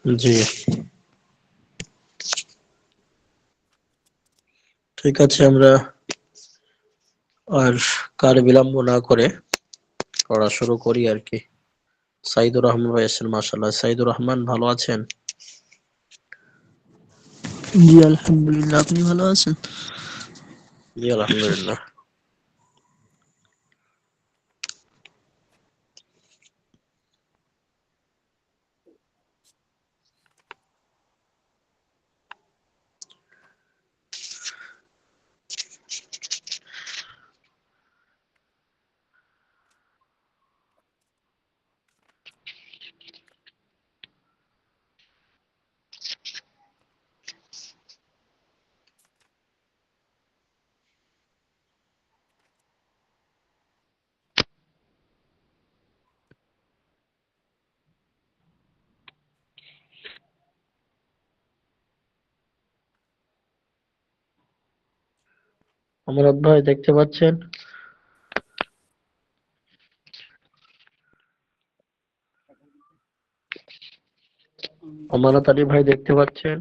জি, ঠিক আছে, আমরা আর কার বিলম্ব না করে পড়া শুরু করি আর কি। সাইদুর রহমান ভাই আছেন, মাশাআল্লাহ। সাইদুর রহমান ভালো আছেন? জি আলহামদুলিল্লাহ, আপনি ভালো আছেন? জি আলহামদুলিল্লাহ। আমানত ভাই দেখতে পাচ্ছেন? আমানত আলী ভাই দেখতে পাচ্ছেন?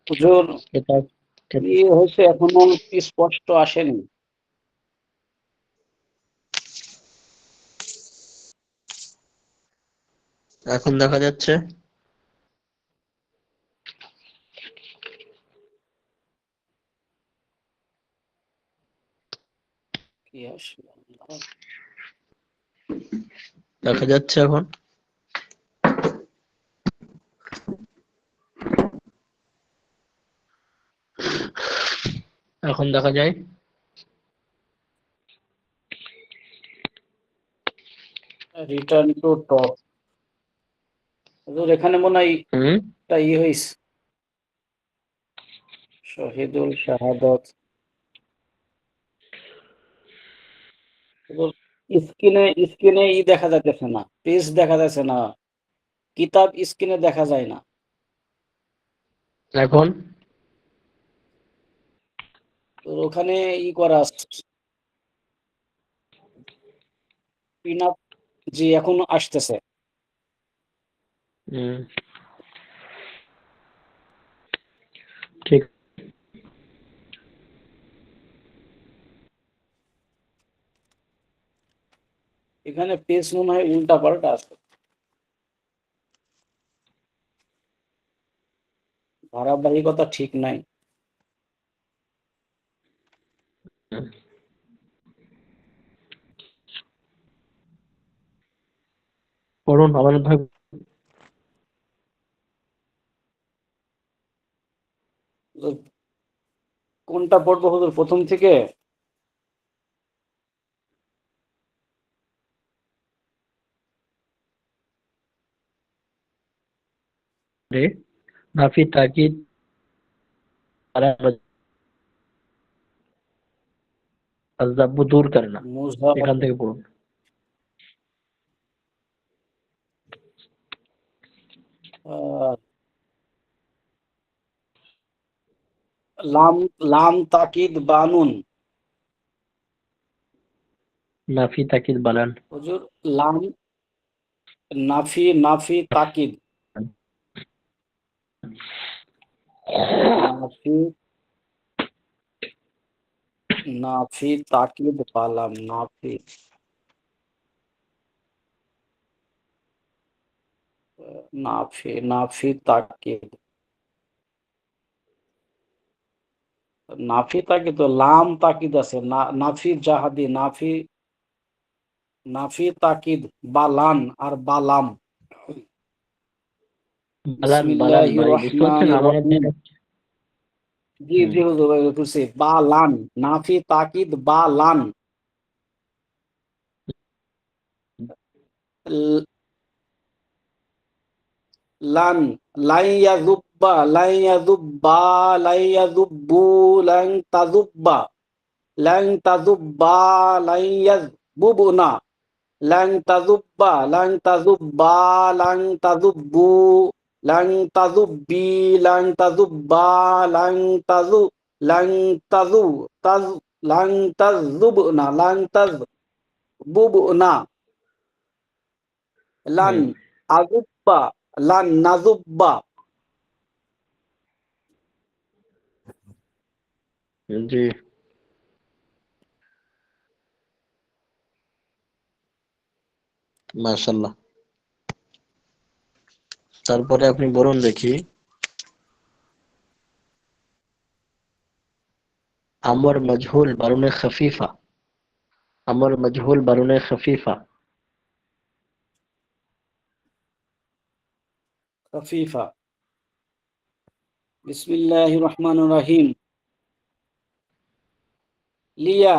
হুজুর, এটা কি হয়েছে এখনো স্পষ্ট আসেনি। এখন দেখা যাচ্ছে? কি আসবে আল্লাহ। দেখা যাচ্ছে এখন? এখন দেখা যায়? Return to top. হুজুর, এখানে মনে হয় হুম, একটা হয়েছে, শহীদুল শাহাদত। হুজুর, স্ক্রিনে স্ক্রিনে দেখা যাচ্ছে না, পেজ দেখা যাচ্ছে না, কিতাব স্ক্রিনে দেখা যায় না। এখন? তো ওখানে করা পিন আপ। জি, এখন আসতেছে। হুম, ঠিক। এখানে পেজ মনে হয় উল্টা পাল্টা আছে, ধারাবাহিকতা ঠিক নাই। হুম, পড়ুন আমানত ভাই। হুজুর, কোনটা পড়বো হুজুর, প্রথম থেকে? রে নাফি তাকিদ আযাব দূর করে না, মুজহাব, এখান থেকে পড়ুন। লাম লাম তাকিদ বানুন। নাফি তাকিদ বানান। হুজুর, লাম নাফি নাফি তাকিদ, নাফি নাফি তাকিদ পালাম, নাফি নাফি নাফি তাকিদ, নাফি তাকিদ তো লাম তাকিদ আছে, নাফি জাহাদি, নাফি নাফি তাকিদ বালান আর বালাম। বালান বালান বিসমিল্লাহির ভাই বুঝতে পারছেন? রহমানির আমানত রহিম। ভাই জি হুম, জি হুজুর, ভাই বলছি বালান, নাফি তাকিদ বালান। লান, লাইয়াজুব্বা, লাইয়াজুব্বা, লাইয়াজুব্বু, লাং তাজুব্বা, লাং তাজুব্বা, লাইয়াজবুবনা, লাং তাজুব্বা, লাং তাজুব্বা, লাং তাজুব্বু, লাং তাজুব্বি, লাং তাজুব্বা, লাং তাজু, লাং তাজু, তাজ, লাং তাজুবনা, লাং তাজবুবনা, লান হুম, আজুব্বা নাজুব্বা, লান নাজুব্বা। জি, মাশাল্লাহ। তারপরে আপনি বলুন দেখি, আমর মজহুল বারুনে খফিফা, আমর মজহুল বারুনে খফিফা। খফিফা। বিসমিল্লাহির রহমানির রহিম। লিয়া,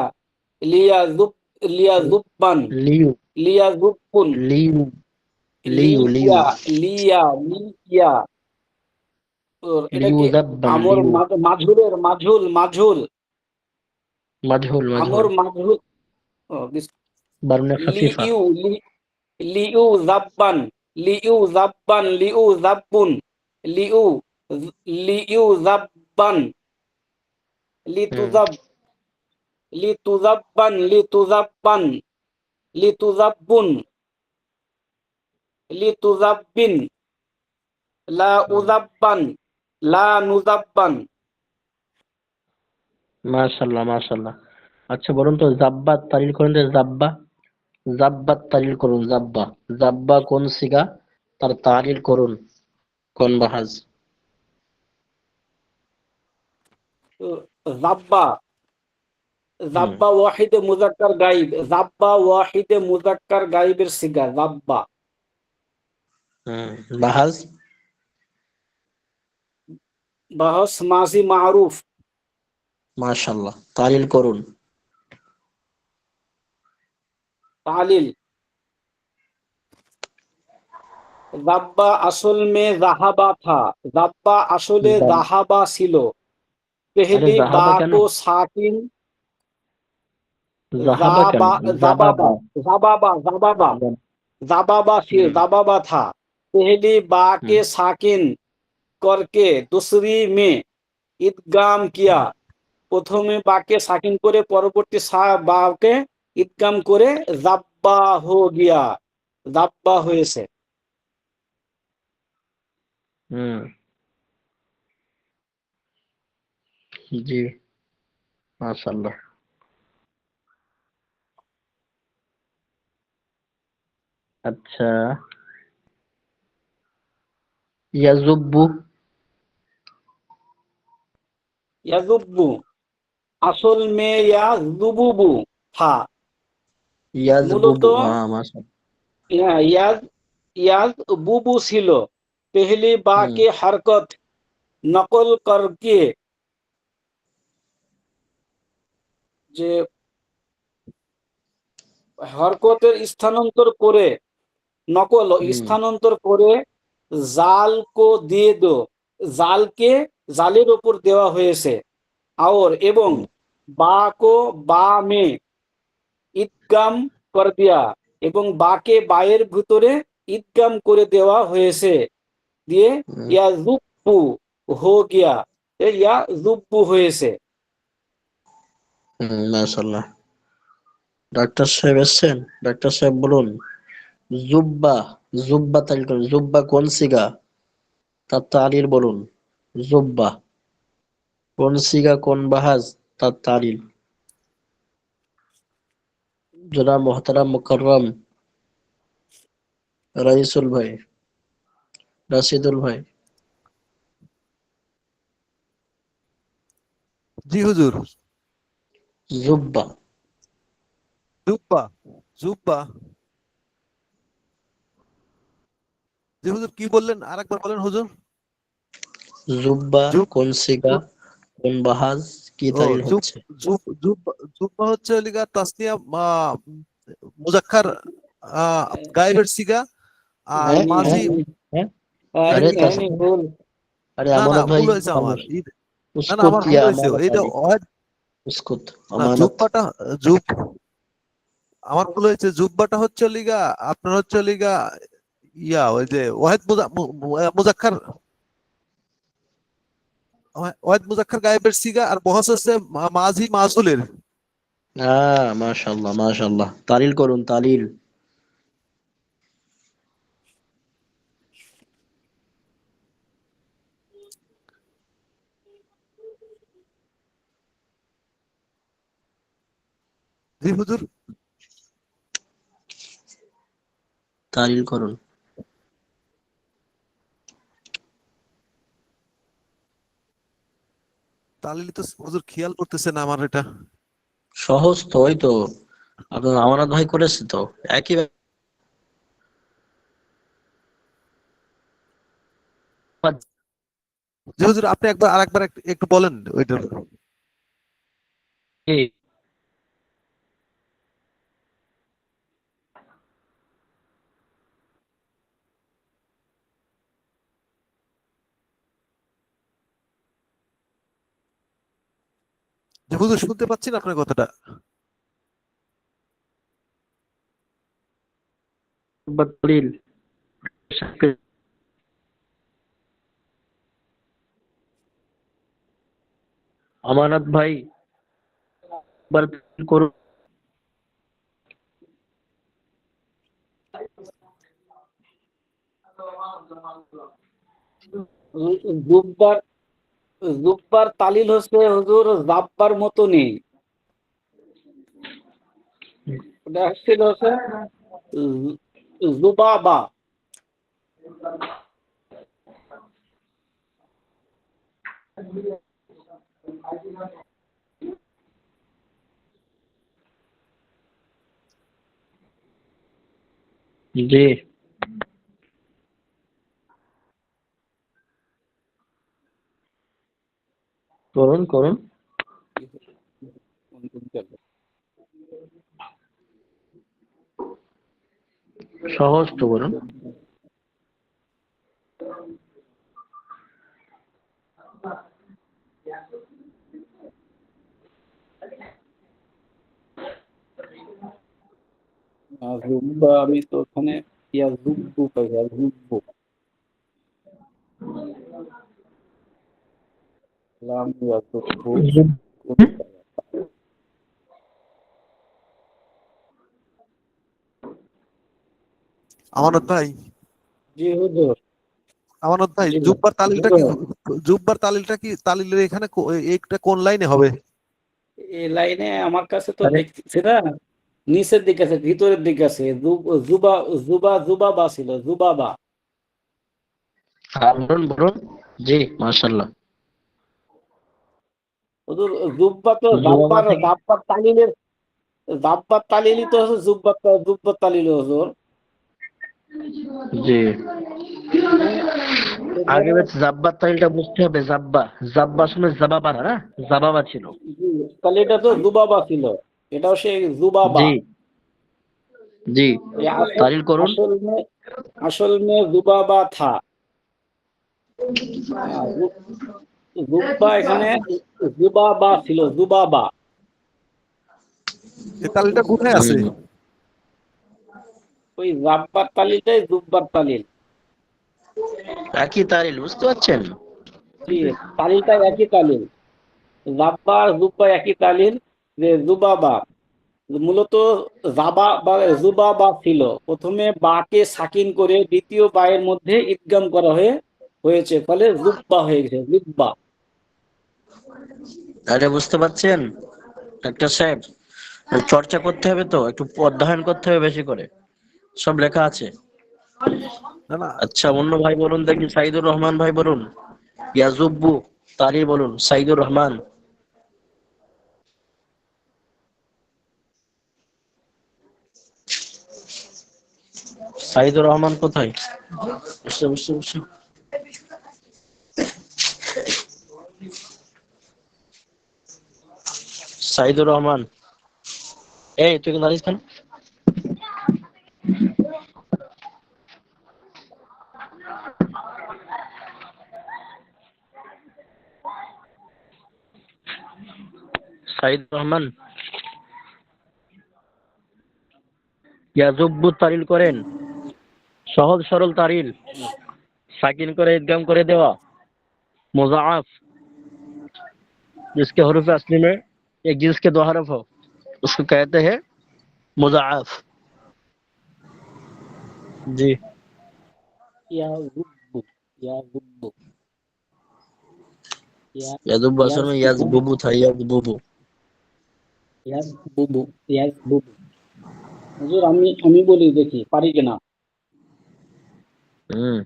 লিয়া জুব, লিয়া জুব্বান, লিউ, লিয়া জুব্বুন, লিউ, লিউ, লিউ, লিয়া, লিয়া, লিয়া। তোর এটা লিউ কি জাব্বান, আমর লিউ, মাঝুলের মাঝুল, মাঝুল, মজহুল, আমর মজহুল মাঝুল। ও, বারুনে খফিফা। লিউ, লিউ জাব্বান, লিউ জাব্বান, লিউ জাব্বুন, লিউ, লিউ জাব্বান, হুম, লিতুজাব, লিতুজাব্বান, লিতুজাব্বান, লিতুজাব্বুন, লিতুজাব্বিন, লা হুম, উজাব্বান, লা নুজাব্বান। মাশাল্লাহ, মাশাল্লাহ। আচ্ছা বলুন তো, জাব্বাত তালিল করেন তো, জাব্বা, জাব্বাত তালিল করুন, জাব্বা, জাব্বা কোন সিগা, তার তালিল করুন কোন বাহাজ। জাব্বা, হুম, জাব্বা ওয়াহিদে মুজাক্কার গাইব, জাব্বা ওয়াহিদে মুজাক্কার গাইবের সিগা জাব্বা। হুম, বাহাজ, বাহস মাজি মারুফ। মাশাল্লাহ, তালিল করুন। তালিল, জাব্বা আসল মে জাহাবা থা, জাব্বা আসলে জাব- জাহাবা ছিল। আরে পেহলি বা জাহাবা কেন, কো সাকিন, জাহাবা কেন, জাবা, জাবাবা, জাবাবা, জাবাবা, জাবাবা, জাব- জাবাবা ছিল, হুম, জাবাবা থা। পেহলি বা হুম, কে সাকিন করকে দুসরি মে ইদগাম কিয়া। প্রথমে বাকে সাকিন করে পরবর্তী বাকে ইদগাম করে জাব্বা হো গিয়া, জাব্বা হয়েছে। হুম, জি, মাশাল্লাহ। আচ্ছা, ইয়াজুব্বু, ইয়াজুব্বু আসল মে ইয়াজুবুবু থা। মূলত ইয়াজবুবু, হ্যাঁ মাশাল্লাহ। ইয়াজ, ইয়াজ বুবু ছিল। পেহলি বা হুম, কে হরকত নকল করকে, যে হরকতের স্থানান্তর করে, নকল হুম, স্থানান্তর করে, জাল কো দিয়ে দো, জালকে জালের ওপর দেওয়া হয়েছে। আর এবং হুম, বা কো বা মে ইদগাম কর দিয়া, এবং বাকে বায়ের ভিতরে ইদগাম করে দেওয়া হয়েছে। দিয়ে হুম, ইয়া জুব্বু হো গিয়া, ইয়া জুব্বু হয়েছে। হুম, মাশাল্লাহ। ডাক্তার সাহেব এসছেন, ডাক্তার সাহেব বলুন, জুব্বা, জুব্বা তালিল করুন, জুব্বা কোন সিগা, তার তালিল বলুন। জুব্বা কোন সিগা, কোন বাহাজ, তার তালিল। জনাব মোহতারাম মুকাররম রাইসুল ভাই, রাশিদুল ভাই। জি হুজুর। জুব্বা, জুব্বা, জুব্বা। জি হুজুর, কি বললেন আরেকবার বলেন হুজুর। জুব্বা জুব, কোন সিগা, জুব, কোন বাহাজ, কি ও তালিল জুব, হচ্ছে। জুব, জুব, জুব্বা হচ্ছে লিগা তাসনিয়া মুজাক্কার গায়েবের সিগা। আর হ্যাঁ, মাঝি, হ্যাঁ, হ্যাঁ, আরে হয়নি, হয়নি, তাসনিয়া, ভুল। আরে না না আমানত ভাই, ভুল হয়েছে আমার খামোশ, না না উস্কুত আমার ভুল ইয়া হয়েছে আমানত এইটা আলী, উস্কুত, না আমানত। জুব্বাটা, জুব, আমার ভুল হয়েছে। জুব্বাটা হচ্ছে লিগা আপনার হচ্ছে লিগা ওই যে ওয়াহেদ মুজাক্কার, ওয়াহেদ মুজাক্কার গায়েবের সিগা। আর বহস হচ্ছে মাঝি মাজহুলের। মাশাআল্লাহ, মাশাআল্লাহ, তালিল করুন, তালিল। জি হুজুর। তালিল করুন। তালিল তো হুজুর খেয়াল করতেছে না আমার এটা। সহজ তো, ওই তো আপনার আমানত ভাই করেছে তো, একই ব্যাপার। জি হুজুর, আপনি একবার আরেকবার একটু বলেন ওইটা। জি হুজুর, শুনতে পাচ্ছি না আপনার কথাটা। তালিল আমানত ভাই একবার তালিল করুন। জুব্বার জুব্বার তালিল হচ্ছে হুজুর জাব্বার মতো নেই, ওটা ছিল হচ্ছে জুবাবা। জি করুন করুন, সহজ তো করুন। জুব্বা আমি তো ওখানে ইয়া জুব্বু পাইছি, জুব্বু লাম ইয়া জুব্বু। আমানত ভাই, জি হুজুর। আমানত ভাই, জি জুব্বার তালিলটা কি, হুজুর, জুব্বার তালিলটা কি, তালিলের এখানে এইটা কোন লাইনে হবে? এই লাইনে আমার কাছে তো আরে দেখতেছি না, নিচের দিকে আছে, ভিতরের দিকে আছে। জুবা জুবা জুবাবা ছিল, জুবাবা। হ্যাঁ, বলুন বলুন। জি মাশাআল্লাহ। হুজুর জুব্বা তো জুবাবা জাব্বার থেকে জাব্বার তালিলের, জাব্বার তালিলই তো হচ্ছে জুব্বার, জুব্বার তালিল হুজুর। জি এখানে আগে এখানে জাব্বার তালিলটা বুঝতে হবে। জাব্বা জাব্বা আসলে জাবাবা না, জাবাবা ছিল। জি, তাহলে এটা তো জুবাবা ছিল, এটাও সেই জুবাবা। জি জি এই আসল, তালিল করুন। আসল মে জুবাবা থা। জুব্বা এখানে জুবাবা ছিল, জুবাবা। এই তালিলটা কোথায় আছে? হুম, ওই জাব্বার তালিলটাই জুব্বার তালিল। একই তালিল, বুঝতে পারছেন? জি, তালিলটা একই তালিল, জাব্বা আর জুব্বা একই তালিল। যে জুবাবা মূলত জাবা বা জুবাবা ছিল, প্রথমে বাকে সাকিন করে দ্বিতীয় বায়ের মধ্যে ইদগাম করা হয়েছে, ফলে জুব্বা হয়ে গেছে, জুব্বা। আরে বুঝতে পারছেন ডাক্তার সাহেব, চর্চা করতে হবে তো, একটু অধ্যয়ন করতে হবে বেশি করে, সব লেখা আছে। না না, আচ্ছা অন্য ভাই বলুন দেখি, সাইদুর রহমান ভাই বলুন। ইয়াজুব্বু তালিল বলুন, সাইদুর রহমান। সাইদুর রহমান কোথায়? বসে বসে বসে। সাইদুর রহমান, এই তুই কি দাঁড়িয়েছ কেন? সাইদুর রহমান, ইয়াজুব্বু তালিল করেন, সহজ সরল তালিল, साकिन करे इदगाम करे देवा, मुज़ाअफ जिसके हरूफ असली में एक जिन्स के दो हरफ हो उसको कहते हैं मुज़ाअफ। जी ইয়া জুব্বু, ইয়া জুব্বু, ইয়া यादुब ইয়া असल में জুব্বু, याजबुबु था, याजबुबु। ইয়াজ বুবু, ইয়াজ বুবু। হুজুর আমি বলি দেখি পারি কিনা। हम्म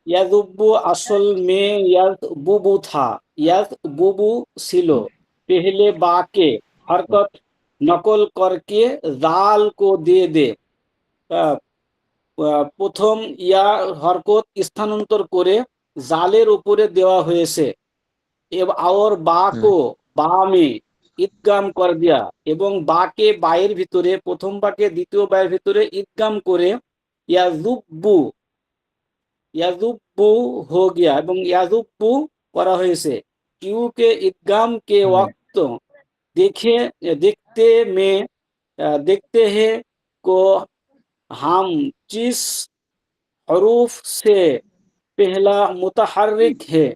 ইয়াজুব্বু আসল में यज बुबू था। यज बुबू ছিল। पहले बा के हरकत नकल करके जाल को दे दे। আহ, প্রথম ইয়া হরকত স্থানান্তর করে জালের উপরে দেওয়া হয়েছে। और बा हम्म को बा में ইদগাম কর দিয়া এবং বাকে বায়ের ভিতরে প্রথম বাকে দ্বিতীয় বায়ের ভিতরে ইদগাম করে ইয়াজুব্বু याजुब्बू हो गया এবং याजुब्बू করা হয়েছে। কিউ के इदगाम के वक्त देखे देखते में देखते हैं को हम जिस हरूफ से पहला मुताहरिक है।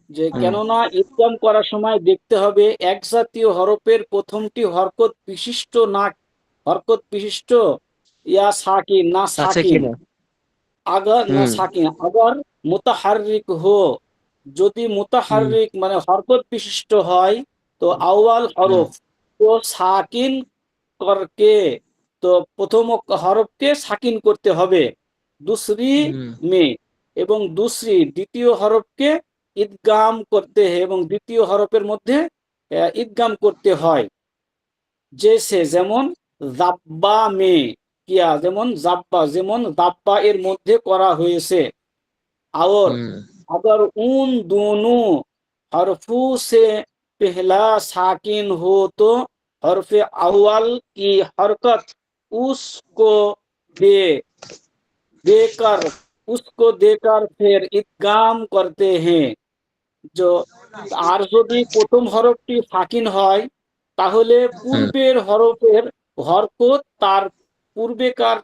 যে কেননা ইদগাম করার সময় দেখতে হবে এক জাতীয় হরফের প্রথমটি হরকত বিশিষ্ট না হরকত বিশিষ্ট ইয়া সাকিন না আছে সাকিন। কিনা अगर ना हम्म साकिन अगर मुताहरिक हो যদি মুতাহারিক মানে হরকত বিশিষ্ট হয় তো আউয়াল हम्म হরফ তো সাকিন করকে তো প্রথম হরফকে সাকিন করতে হবে দুসরি हम्म মে এবং দ্বিতীয় হরফকে ইদগাম করতে হয় এবং দ্বিতীয় হরফের মধ্যে ইদগাম করতে হয়। জেসে যেমন জাব্বা মে কিয়া যেমন জাব্বা এর মধ্যে করা হয়েছে। और हम्म अगर उन दोनों हरफों से पहला साकिन हो तो हरफ अव्वल की हरकत उसको दे देकर उसको देकर फिर इदगाम करते हैं। जो আর যদি প্রথম হরফটি সাকিন হয় তাহলে हम्म পূর্বের হরফের হরকত তার পূর্বেকার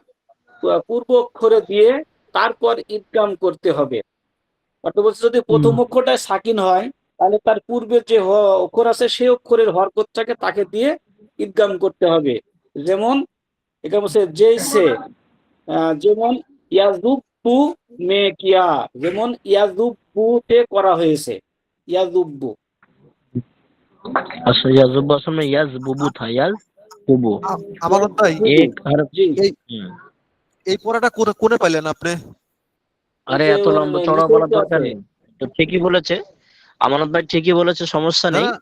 পূর্ব অক্ষরে দিয়ে তারপর ইদগাম করতে হবে। অর্থাৎ বলছে যদি প্রথম অক্ষরটায় সাকিন হয় তাহলে তার পূর্বের যে অক্ষর আছে সেই অক্ষরের হরকতটাকে তাকে দিয়ে ইদগাম করতে হবে। যেমন এখানে বলছে জেইসে যেমন ইয়াজুব্বু মে কিয়া যেমন ইয়াজুব্বুতে করা হয়েছে ইয়াজুব্বু। अच्छा याजुब असल में यज बुबू था यज बुबू আমানত ভাই एक हर জি এই এই পড়াটা কোনে কোনে পাইলেন আপনি? এই আরে যে এত লম্বা চড়া বলার লিখিত দরকার আছে। নেই তো ঠিকই বলেছে আমানত ভাই ঠিকই বলেছে সমস্যা না নেই না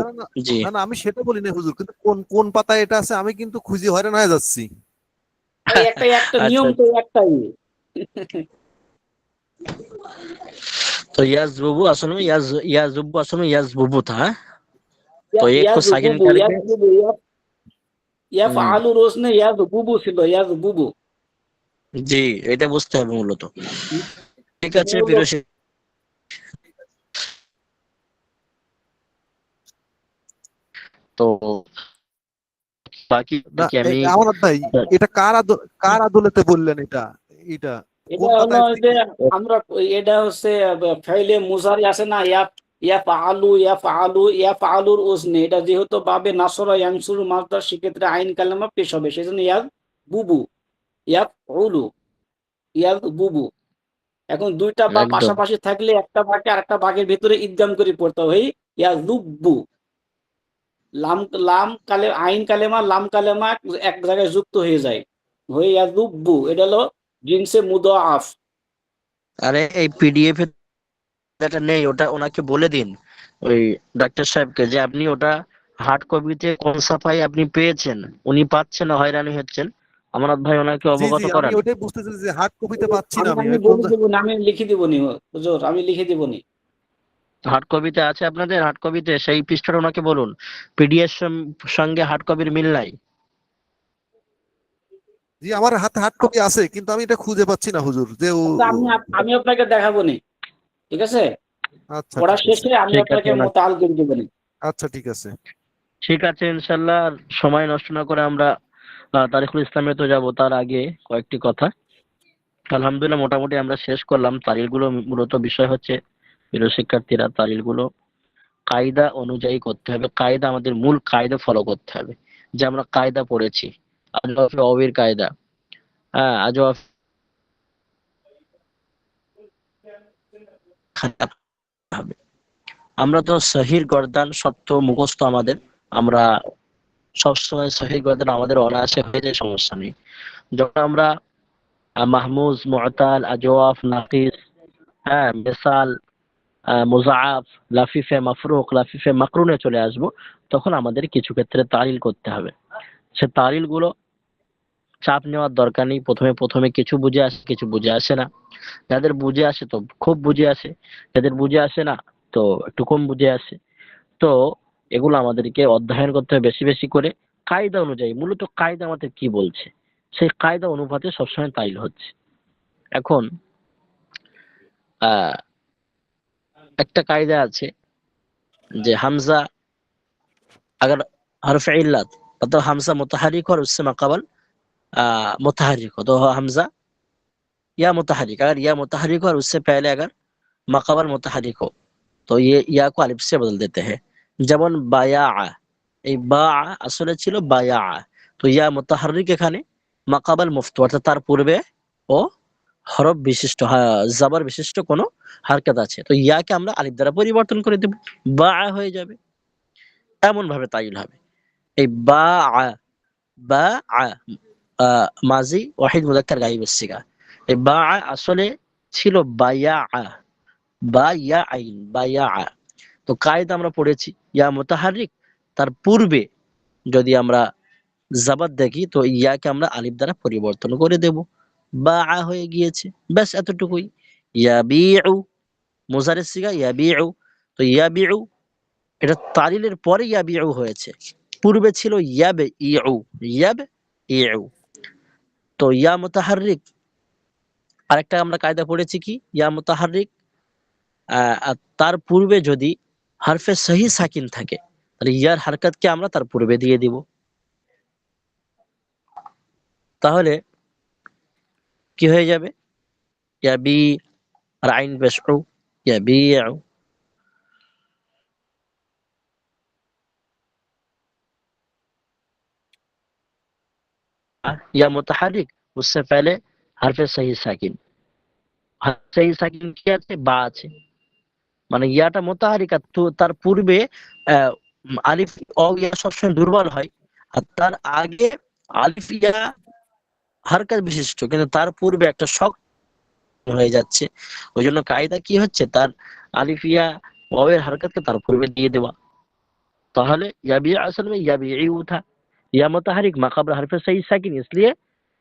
না না জি না না, আমি সেটা বলি না হুজুর, কিন্তু কোন কোন পাতায় এটা আছে আমি কিন্তু খুঁজে হয়রান হয়ে যাচ্ছি। আরে একটা একটা আচ্ছা নিয়ম তো একটাই। तो यज बुबू असल में यज यजुब असल में यज बुबू था हाँ? तो एक को सागिन ইয়াজুবুবু करके ইয়াজুবুবু ইয়াফআলু রোজনে ইয়াজুবুবু ছিল ইয়াজুবুবু। জি এটা বুঝতে হবে মূলত ঠিক এটা আছে হলো প্রিয় তো বাকি না কি আমি আমানত ভাই, এটা কার আদলেতে বললেন এটা? এটা এটা কোন হলো পাতায় ওই যে আমরা এটা হচ্ছে ফাইলে মুজারি আছে না ইয়াফআলুর ওজনে এটা যেহেতু বাবে নাসরা ইয়ানসুরু মাসদার সেক্ষেত্রে আইন কালেমা পেশ হবে সেজন্য ইয়াজ বুবু ইয়াফউলু ইয়াজ বুবু। এখন দুইটা বা একদম পাশাপাশি থাকলে একটা ভাগে আরেকটা ভাগের ভিতরে ইদগাম করে পড়তে হয় ইয়াজুব্বু। লাম লাম কালে আইন কালেমা লাম কালেমা এক জায়গায় যুক্ত হয়ে যায় হয়ে ইয়াজুব্বু। এটা হলো জিনসে মুদাআফ। আরে এই পিডিএফ এ যেটা নেই ওটা ওনাকে বলে দিন ওই ডাক্তার সাহেবকে যে আপনি ওটা হার্ড কপিতে কোন সাফাই আপনি পেয়েছেন উনি পাচ্ছেন না হয়রানি হচ্ছেন আমানত ভাই ওনাকে জি জি, অবগত আমি করান ওটাই বুঝতেছি যে হার্ড কপিতে পাচ্ছি না আমি আমি আমি কোন বলে দেবো না আমি লিখে দিব নি হুজুর আমি লিখে দিব নি। হার্ড কপিতে আছে আপনাদের হার্ড কপিতে সেই পৃষ্ঠাটা ওনাকে বলুন পিডিএফ সঙ্গে হার্ড কপির মিল নাই জি আমার হাতে হার্ড কপি আছে, কিন্তু আমি এটা খুঁজে পাচ্ছি না হুজুর যে আচ্ছা আমি আপনাকে দেখাবো নি ঠিক আছে। আচ্ছা পড়া ঠিক আছে, শেষে আমি ঠিক আছে আপনাকে মোতাল করে দেবো নি। আচ্ছা ঠিক আছে। ঠিক আছে ইনশাল্লাহ আর সময় নষ্ট না করে আমরা তারিকুল ইসলামে তো যাব তার আগে কয়েকটি কথা আলহামদুলিল্লাহ মোটামুটি আমরা শেষ করলাম তালিলগুলো মূলত বিষয় হচ্ছে প্রিয় শিক্ষার্থীরা তালিলগুলো কায়দা অনুযায়ী করতে হবে কায়দা আমাদের মূল কায়দা ফলো করতে হবে যে আমরা কায়দা পড়েছি আজওয়াফে অবির কায়দা হ্যাঁ আজওয়াফ হবে আমরা তো সহির গর্দান সত্য মুখস্থ আমাদের, আমরা সবসময় সহির গর্দান আমাদের অনায়াসে হয়ে যায়, সমস্যা নেই। যখন আমরা মাহমুজ, মুআতাল, আজওয়াফ, নাকিস, হ্যাঁ, মিসাল, মুজাআফ, লাফিফে মাফরুক, লাফিফে মাকরুনে চলে আসব, তখন আমাদের কিছু ক্ষেত্রে তালিল করতে হবে। সে তালিল গুলো চাপ নেওয়ার দরকার নেই। প্রথমে প্রথমে কিছু বুঝে আসে, কিছু বুঝে আসে না। যাদের বুঝে আসে তো খুব বুঝে আসে, যাদের বুঝে আসে না তো একটু কম বুঝে আসে। তো এগুলো আমাদেরকে অধ্যয়ন করতে হবে বেশি বেশি করে, কায়দা অনুযায়ী। মূলত কায়দা আমাদের কি বলছে, সেই কায়দা অনুপাতে সবসময় তাইল হচ্ছে। এখন আহ একটা কায়দা আছে যে হামজা अगर हरफ इल्लत मतलब हमजा मुतहरिक और उससे मकबल मुतहरिक हो तो हमजा या मुतहरिक, अगर या मुतहरिक और उससे पहले अगर मकबल मुतहरिक हो तो ये या को अलिफ से बदल देते हैं। যেমন বায়া, এই বা আসলে ছিল বায়া, তো ইয়া মুতাহাররিক এখানে মাকাবাল মুফতু অর্থাৎ তার পূর্বে ও হরফ বিশিষ্ট জাবার বিশিষ্ট কোনো হারকাত আছে, তো ইয়াকে আমরা আলিফ দ্বারা পরিবর্তন করে দেব, বা হয়ে যাবে। এমন ভাবে তাইল হবে। এই বা বা মাজি ওয়াহিদ মুযাক্কার গায়িবের সিগা। এই বা আসলে ছিল বায়া, বা ইয়া আইন, বায়া। তো কায়দা আমরা পড়েছি ইয়া মুতাহাররিক, তার পূর্বে যদি আমরা জাবাত দেখি তো ইয়াকে আমরা আলিফ দ্বারা পরিবর্তন করে দেব, বা হয়ে গিয়েছে। ব্যাস এতটুকুই। ইয়াবিউ মুজারের সিগা ইয়াবিউ, তো ইয়াবিউ এটা তালিলের পরে ইয়াবিউ হয়েছে, পূর্বে ছিল ইয়াব ইউ, ইয়াব ইউ। তো ইয়া মুতাহাররিক আরেকটা আমরা কায়দা পড়েছি কি, ইয়া মুতাহাররিক তার পূর্বে যদি হারফে সহি সাকিন থাকে তাহলে ইয়ার হারকাতকে আমরা তার পূর্বে দিয়ে দিব। তাহলে কি হয়ে যাবে, ইয়াবি আর আইন পেশ উ, ইয়াবিউ। या मुतहरिक उससे पहले हरफे सही साकिन, हरफ सही साकिन কি আছে, বা আছে, মানে ইয়াটা মুতাহারিকা, তো তার পূর্বে আহ, আলিফ ও ইয়া সবসময় দুর্বল হয়, আর তার আগে আলিফ ইয়া হারকাত বিশিষ্ট, কিন্তু তার পূর্বে একটা শক্ত হয়ে যাচ্ছে। ওই জন্য কায়দা কি হচ্ছে, তার আলিফ ইয়া ওয়াওয়ের হারকাতকে তার পূর্বে দিয়ে দেওয়া। তাহলে ইয়াবি আসল में याबीउ था, या मुतहरिक माकबल हरफ सही साकिन, इसलिए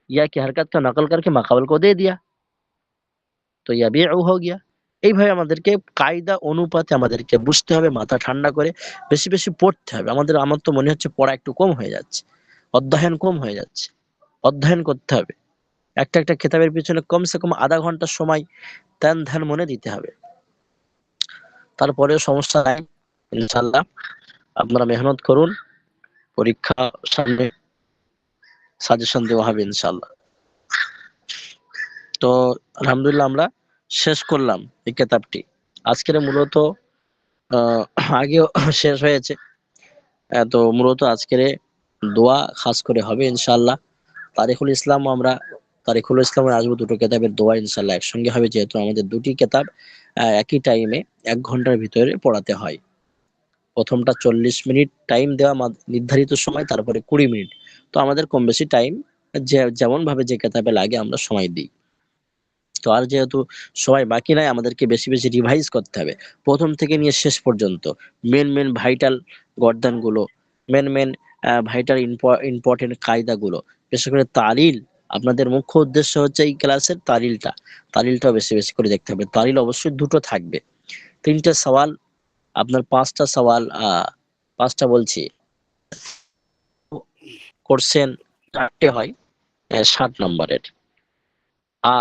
या की हरकत का नकल करके माकबल को दे दिया, তো ইয়াবিউ हो गया। এইভাবে আমাদেরকে কায়দা অনুপাতে আমাদেরকে বুঝতে হবে, মাথা ঠান্ডা করে বেশি বেশি পড়তে হবে। আমার তো মনে হচ্ছে পড়া একটু কম হয়ে যাচ্ছে, অধ্যয়ন কম হয়ে যাচ্ছে। অধ্যয়ন করতে হবে, একটা একটা কিতাবের পিছনে কমসে কম আধা ঘন্টা সময় ধ্যান ধ্যান মনে দিতে হবে। তারপরেও সমস্যা নাই, ইনশাআল্লাহ আপনারা মেহনত করুন, পরীক্ষা সামনে, সাজেশন দেওয়া হবে ইনশাআল্লাহ। তো আলহামদুলিল্লাহ আমরা শেষ করলাম এই কিতাবটি। আজকের মূলত আগেও শেষ হয়েছে, তো মূলত আজকের দোয়া খাস করে হবে ইনশাআল্লাহ। তারিখুল ইসলাম আমরা তারিখুল ইসলামে আসবো, দুটো কিতাবের দোয়া ইনশাআল্লাহ একসঙ্গে হবে, যেহেতু আমাদের দুটি কিতাব একই টাইমে 1 ঘন্টার ভিতরে পড়াতে হয়। প্রথমটা 40 মিনিট টাইম দেওয়া নির্ধারিত সময়, তারপরে 20 মিনিট। তো আমাদের কম বেশি টাইম যেমন ভাবে যে কিতাবে লাগে আমরা সময় দিই। তো আর যেহেতু সময় বাকি নাই, আমাদেরকে বেশি বেশি রিভাইজ করতে হবে প্রথম থেকে নিয়ে শেষ পর্যন্ত। মেন ভাইটাল গর্দানগুলো, মেন ভাইটাল ইম্পর্টেন্ট কায়দাগুলো, বিশেষ করে তালিল। আপনাদের মুখ্য উদ্দেশ্য হচ্ছে এই ক্লাসের তালিলটা বেশি বেশি করে দেখতে হবে। তালিল অবশ্যই দুটো থাকবে, 3টে সওয়াল আপনার 5টা সওয়াল, 5টা বলছি কোশ্চেন 4টে হয় 60 নম্বরের,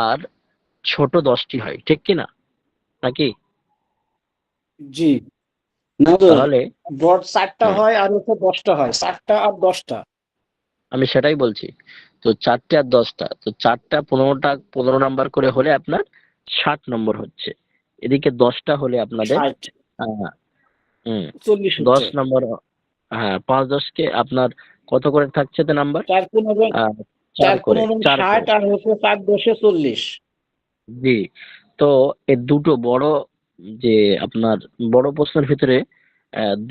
আর ছোট 10টি হয়, ঠিক কি না, নাকি? জি না, তাহলে ব্রড 4টা হুম, হয় আর হচ্ছে 10টা হয়, 4টা আর 10টা। আমি সেটাই বলছি। তো 4টে আর 10টা, তো 4টা 15 নাম্বার করে হলে আপনার 60 নম্বর হচ্ছে। এদিকে 10টা হলে আপনাদের 60 আহ, 40 10 হচ্ছে। নম্বর। হ্যাঁ, 5-10কে আপনার কত করে থাকছে তো নাম্বার? 4 4 করে 4 60 আর হচ্ছে 4 10 40। জি। তো এই দুটো বড় যে আপনার বড় প্রশ্নের ভিতরে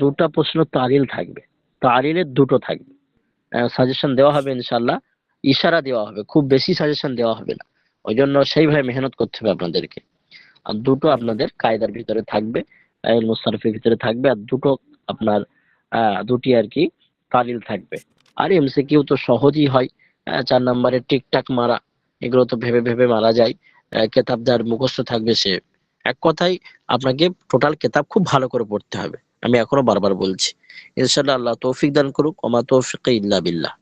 দুটা প্রশ্ন তালিল থাকবে, তালিলের দুটো থাকবে। সাজেশন দেওয়া হবে ইনশাল্লাহ, ইশারা দেওয়া হবে, খুব বেশি সাজেশন দেওয়া হবে না। ওই জন্য সেইভাবে মেহনত করতে হবে আপনাদেরকে। আর দুটো আপনাদের কায়দার ভিতরে থাকবে, মুস্তারফের ভিতরে থাকবে, আর দুটো আপনার দুটি আর কি তালিল থাকবে। আর এমসিকিউ তো সহজই হয়, 4 নম্বরের টিকটাক মারা, এগুলো তো ভেবে ভেবে মারা যায়। কেতাব যার মুখস্থ থাকবে সে, এক কথায় আপনাকে টোটাল কেতাব খুব ভালো করে পড়তে হবে। আমি এখনো বারবার বলছি, ইনশাআল্লাহ আল্লাহ তৌফিক দান করুক। ওমা তৌফিক ইল্লা বিল্লাহ।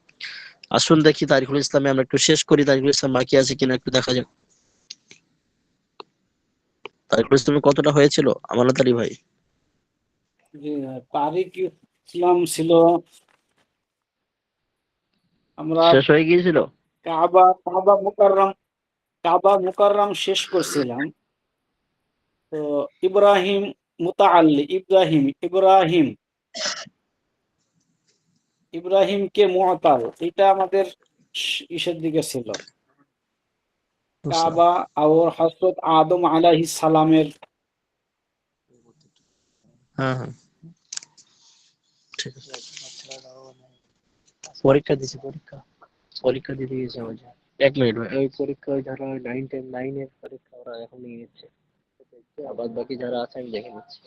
আসুন দেখি তারিখুল ইসলামে আমরা একটু শেষ করি, তারিখুল ইসলাম বাকি আছে কিনা একটু দেখা যাক। তারিখুল ইসলামে কতটা হয়েছিল আমানত আলী ভাই? তারিক ইসলাম ছিল, আমরা শেষ হয়ে গিয়েছিল। কাবা মুকাররম শেষ করছিলাম। তো ইব্রাহিম মুতাআল্লি, ইব্রাহিমকে মুআতাল, এটা আমাদের ইসের দিকে ছিল। কাবা আর হযরত আদম আলাইহিস সালামের। হ্যাঁ হ্যাঁ, ঠিক আছে। পরীক্ষা দিছি, পরীক্ষা দিতে গেছে আমাদের। 1 মিনিট ভাই, ওই পরীক্ষা ওই যারা 9 এর পরীক্ষা ওরা এখন নিয়ে নিচ্ছে, আবার বাকি যারা আছে আমি দেখে নিচ্ছি।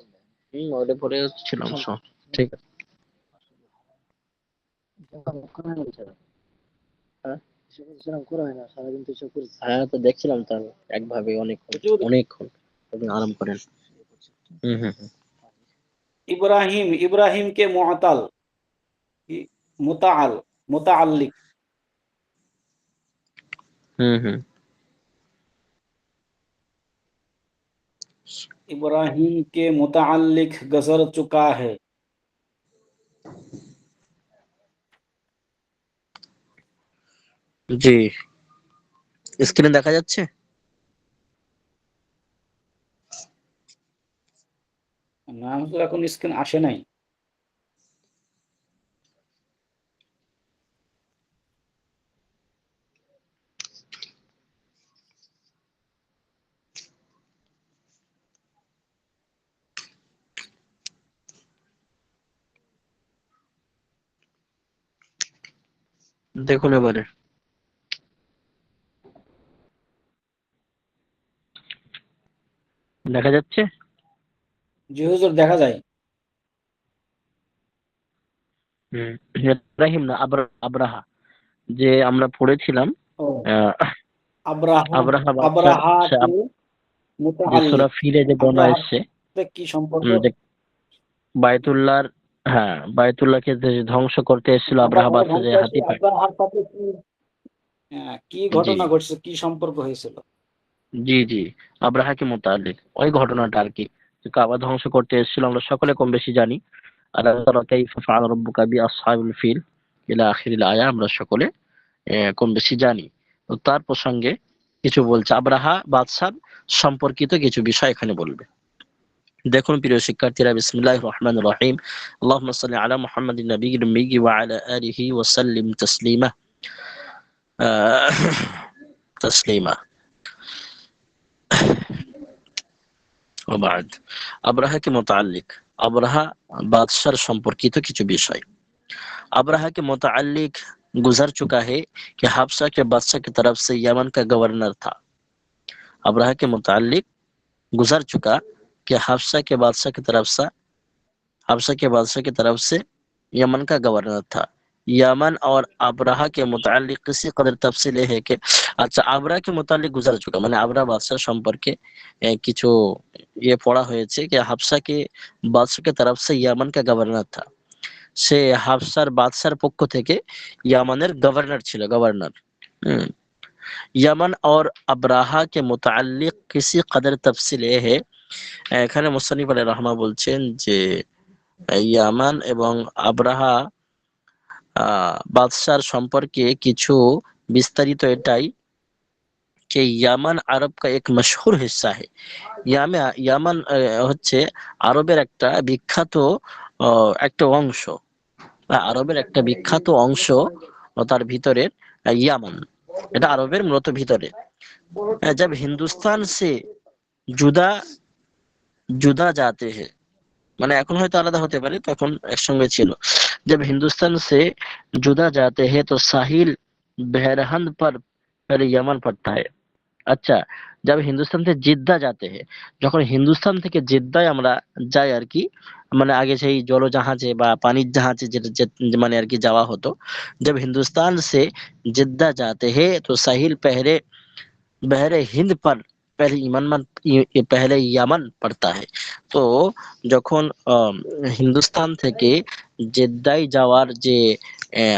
ওটা পরে ছিলাম সব ঠিক আছে। হ্যাঁ হ্যাঁ, তো দেখছিলাম তো আমি একভাবে অনেকক্ষণ অনেকক্ষণ। আপনি আরাম করেন। হুম হুম হুম। ইব্রাহিমকে মুআতাল, মুতাআল, মুতাআল্লিক। হুম হুম। इब्राहिम के मुताल्लिक गुजर चुका है। জি, স্ক্রিনে দেখা যাচ্ছে? না হুজুর, এখন স্ক্রিন আসে নাই। দেখুন এবারে দেখা যাচ্ছে? জি হুজুর, দেখা যায়। ইব্রাহিম না, আব্রাহা, যে আমরা পড়েছিলাম। ও, আহ, আব্রাহা, আব্রাহা বাদশার আব্রাহা কে যে সূরা মুতাআল্লিক। ফিলে যে বর্ণনা আব্রাহার এসছে, সাথে কি সম্পর্ক? যে বায়তুল্লাহর, হ্যাঁ বায়তুল্লাহকে যে ধ্বংস করতে এসেছিল আব্রাহা আব্রাহার বাদশা, যে ধ্বংস, হাতি পায়। আব্রাহার সাথে কি কি জি ঘটনা ঘটছে, কি সম্পর্ক হয়েছিল? জি জি, আব্রাহাকে মোতাল্লিক ওই ঘটনাটা আর কি, যে কাবা ধ্বংস করতে এসেছিল, আমরা সকলে কম বেশি জানি। আল্লাহ তাআলা কাইফা ফাআলা রাব্বুকা বিআসহাবিল ফিল ইলা আখিরিল আয়া, আমরা সকলে কম বেশি জানি। তো তার প্রসঙ্গে কিছু বলছে, আব্রাহা বাদশার সম্পর্কিত কিছু বিষয় এখানে বলবে। দেখুন প্রিয় শিক্ষার্থীরা, বিসমিল্লাহির রহমানির রহিম। আল্লাহুম্মা সাল্লি আলা মুহাম্মাদিন নাবিয়্যিল উম্মি ওয়া আলা আলিহি ওয়া সাল্লিম তাসলিমা। তাসলিমা। ওবাদ, আব্রাহাকে মুতাআল্লিক, আব্রাহা বাদশার সম্পর্কিত কিছু বিষয়। अब्राहा के मुताल्लिक गुजर चुका है कि हफ्सा के बादशाह की तरफ से यमन का गवर्नर था। अब्राहा के मुताल्लिक गुजर चुका कि हफ्सा के बादशाह की तरफ से यमन का गवर्नर था। यमन और আবরাহা के मुताल्लिक किसी कदर तफसील है कि আচ্ছা আবরাহা के मुताल्लिक गुजर चुका মানে আবরাহা বাদশাহ সম্পর্কে কিছু পড়া হয়েছে कि हफ्सा के बादशाह की तरफ से यमन का गवर्नर था। সে হাফসার বাদশার পক্ষ থেকে ইয়ামানের গভর্নর ছিল, গভর্নর। ইয়ামান और আবরাহা के मुताल्लिक किसी कदर तफसील है। এখানে মুসান্নিফ আলাইহির রাহমা বলছেন যে ইয়ামান এবং আবরাহা বাদশার সম্পর্কে কিছু বিস্তারিত এটাই যে ইয়ামান আরব का एक मशहूर हिस्सा है। ইয়ামান হচ্ছে আরবের একটা বিখ্যাত একটা অংশ, আরবের একটা বিখ্যাত অংশ, তার ভিতরে ইয়ামান, এটা আরবের মূলত ভিতরে। जब हिंदुस्तान से जुदा जुदा जाते हैं, মানে এখন হয়তো আলাদা হতে পারে, তখন একসঙ্গে ছিল। जब हिंदुस्तान से जुदा जाते हैं तो साहिल बहरहंद पर पहले यमन पड़ता है। আচ্ছা, যাব হিন্দুস্তান থেকে জেদ্দা যাতে হে, যখন হিন্দুস্তান থেকে জেদ্দায় আমরা যাই আর কি, মানে আগে সেই জলজাহাজে বা পানির জাহাজে যেটা মানে আর কি যাওয়া হতো। जब हिंदुस्तान से जिद्दा जाते हैं तो साहिल पहले बहरे हिंद पर पहले पहले यमन पड़ता है। তো যখন হিন্দুস্তান থেকে জেদ্দায় যাওয়ার যে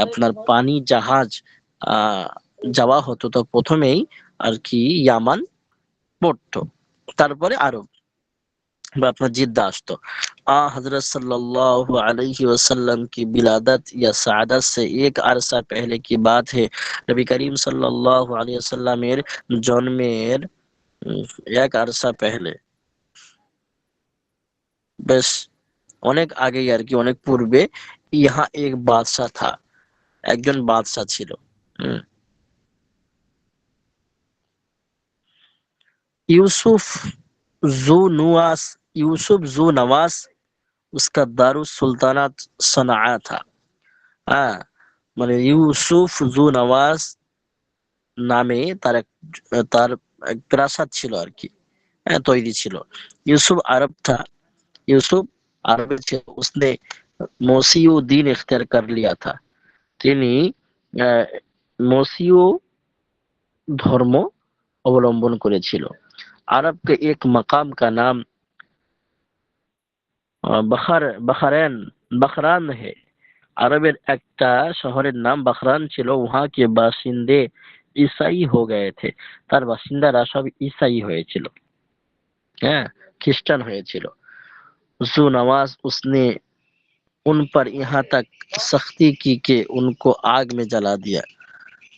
আপনার পানি জাহাজ আহ যাওয়া হতো, তো প্রথমেই আর কি ইয়ামান পড়তো, তারপরে আরব বা আপনার जिद्दा আসতো। हजरत सल्लल्लाहु अलैहि वसल्लम की विलादत या सआदत से एक अरसा पहले की बात है। नबी करीम सल्लल्लाहु अलैहि वसल्लमेর জন্মের এক আরসা পেহলে, বেশ অনেক আগে আর কি, অনেক পূর্বে, ইহা এক বাদশা থা, একজন বাদশা ছিল। यूसुफ जू नुवास, यूसुफ जू नवास उसका दारुस सुल्तानात सनाआ था। হ্যাঁ, মানে ইউসুফ জু নওয়াজ নামে তার এক প্রাসাদ ছিল আর কি, তৈরি ছিল। ইউসুফ আরব থা, ইউসুফ আরবের ছিল। उसने মসিউ দিন इख्तियार कर लिया था, তিনি মসিউ ধর্ম অবলম্বন করেছিল। আরব के एक मकाम का नाम बखरान बखरान है। আরবের একটা শহরের নাম বখরান ছিল। वहां के বাসিন্দে ঈসাই हो गए थे, তার বাসিন্দারা সব ঈসাই হয়েছিল, হ্যাঁ, খ্রিস্টান হয়েছিল। जू नवाज उसने उन पर यहाँ तक सख्ती की कि उनको आग में जला दिया।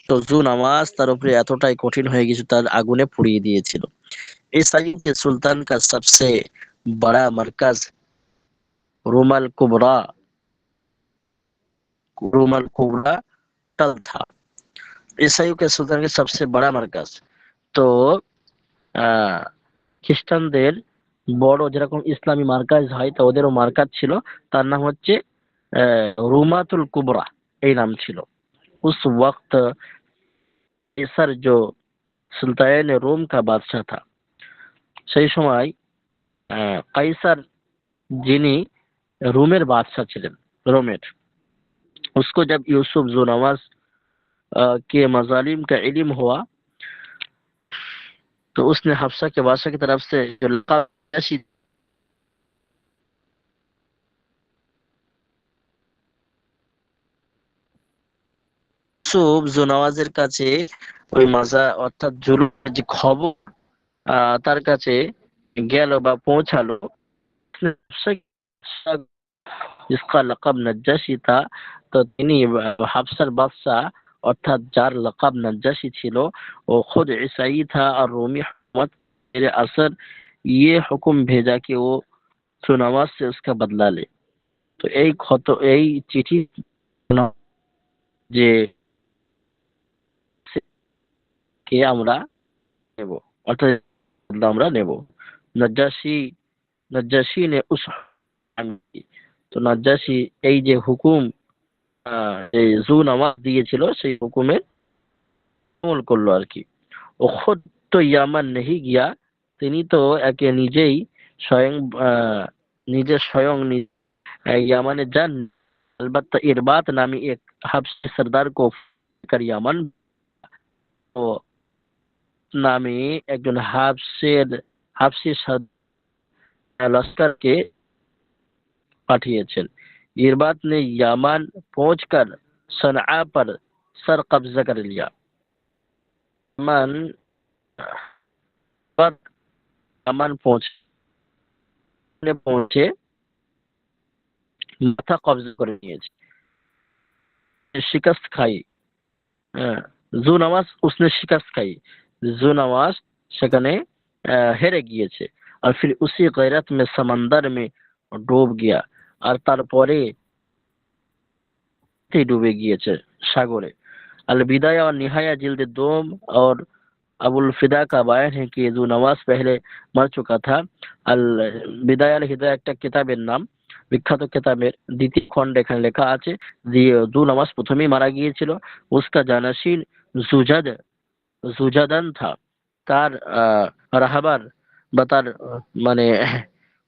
তো জু नवाज তার উপরে এতটাই কঠিন হয়ে গেছে, তার আগুনে পুড়িয়ে দিয়েছিল। ईसाई के सुल्तान का सबसे बड़ा मरकज रोमल कुबरा रोमल कुबरा टल था। ईसाइयों के सुल्तान के सबसे बड़ा मरकज, তো খ্রিস্টানদের বড় যেরকম ইসলামী মার্কাজ হয়, তো ওদেরও মার্কাজ ছিল, তার নাম হচ্ছে রুমাতুল কুবরা, এই নাম ছিল। उस वक्त कैसर जो सुल्तान रोम का बादशाह था, সেই সময় কাইসার যিনি রোমের বাদশাহ ছিলেন, रोमेर, उसको जब यूसुफ जो नवाज के मजालिम का इल्म हुआ, तो उसने हफ्सा के बादशाह की तरफ से जो लक़ब यूसुफ जो नवाজের কাছে ওই মাজা অর্থাৎ জুলুমের যে খবর তার কাছে গেল বা পৌঁছালো। जिसका लक़ब नज्जाशी था, তো তিনি হাফসার বাদশা অর্থাৎ যার লকব নজ্জাশী ছিল, ও खुद ईसाई था और रोमी हुकूमत मेरे असर ये हुक्म भेजा कि वो सुनवाज से उसका बदला ले। তো এই এই চিঠি যে কে আমরা নেব, অর্থাৎ বদলা আমরা নেব। নজ্জাশী নজ্জাশী নে উস, তো নজ্জাশী এই যে হুকুম জু নওয়াজ দিয়েছিল, সেই হুকুমের আমল করলো আর কি। ও খুদ তো ইয়ামান নেহি গিয়া, তিনি তো একে নিজেই স্বয়ং ইয়ামানে যান। अलबत्ता इरबात नामी एक हब्सी सरदार को कर यामन, ও নামে একজন হাবসি লস্করকে পাঠিয়েছেন। इरबात ने यामान पहुंचकर सनआ पर सर कब्जा कर लिया। यामान पहुंचे মাথা কবজা করে নিয়েছে, शिकस्त खाई। জু নওয়াজ उसने शिकस्त खाई, জু নওয়াজ সেখানে হেরে গিয়েছে। আর फिर उसी गैरत में समंदर में डूब गया, আর তারপরে ডুবে গিয়েছে সাগরে। আল বিদায়া और निहाया जिल्द दोम और अबुल फिदा का बयान है कि जू नवाज पहले मर चुका था। আল বিদায় আল হিদায়া একটা কিতাবের নাম, বিখ্যাত কিতাবের দ্বিতীয় খণ্ডে এখানে লেখা আছে যে জু নওয়াজ প্রথমেই মারা গিয়েছিল। উসকা জানাশীন জুজাদ জুজাদান থা, তার রাহাবার বা তার মানে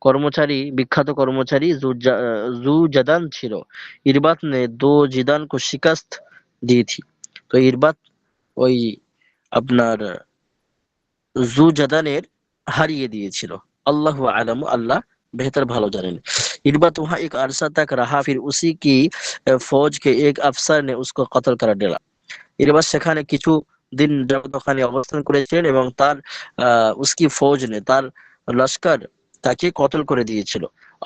কর্মচারী, বিখ্যাত কর্মচারী জুজাদান ছিল। ইরবাত ने दो जिदान को शिकस्त दी थी। তো ইরবাত ওই আপনার জুজাদানের হারিয়ে দিয়েছিল। अल्लाह आलम, अल्लाह बेहतर भालो जानेन। इरबात वहाँ एक अरसा तक रहा, फिर उसी की फौज के एक अफसर ने उसको कत्ल कर डाला। ইরবাত সেখানে কিছু দিন যাবত ওখানে অবস্থান করেছিলেন এবং তার उसकी फौज ने, তার লস্কর তাকে কতল করে দিয়েছিল।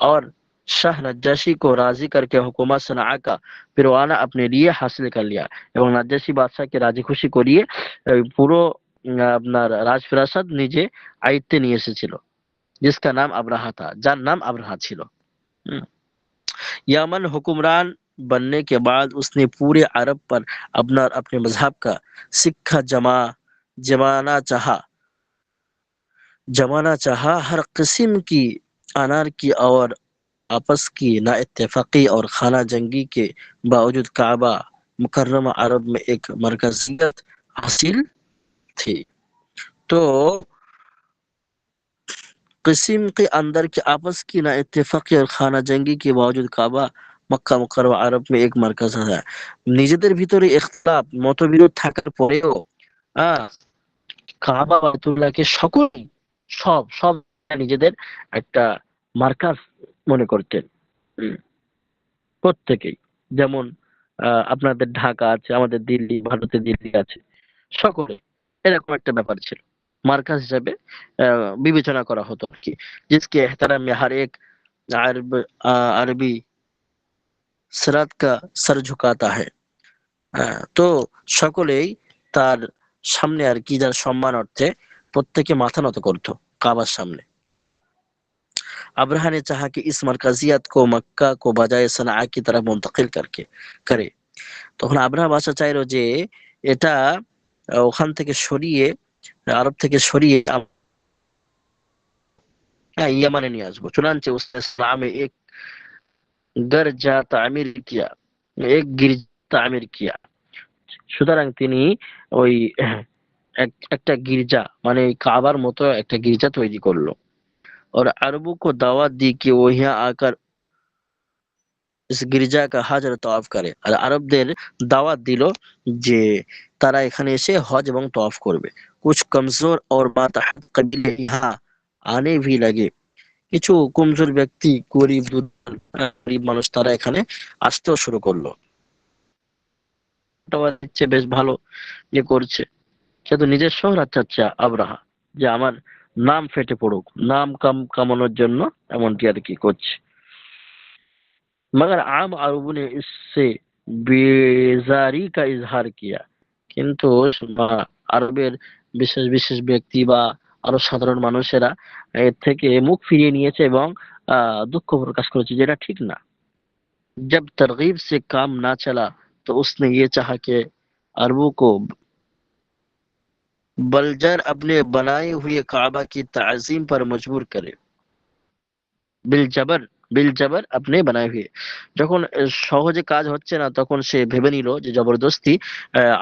और शाह नज्जाशी को राजी करके हुकूमत सना का परवाना अपने लिए हासिल कर लिया এবং নাজ্জাশী বাদশাকে রাজি খুশি করিয়ে পুরো আপনার রাজপ্রাসাদ নিজে আয়ত্তে নিয়ে এসেছিল, जिसका नाम अब्राहा था, যার नाम अब्राहा ছিল। यमन हुक्मरान बनने के बाद उसने पूरे अरब पर अपने मजहब का सिक्का जमाना चाहा। हर किस्म की अनारकी और आपस की नाइत्तेफाकी और खाना जंगी के बावजूद काबा मुकर्रमा अरब में एक मरकजियत हासिल थी। तो किस्म के अंदर की आपस की नाइत्तेफाकी और खाना जंगी के बावजूद काबा মক্কা মুকাররমা আরব में एक মার্কাজ আছে। নিজেদের ভিতরে ইখতিলাফ মতবিরোধ থাকার পরেও কাবা বাইতুল্লাহকে সকলেই সব নিজেদের একটা মার্কাজ মনে করতেন প্রত্যেকেই। যেমন আপনাদের ঢাকা আছে, আমাদের দিল্লি, ভারতের দিল্লি আছে, সকলে এরকম একটা ব্যাপার ছিল, মার্কাজ হিসাবে বিবেচনা করা হতো আর কি। जिसके एहतराम में हर एक अरबी सिरात का सर झुकाता है। তো সকলেই তার সামনে আর কি, যার সম্মান অর্থে প্রত্যেকে মাথা নত করত কাবার সামনে। अब्राहा ने चाहा कि इस मरकजियत को मक्का को बजाय सना की तरफ मुंतकिल करे। তখন আব্রাহা বাদশা চাইলো যে এটা ওখান থেকে সরিয়ে, আরব থেকে সরিয়ে ইয়ামানে নিয়ে আসবো। চুনাঞ্চে उसने इस्लाम में एक गिरजा तामीर किया। সুতরাং তিনি ওই একটা গির্জা মানে কাবার মতো একটা গির্জা তৈরি করলো। और अरबों को दावत दी कि वो यहाँ आकर इस गिरजा का हज और तवाफ करे। আর আরবদের দাওয়াত দিল যে তারা এখানে এসে হজ এবং তওয়াফ করবে। कुछ कमजोर और मातहत कबीले यहाँ आने भी लगे। কিছু কমজোর ব্যক্তি, গরিব মানুষ, তারা এখানে আসতেও শুরু করলো। বেশ ভালো যে করছে, সে তো নিজের শহর চাচ্ছে আব্রাহা, যে আমার নাম ফেটে পড়ুক, নাম কামানোর জন্য এমনটি আর কি করছে। मगर आम अरबों ने इससे बेजारी का इजहार किया। কিন্তু আরবের বিশেষ বিশেষ ব্যক্তি বা আরো সাধারণ মানুষেরা এর থেকে মুখ ফিরিয়ে নিয়েছে এবং দুঃখ প্রকাশ করেছে, যেটা ঠিক না। जब तरगीब से काम ना चला तो उसने ये चाहा कि अरबों को बलजर अपने बनाए हुए काबा की ताजीम पर मजबूर करे। बिलजबर अपने बनाए हुए। যখন সহজে কাজ হচ্ছে না তখন সে ভেবে নিল যে জবরদস্তি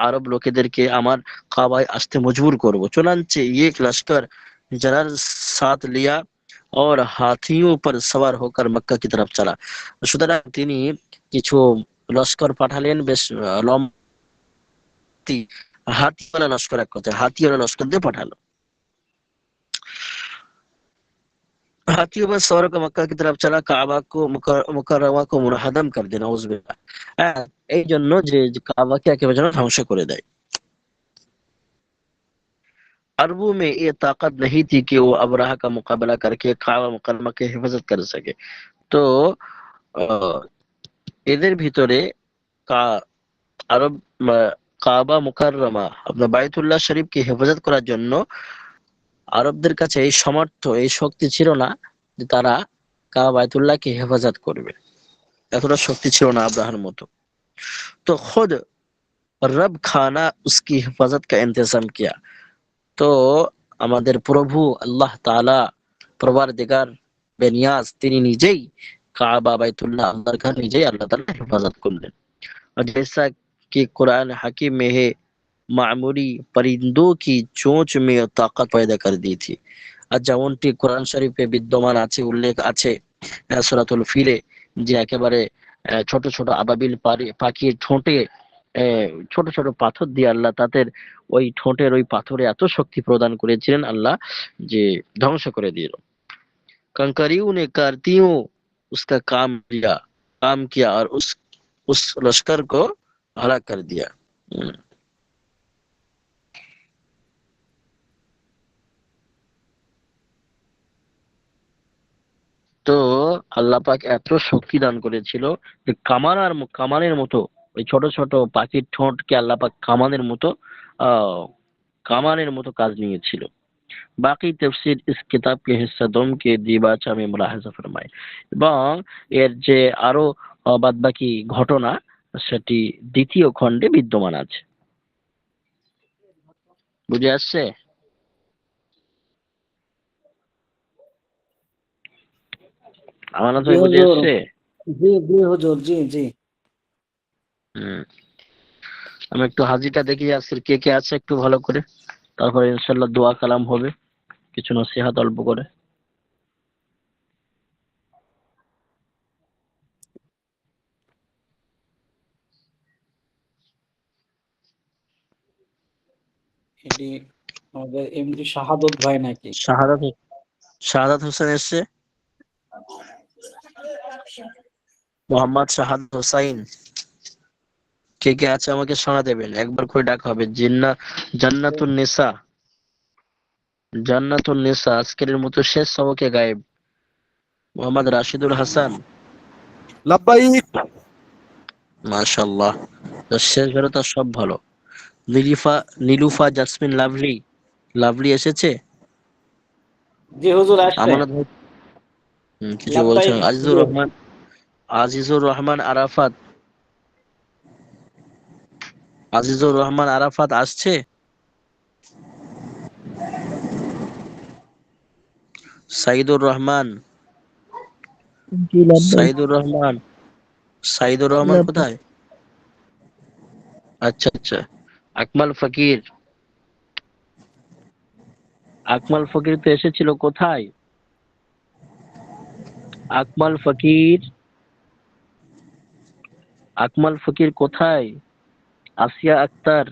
আরব লোকেদেরকে আমার কাবায় আসতে মজবুর করব। চুনাঞ্চে एक लश्कर जरर साथ लिया और हाथियों पर सवार होकर मक्का की तरफ चला। সুতরাং তিনি কিছু লস্কর পাঠালেন, বেশ লম্বা হাতিওয়ালা লস্কর, এক কথায় হাতিওয়ালা লস্কর দিয়ে পাঠালো। हाथियों पर सवार होकर मक्का की तरफ चला, काबा को मुकर्रमा को मुनहदम कर देना। उज़बिल्लाह, এই জন্য যে কাবাকে একেবারে যেন ধ্বংস করে দেয়। अरबों में ये ताकत नहीं थी कि वो अब्राहा का मुकाबला करके काबा मुकर्रमा की हिफाजत कर सके। तो এদের ভিতরে আরব কাবা মুকাররমা আপনার বাইতুল্লাহ শরীফকে হেফাজত করার জন্য আরবদের কাছে এই সামর্থ্য, এই শক্তি ছিল না যে তারা কাবা বাইতুল্লাহকে হেফাজত করবে, এতটা শক্তি ছিল না আব্রাহার মতো। তো खुद रब खाना उसकी हिफाजत का इंतजाम किया। তো আমাদের প্রভু আল্লাহ তাআলা পরওয়ারদিগার বেনিয়াজ তিনি নিজেই কাবা বাইতুল্লাহ আল্লাহর ঘর নিজেই আল্লাহ তাআলা হেফাজত করলেন। और जैसा कि कुरान हकीम में है मामूली परिंदों की चोंच में ताकत पैदा कर दी थी। আর যেমনটি কোরআন শরীফে বিদ্যমান আছে, উল্লেখ আছে সূরাতুল ফিলে, যে একেবারে ছোট ছোট আবাবিল পাখির ঠোঁটে ছোট ছোট পাথর দিয়ে আল্লাহ তাদের ওই ঠোঁটের ওই পাথরে এত শক্তি প্রদান করেছিলেন আল্লাহ যে ধ্বংস করে দিল। कंकरियों ने करतियों उसका काम किया और उस लश्कर को हलाक कर दिया। তো আল্লাহ পাক এত শক্তি দান করেছিল যে কামানের মতো ওই ছোট ছোট পাখির ঠোঁটকে আল্লাহ পাক কামানের মতো কাজ নিয়েছিল। বাকি তফসির ইস কিতাব के हिस्सा दोम के दीबाचा में मुलाहाजा फरमाए। এবং এর যে আরো বাদবাকি ঘটনা সেটি দ্বিতীয় খণ্ডে বিদ্যমান আছে। বুঝে আসছে? আমানত জি ভাই বুঝে হুজুর, আসছে? জি জি হুজুর, জি জি। হুম, আমি একটু হাজিটা দেখি আজকের কে কে আছে একটু ভালো করে, তারপরে ইনশাল্লাহ দোয়া কালাম হবে, কিছু নসিহত অল্প করে। এটি আমাদের এমডি শাহাদত ভাই নাকি? শাহাদাত হোসেন এসছে, মোহাম্মদ শাহাদাত হোসাইন। কে কে আছে আমাকে শোনা দেবেন, একবার করে ডাকা হবে। জান্নাতুন নিসা আজকের মতো শেষ সবকে গায়েব। মোহাম্মদ রাশিদুল হাসান, লাব্বাইক। মাশাআল্লাহ, শেষ ধরে তার সব ভালো। নীলুফা জাসমিন লাভলি এসেছে। জি হুজুর, আসছে। আমানত ভাই কিছু লাব্বাইক বলছেন। হুজুর। আজিজুর রহমান আরাফাত আসছে। সাইদুর রহমান জি লাভবাই সাইদুর রহমান লাভবাই কোথায়? আচ্ছা আচ্ছা। আকমাল ফকির তো এসেছিল কোথায়? আকমাল ফকির কোথায়? আসিয়া আক্তার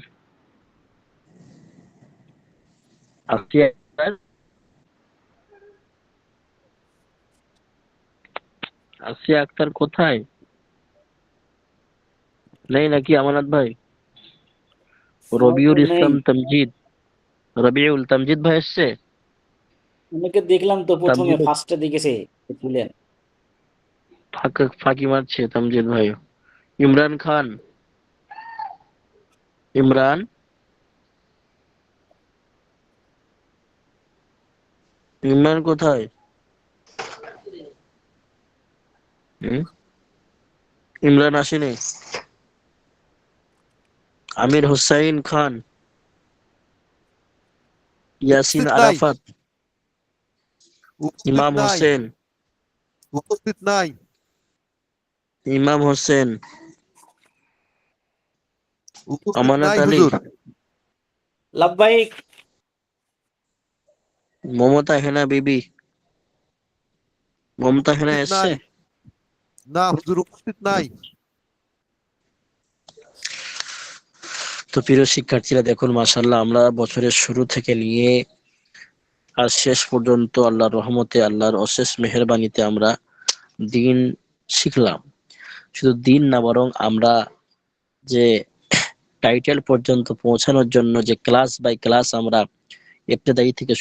কোথায়? নেই নাকি আমানত ভাই? হয়তো নেই। রবিউল তামজিদ ভাই এসছে। অনেকে দেখলাম তো প্রথমে তামজিদ ফার্স্টে দেখেছে ছিলেন। ফাঁকি মারছে তামজিদ ভাই। ইমরান খান, ইমরান ইমরান কোথায়? হুম? ইমরান আসেনি। আমির হুসাইন খান, ইয়াসিন উপস্থিত নাই, আরাফাত, উপস্থিত ইমাম নাই, হোসেন, উপস্থিত নাই। ইমাম হোসেন, উপস্থিত আমানত নাই আলী, হুজুর। লাব্বাইক। মমতা হেনা উপস্থিত এসছে। নাই। না হুজুর, উপস্থিত নাই। তো প্রিয় শিক্ষার্থীরা দেখুন, মাশাআল্লাহ আমরা বছরের শুরু থেকে নিয়ে আর শেষ পর্যন্ত আল্লাহর রহমতে, আল্লাহর অশেষ মেহেরবানিতে আমরা দিন শিখলাম। শুধু দিন না, বরং আমরা যে টাইটেল পর্যন্ত পৌঁছানোর জন্য যে ক্লাস বাই ক্লাস আমরা ইবতেদায়ী থেকে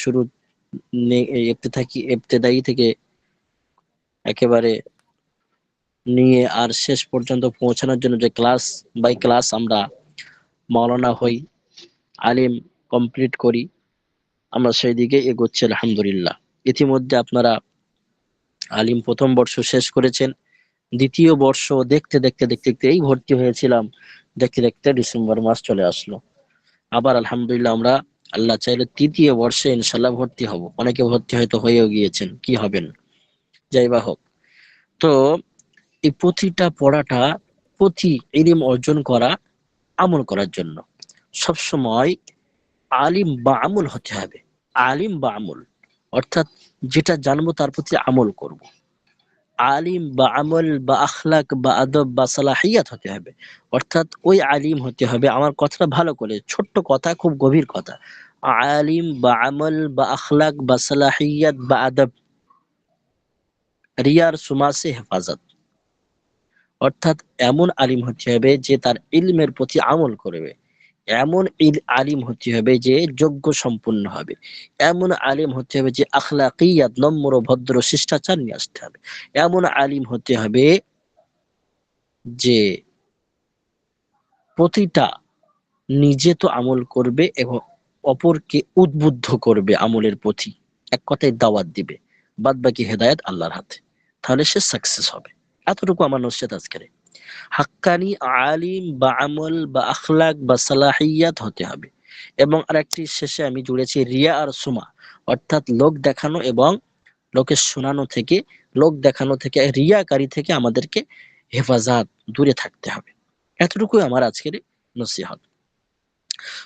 ইবতেদায়ী থেকে একেবারে নিয়ে আর শেষ পর্যন্ত পৌঁছানোর জন্য যে ক্লাস বাই ক্লাস আমরা মাওলানা হই, আলিম কমপ্লিট করি, আমরা সেই দিকে এগোচ্ছি আলহামদুলিল্লাহ। ইতিমধ্যে আপনারা আলিম প্রথম বর্ষ শেষ করেছেন, দ্বিতীয় বর্ষ দেখতে দেখতে দেখতে দেখতে এই ভর্তি হয়েছিলাম, দেখতে দেখতে ডিসেম্বর মাস চলে আসলো। আবার আলহামদুলিল্লাহ আমরা আল্লাহ চাইলে তৃতীয় বর্ষে ইনশাল্লাহ ভর্তি হব, অনেকে ভর্তি হয়তো হয়েও গিয়েছেন, কি হবেন, যাই বা হোক। তো এই প্রতিটা পড়াটা, প্রতি ইলম অর্জন করা, আমল করার জন্য সবসময় আলিম বা আমল হতে হবে। আলিম বা আমল অর্থাৎ যেটা জানবো তার প্রতি আমল করব। আলিম বা আমল বা আখলাক বা আদব বা সালাহিয়াত হতে হবে, অর্থাৎ ওই আলিম হতে হবে, আমার কথাটা ভালো করে, ছোট্ট কথা খুব গভীর কথা, আলিম বা আমল বা আখলাক বা সালাহিয়াত বা আদব, রিয়ার সুমা সে হেফাজত, অর্থাৎ এমন আলিম হতে হবে যে তার ইলমের প্রতি আমল করবে, এমন আলিম হতে হবে যে যোগ্য সম্পূর্ণ হবে, এমন আলিম হতে হবে যে আখলাকিয়াত নম্র ভদ্র শিষ্টাচার নিয়ে আসতে হবে, এমন আলিম হতে হবে যে প্রতিটা নিজে তো আমল করবে এবং অপরকে উদ্বুদ্ধ করবে আমলের প্রতি, এক কথায় দাওয়াত দিবে, বাদ বাকি হেদায়েত আল্লাহর হাতে, তাহলে সে সাকসেস হবে। এতটুকু আমার নসিহত আজকের। হাক্কানি আলিম বা আমল বা আখলাক বা সালাহিয়াত হতে হবে। এবং আরেকটি শেষে আমি জুড়েছি রিয়া আর সুমা, অর্থাৎ লোক দেখানো এবং লোকের শোনানো থেকে, লোক দেখানো থেকে, রিয়াকারী থেকে আমাদেরকে হেফাজত, দূরে থাকতে হবে। এতটুকুই আমার আজকের নসিহত।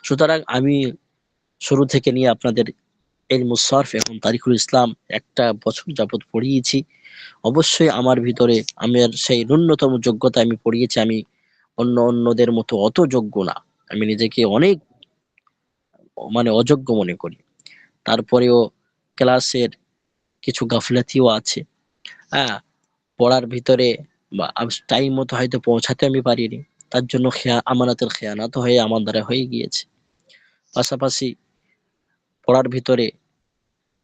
সুতরাং আমি শুরু থেকে নিয়ে আপনাদের ইলমুস সরফ এবং তারিখুল ইসলাম একটা বছর যাবত পড়িয়েছি। অবশ্যই আমার ভিতরে আমার সেই ন্যূনতম যোগ্যতা আমি পড়িয়েছি, আমি অন্যদের মতো অত যোগ্য না, আমি নিজেকে অনেক অযোগ্য মনে করি। তারপরেও ক্লাসের কিছু গাফলাতিও আছে, হ্যাঁ, পড়ার ভিতরে বা টাইম মতো হয়তো পৌঁছাতে আমি পারিনি, তার জন্য আমানতের খেয়ানত হয়ে আমার দ্বারা হয়ে গিয়েছে। পাশাপাশি পড়ার ভিতরে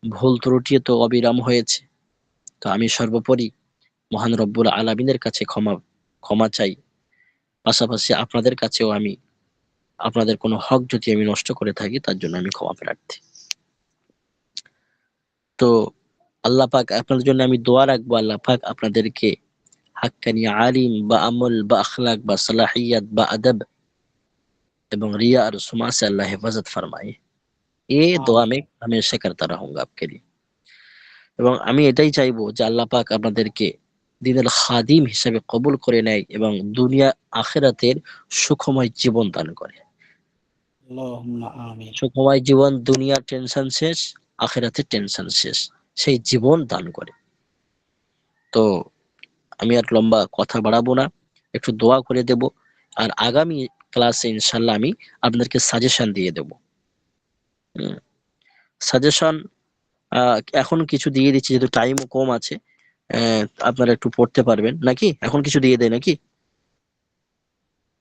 ভুল ত্রুটিও তো অবিরাম হয়েছে। তো আমি সর্বোপরি মহান রব্বুল আলামিনের কাছে ক্ষমা ক্ষমা চাই। পাশাপাশি আপনাদের কাছেও আমি, আপনাদের কোনো হক যদি আমি নষ্ট করে থাকি তার জন্য আমি ক্ষমা প্রার্থী। তো আল্লাহ পাক আপনাদের জন্য আমি দোয়া রাখবো, আল্লাহ পাক আপনাদেরকে হাক্কানি আলিম বা আমল বা আখলাক বা সালাহিয়াত বা আদব এবং रिया और सुमा से अल्लाह हिफाजत फरमाए। ये दुआ আমিন। मैं हमेशा करता रहूंगा आपके लिए। এবং আমি এটাই চাইবো যে আল্লাহ পাক আপনাদেরকে দিনের খাদিম হিসেবে কবুল করে নেয় এবং দুনিয়া আখিরাতের সুখময় জীবন দান করে। আল্লাহুম্মা আমিন। সুখময় জীবন, দুনিয়ার টেনশন শেষ, আখিরাতের টেনশন শেষ, সেই জীবন দান করে। তো আমি আর লম্বা কথা বাড়াবো না, একটু দোয়া করে দেব, আর আগামী ক্লাসে ইনশাল্লাহ আমি আপনাদেরকে সাজেশন দিয়ে দেব। সাজেশন এখন কিছু দিয়ে দিচ্ছি, যেহেতু টাইমও কম আছে, আপনারা একটু পড়তে পারবেন নাকি, এখন কিছু দিয়ে দেয় নাকি?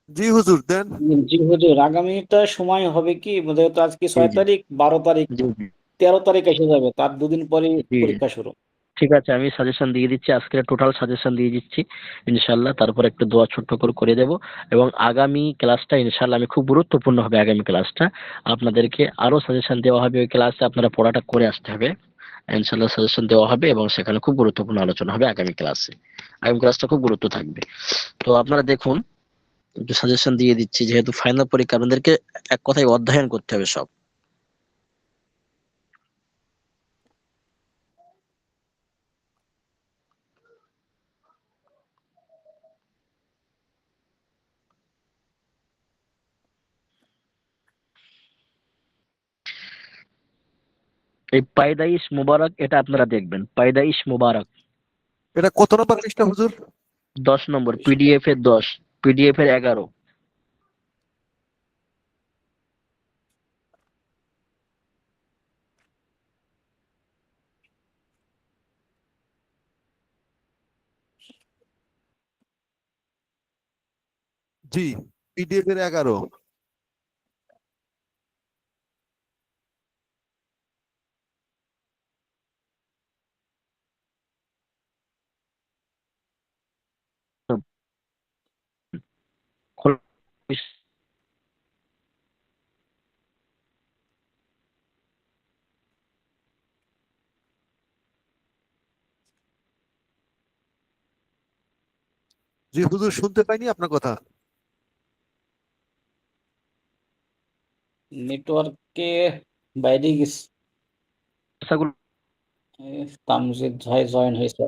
জি হুজুর দেন। জি হুজুর, আগামীটা সময় হবে কি, যেহেতু আজকে জি 6 জি তারিখ, 12 তারিখ, জি জি 13 তারিখ এসে যাবে, তার দুদিন পরে জি জি। পরীক্ষা শুরু। ঠিক আছে, আমি সাজেশন দিয়ে দিচ্ছি, আজকে টোটাল সাজেশন দিয়ে দিচ্ছি ইনশাল্লাহ, তারপর একটু দোয়া ছোট্ট করে করে দেব। এবং আগামী ক্লাসটা ইনশাল্লাহ আমি, খুব গুরুত্বপূর্ণ হবে আগামী ক্লাসটা, আপনাদেরকে আরো সাজেশন দেওয়া হবে, ওই ক্লাসে আপনারা পড়াটা করে আসতে হবে ইনশাল্লাহ, সাজেশন দেওয়া হবে এবং সেখানে খুব গুরুত্বপূর্ণ আলোচনা হবে আগামী ক্লাসে। আগামী ক্লাসটা খুব গুরুত্ব থাকবে। তো আপনারা দেখুন, একটু সাজেশন দিয়ে দিচ্ছি, যেহেতু ফাইনাল পরীক্ষা আপনাদেরকে এক কথায় অধ্যয়ন করতে হবে সব। এই পায়দাইশ মুবারক, এটা আপনারা দেখবেন, পায়দাইশ মুবারক এটা কত নম্বর পৃষ্ঠা হুজুর? 10 নম্বর, পিডিএফ এর 10, পিডিএফ এর 11। জি, পিডিএফ এর 11। খোলা- জি হুজুর শুনতে পাইনি আপনার কথা। নেটওয়ার্কে বাইরে গেছে। খোলাসাগুলো তামজিদ ভাই জয়েন হয়েছে।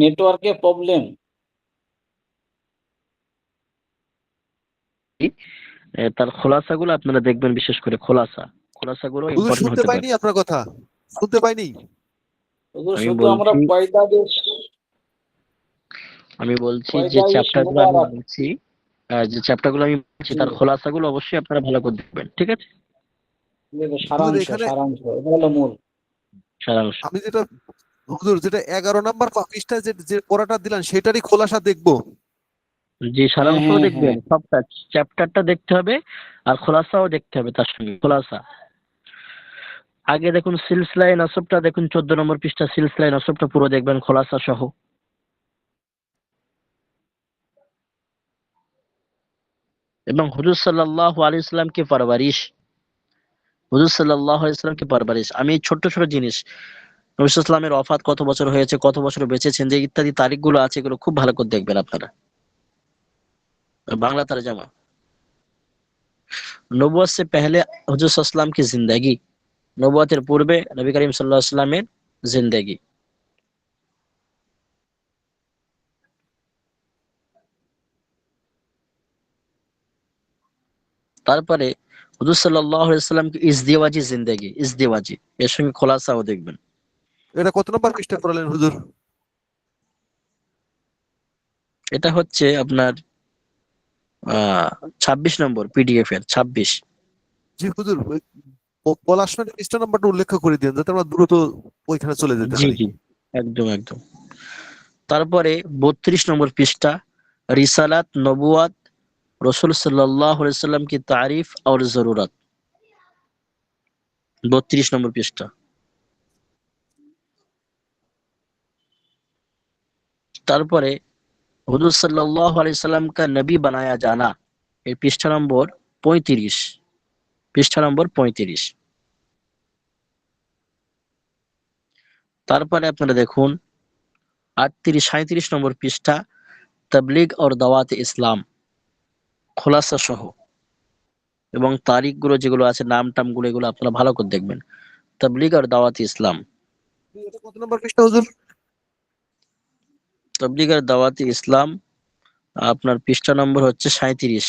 নেটওয়ার্কে প্রবলেম। তার খোলাসাগুলো আপনারা দেখবেন, বিশেষ করে খোলাসাগুলো হুজুর ইম্পর্টেন্ট শুনতে হতে পারে। পাইনি আপনার কথা, শুনতে পাইনি। আমি শুধু আমরা বলছি পয়দাদেশ যে পয়দাইশ চ্যাপ্টারগুলো আমি মুবারক। বলছি, তার খোলাসাগুলো অবশ্যই আপনারা ভালো করে দেখবেন, ঠিক আছে? হুজুর সারাংশ এখানে সারাংশ এটা হলো মূল। সারাংশ। আমি যেটা, হুজুর যেটা 11 নাম্বার পৃষ্ঠায় যে যে পড়াটা দিলেন সেটারই খোলাসা দেখবো। যে হ্যাঁ সারাংশও হ্যাঁ দেখবেন, হ্যাঁ, সবটা চ্যাপ্টারটা দেখতে হবে, আর খোলাসাও দেখতে হবে তার সঙ্গে। খোলাসা আগে দেখুন, সিলসিলায়ে নসবটা দেখুন, 14 নম্বর পৃষ্ঠা, সিলসিলায়ে নসবটা পুরো দেখবেন খোলাসা সহ। এবং হুজুর সাল্লাল্লাহু আলাইহি সাল্লাম কি পারবারিশ, আমি এই ছোট্ট ছোট জিনিস, নবী সাল্লাল্লাহু আলাইহি ওয়াসাল্লামের ওয়াফাত কত বছর হয়েছে, কত বছর বেঁচেছেন, যে ইত্যাদি তারিখগুলো আছে, এগুলো খুব ভালো করে দেখবেন আপনারা। বাংলা তরজমা, নবুয়ত সে পহলে হুজুর সাল্লাল্লাহু আলাইহি ওয়াসাল্লাম की जिंदगी, নবুয়তের পূর্বে নবী করিম সাল্লাল্লাহু আলাইহি ওয়াসাল্লামের জিন্দেগি। তারপরে হুজুর সাল্লাল্লাহু আলাইহি ওয়াসাল্লাম की ইজদিওয়াজি জিন্দেগি, ইজদিওয়াজি, এর সঙ্গে খোলাসাও দেখবেন। এটা কত নাম্বার পৃষ্ঠা পড়ালেন হুজুর? এটা হচ্ছে আপনার 26 নম্বর পিডিএফ এর 26। জি হুজুর, বলার সময় পৃষ্ঠা নাম্বারটা উল্লেখ করে দিন যাতে আমরা দ্রুত ওইখানে চলে যেতে জি পারি। জি, একদম একদম। তারপরে 32 নম্বর পৃষ্ঠা, रिसालत नबुवत रसूल सल्लल्लाहु अलैहि वसल्लम की तारीफ और जरूरत, 32 নম্বর পৃষ্ঠা। তারপরে হুজুর সাল্লাল্লাহু আলাইহি সাল্লাম का नबी बनाया जाना, এই পৃষ্ঠা নম্বর 35, পৃষ্ঠা নম্বর 35। তারপরে আপনারা দেখুন 38 37 নম্বর পৃষ্ঠা, তবলিগ और দাওয়াত ইসলাম, খোলাসা সহ, এবং তারিখগুলো যেগুলো আছে, নাম টামগুলো, এগুলো আপনারা ভালো করে দেখবেন। তবলিগ আর দাওয়াত ইসলাম, এটা কত নাম্বার পৃষ্ঠা হুজুর? তবলিগ আর দাওয়াত ইসলাম আপনার পৃষ্ঠা নম্বর হচ্ছে 37।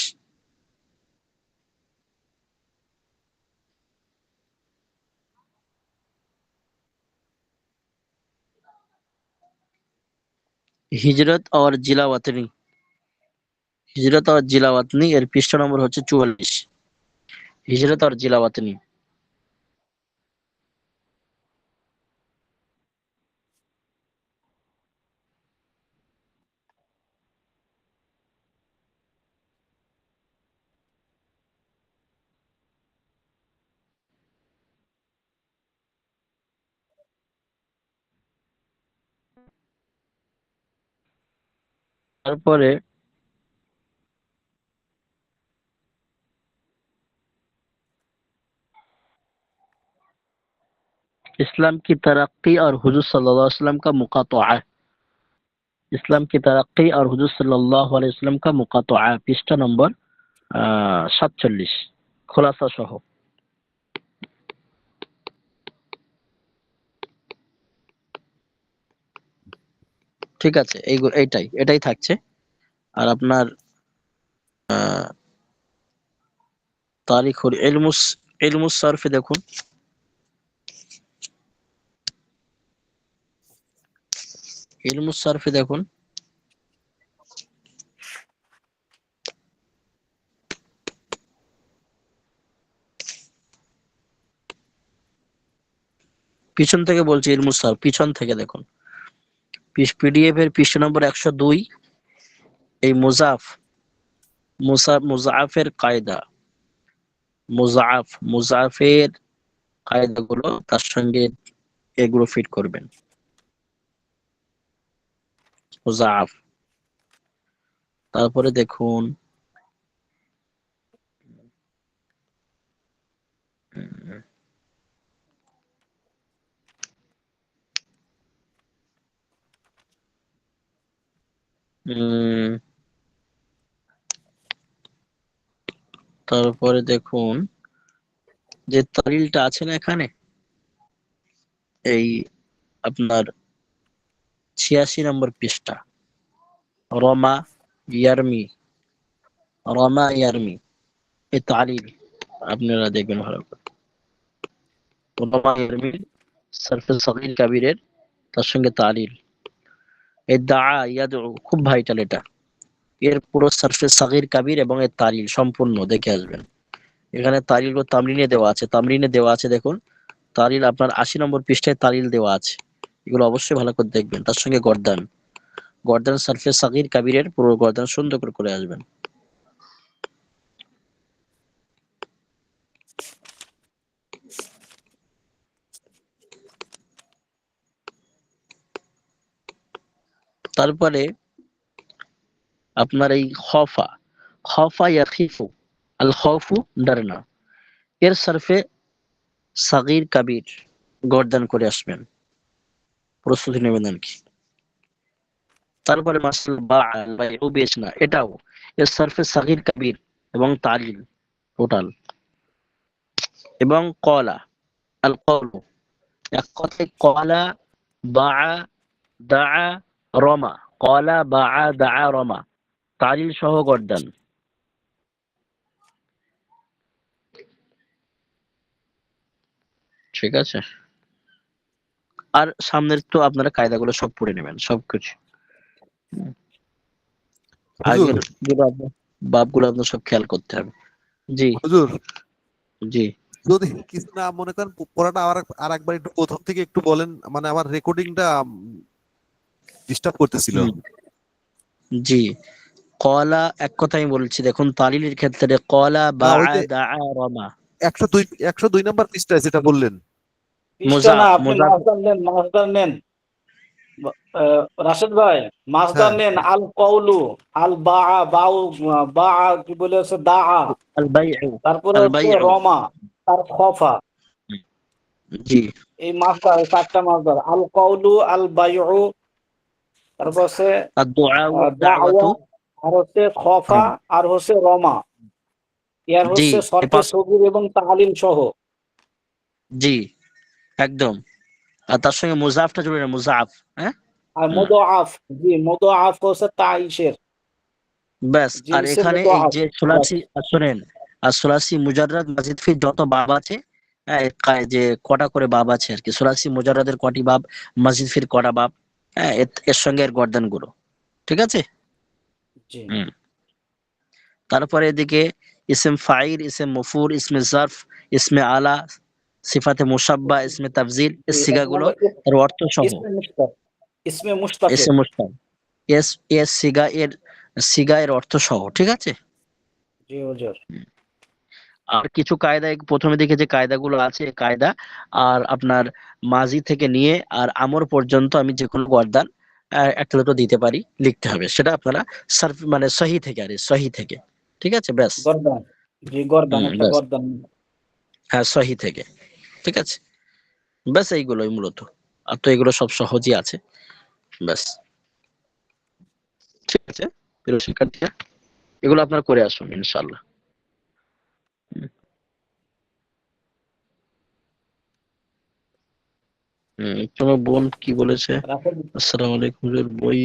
হিজরত और জিলাওয়াতনি, হিজরত और জিলাওয়াতনি এর পৃষ্ঠা নম্বর হচ্ছে 44। হিজরত और জিলাওয়াতনি। তারপরে इस्लाम की तरक्की और हुजूर सल्लल्लाहु अलैहि वसल्लम का मुकातआ, इस्लाम की तरक्की और हुजूर सल्लल्लाहु अलैहि वसल्लम का मुकातआ, पृष्ठा নম্বর 47, খোলাসা সহ। ঠিক আছে, এইটাই এটাই থাকছে। আর আপনার তারিখুল ইলমুস, ইলমুস সরফে দেখুন, ইলমুস সরফে দেখুন, পিছন থেকে বলছি, ইলমুস সরফ পিছন থেকে দেখুন, পিডিএফ এর পৃষ্ঠা নম্বর 102, এই মুজাফের কায়দা, মুজাফের কায়দাগুলো তার সঙ্গে এগুলো ফিট করবেন। মুজাফ, তারপরে দেখুন উম, তারপরে দেখুন যে তালিলটা আছে না এখানে, এই আপনার 86 নম্বর পৃষ্ঠা, রমা ইয়ারমি, রমা ইয়ারমি, এই তালিল আপনারা দেখবেন ভালো করে। রমা ইয়ারমি সরফে সগীর কাবীরের, তার সঙ্গে তালিল। এই দা ইয়াদউ খুব ভাইটাল এটা, এর পুরো সরফে সগীর কাবীর এবং এর তালিল সম্পূর্ণ দেখে আসবেন। এখানে তালিল ও তামরিনে দেওয়া আছে, তামরিনে দেওয়া আছে দেখুন, তালিল আপনার 80 নম্বর পৃষ্ঠায় তালিল দেওয়া আছে, এগুলো অবশ্যই ভালো করে দেখবেন। তার সঙ্গে গর্দান, গর্দান সরফে সগীর কাবীরের পুরো গর্দান সুন্দর করে আসবেন। তারপরে আপনার এই খফা, খফা ইয়াখিফু, আল খৌফু ডরনা, এর সরফে সগীর কাবীর গর্দান করে আসবেন, প্রস্তুতি নেবেন আর কি। তারপরে মাসল বা বাইউ বেচনা, এটাও এর সরফে সগীর কাবীর এবং তালিল টোটাল। এবং কলা, আল কওলু, এক কথায় কলা বা দা রমা, কলা বা দা রমা, তালিল সহ গর্দান। ঠিক আছে, আর সামনের তো আপনারা কায়দাগুলো সব পড়ে নেবেন সবকিছু। হুজুর, আগের বাপগুলো আপনার সব খেয়াল করতে হবে। জি হুজুর, জি যদি কিছু না মনে করেন পড়াটা আর একবার একটু প্রথম থেকে একটু বলেন, মানে আমার রেকর্ডিংটা ডিস্টার্ব করতেছিল। হুম, জি। কলা এক কথা আমি বলছি, দেখুন তালিলের ক্ষেত্রে কলা বা ওই যে দা রমা, 102 নাম্বার পৃষ্ঠায় যেটা বললেন। পৃষ্ঠা না, মুজাফ, আপনি মুজাফ, মাসদার নেন, মাসদার নেন। রাশেদ ভাই, মাসদার হ্যাঁ, নেন। আল কওলু, আল বাআ, বাউ, বাআ কি বলে হচ্ছে দাআ, আল বাইউ, তারপরে আল হচ্ছে বাইউ, রমা, তার খফা। জি এই মাসদার, এই 4টা মাসদার, আল কওলু, আল বাইউ, তারপর হচ্ছে আদ-দুআ ওয়া দাওয়া, দাওয়াতু। আর হচ্ছে খফা, আর হচ্ছে রমা। ইয়ার জি হচ্ছে এই শর্তে পাঁচ, সগীর এবং তালিল সহ। জি একদম। আর তার সঙ্গে মুজাফটা জুড়ে না, মুজাফ, হ্যাঁ। আর হুম, মুদাআফ, জি মুদাআফ হচ্ছে তাইশের, ব্যাস। আর জিনসে এখানে এই মুদাআফ। যে সুলাসি, শোনেন, আর সুলাসি মুজাররাদ মাজিদ ফির যত বাব আছে, হ্যাঁ, যে কটা করে বাব আছে আর কি, সুলাসি মুজাররাদের কটি বাব, মাজিদ ফির কটা বাব, হ্যাঁ, এর সঙ্গে এর গর্দান গুলো, ঠিক আছে। জি হুম। তারপরে এদিকে ইসম ফাইল, ইসম মফুর, ইসমে জারফ, ইসমে আলা, সিফাতে মুশাব্বা, ইসমে তাফজিল, জি, এর এক সিগাগুলো নম্বর এর অর্থ সহ। ইসমে মুশতাক, ইসমে মুশতাকের। এসে মুশতাক, এস এস সিগা এর, সিগা এর অর্থ সহ, ঠিক আছে। জি হুজুর। আর কিছু কায়দা প্রথমে দিকে যে কায়দাগুলো আছে কায়দা, আর আপনার মাজি থেকে নিয়ে আর আমর পর্যন্ত আমি যে কোনো গর্দান একটা দুটো দিতে পারি, লিখতে হবে, সেটা আপনারা সার্ফ মানে সহি থেকে, আরে সহি থেকে, ঠিক আছে, ব্যাস। গর্দান, জি গর্দান, একটা ব্যাস, গর্দান। হ্যাঁ সহি থেকে, ঠিক আছে, ব্যাস এইগুলোই মূলত। আর তো এগুলো সব সহজই আছে, ব্যাস। ঠিক আছে প্রিয় শিক্ষার্থীরা, এগুলো আপনারা করে আসুন ইনশাআল্লাহ। তোমার বোন কি বলেছে? রাফেল, আসসালামু আলাইকুম হুজুর, বই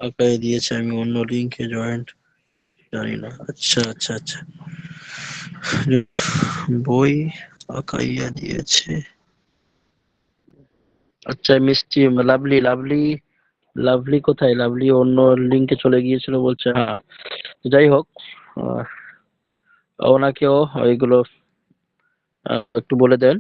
আঁকায় দিয়েছে, আমি অন্য লিংকে জয়েন্ট, জানি না। আচ্ছা আচ্ছা আচ্ছা, বই আঁকাইয়া দিয়েছে। আচ্ছা মিষ্টি, লাভলি, লাভলি, লাভলি কোথায়? লাভলি অন্য লিংকে চলে গিয়েছিল বলছে, হ্যাঁ। যাই হোক, আহ, ওনাকেও ওইগুলো একটু বলে দেন।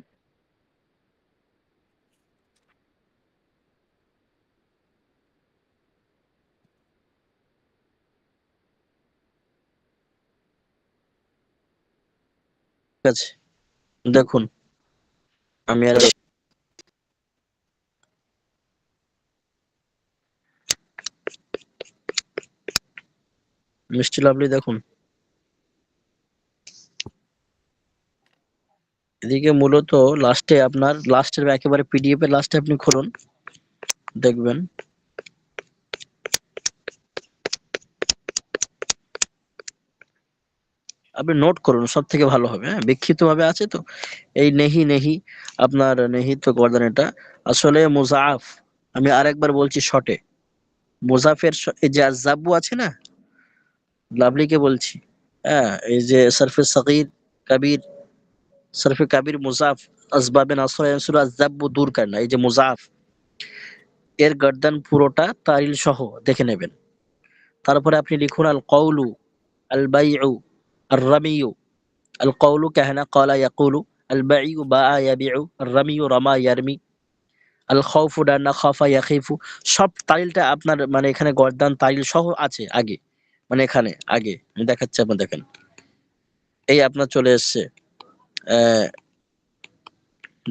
ঠিক আছে, দেখুন আমি আর মিষ্টি লাভলি দেখুন, এদিকে মূলত লাস্টে আপনার লাস্টের একেবারে পিডিএফ এর লাস্টে আপনি খুলুন, দেখবেন আপনি নোট করুন, সব থেকে ভালো হবে। হ্যাঁ, বিক্ষিপ্ত ভাবে আছে তো। এই নেহি নেহি, আপনার নেহি তো গর্দান, এটা আসলে মুজাফ। আমি আরেকবার বলছি শর্টে, মুজাফের এই যে জাব্বু আছে না, লাভলিকে বলছি, হ্যাঁ, এই যে সরফে সগীর কবির, সরফে কবির মুজাফ, আসবাবে নাসরা ইয়ানসুরু আয-যাব্বু দূর করনা, এই যে মুজাফ, এর গর্দান পুরোটা তারিল সহ দেখে নেবেন। তারপরে আপনি লিখুন আল কওলু, আল বাইউ, আর রামিউ। আল কওলু কাহনা ক্বালা ইয়াকুলু, আল বাইউ বাআ ইয়াবিউ, আর রামিউ রামা ইয়ারমি, আল খাউফু ডান্না খাফা ইয়াখিফু। সব তারিলটা আপনার মানে এখানে গর্দান তারিল সহ আছে আগে, মানে এখানে আগে আমি দেখাচ্ছি, আপনার দেখেন, এই আপনার চলে এসছে। আহ,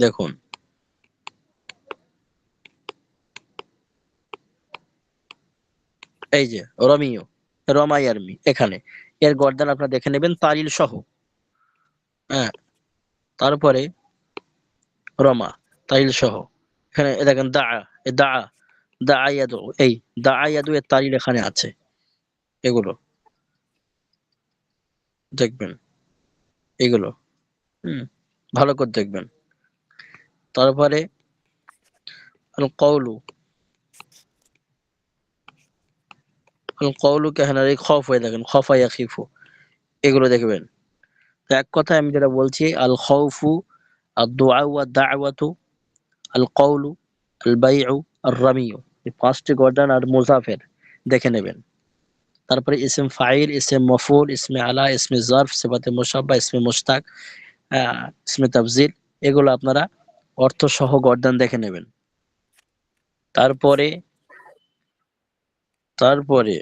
দেখুন, এই যে রমিও, রমায়ারমি, এখানে এর গর্দান আপনারা দেখে নেবেন তারিল সহ। হ্যাঁ, তারপরে রমা, তারিল সহ। এখানে এ দেখেন দা, এ দা, দা ইয়াদু, এই দা ইয়াদু এর তারিল এখানে আছে, এগুলো দেখবেন, এগুলো হুম, ভালো করে দেখবেন। তারপরে আল কওলু, আল কওলু কাহনা, এই খফ হয়ে দেখেন, খফা ইয়াখিফু, এগুলো দেখবেন। তো এক কথায় আমি যেটা বলছি, আল খাউফু, আদ দুআ ওয়া দাওয়াতু, আল কওলু, আল বাইউ, আর রামিউ, এই পাঁচটি গর্দান আর মুজাফের দেখে নেবেন। তারপরে ইসম ফাইল, ইসম মফউল, ইসমে আলা, ইসমে জারফ, সিফাতে মুশাব্বা, ইসমে মুশতাক, ইসমে তাফজিল, এগুলো আপনারা অর্থ সহ গর্দান দেখে নেবেন। তারপরে তারপরে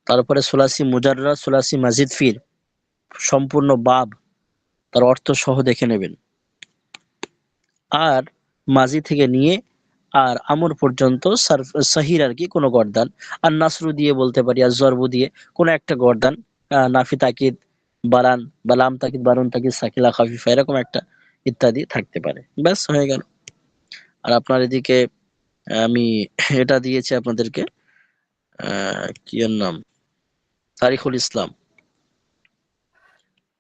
তারপরে সুলাসি মুজাররাদ, সুলাসি মাজিদ ফিল, সম্পূর্ণ বাব, তার অর্থ সহ দেখে নেবেন। আর মাজি থেকে নিয়ে আর আমর পর্যন্ত সাহির আর কি কোনো গর্দান, আর নাসরু দিয়ে বলতে পারি, আর জরবু দিয়ে কোনো একটা গর্দান, নাফি তাকিদ, বারান, বালাম তাকিদ, বারুন তাকিদ, সাকিলা, খাফিফা, এরকম একটা ইত্যাদি থাকতে পারে। ব্যাস হয়ে গেল। আর আপনার এদিকে আমি এটা দিয়েছি আপনাদেরকে, কি এর নাম, তারিখুল ইসলাম,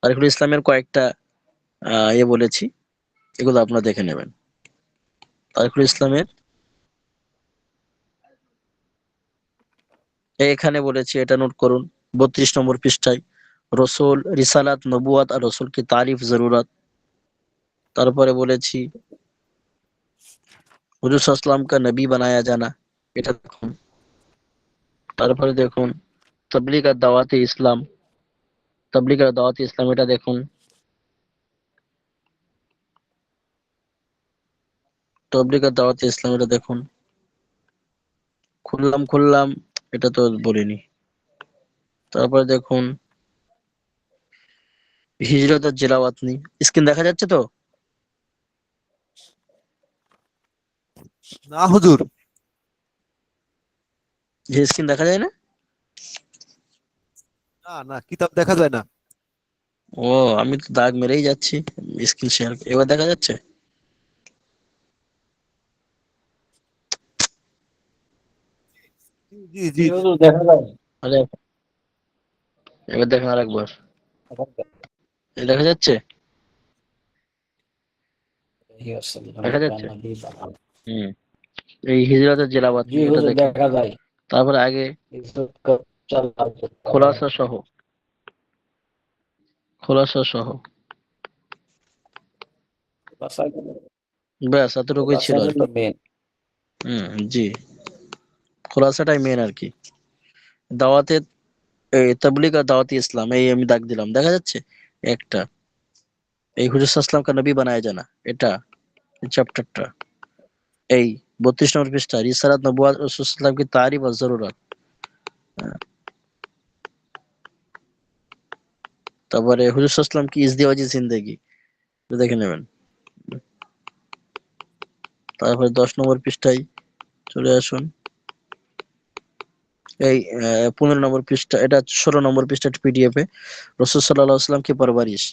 তারিখুল ইসলামের কয়েকটা বলেছি, এগুলো আপনারা দেখে নেবেন। তারিখুল ইসলামের এখানে বলেছি, এটা নোট করুন, 32 নম্বর পৃষ্ঠায়, রসুল, রিসালাত, নবুয়াত আর রসুল কি তারিফ জরুরত। তারপরে বলেছি হুজুর সাল্লাল্লাহু আলাইহি ওয়াসাল্লাম কা নবী বানায়া জানা, এটা দেখুন। তারপরে দেখুন তাবলীগ আর দাওয়াতে ইসলাম, তাবলীগ আর দাওয়াতে ইসলাম, এটা দেখুন। তাবলীগ আর দাওয়াতে ইসলাম, এটা দেখুন। খুললাম খুললাম, এটা তো বলিনি। তারপরে দেখুন হিজরত আর জেলাওয়াতনি, স্ক্রিন দেখা যাচ্ছে তো? না হুজুর, যে স্ক্রিন দেখা যায় না? না না, কিতাব দেখা যায় না। ও, আমি তো দাগ মেরেই যাচ্ছি। স্ক্রিন শেয়ার, এবার দেখা যাচ্ছে? জি জি জি। জি হুজুর, দেখা যায়। আরে এবার দেখেন আরেকবার, এই দেখা যাচ্ছে? দেখা যাচ্ছে? হুম, এই হিজরতের জেলাওয়াতনি, জি এটা হুজুর, দেখেন। দেখা যায়। তারপরে আগে খোলাসা সহ, খোলাসা সহ, ব্যাস এতটুকুই ছিল আর কি। জি, খোলাসাটাই মেন আর কি। দাওয়াতে তাবলীগ আর দাওয়াতে ইসলাম, এই আমি দাগ দিলাম, দেখা যাচ্ছে একটা। এই হুজুর সাল্লাল্লাহু আলাইহি ওয়াসাল্লাম কা নবী বানায়া জানা, এটা চ্যাপ্টারটা, এই 32 নম্বর পৃষ্ঠা, রিসালাত, নবুয়াত, রাসূল সাল্লাল্লাহু আলাইহি ওয়াসাল্লাম কি তারিফ আর জরুরত। তারপরে হুজুর সাল্লাল্লাহু আলাইহি ওয়াসাল্লাম কি ইজদিওয়াজি জিন্দেগি, এটা দেখে নেবেন। তারপরে 10 নম্বর পৃষ্ঠায় চলে আসুন, এই 15 নম্বর পৃষ্ঠা, এটা 16 নম্বর পৃষ্ঠা পিডিএফ এ, রাসূল সাল্লাল্লাহু আলাইহি ওয়াসাল্লাম কি পরবারিশ,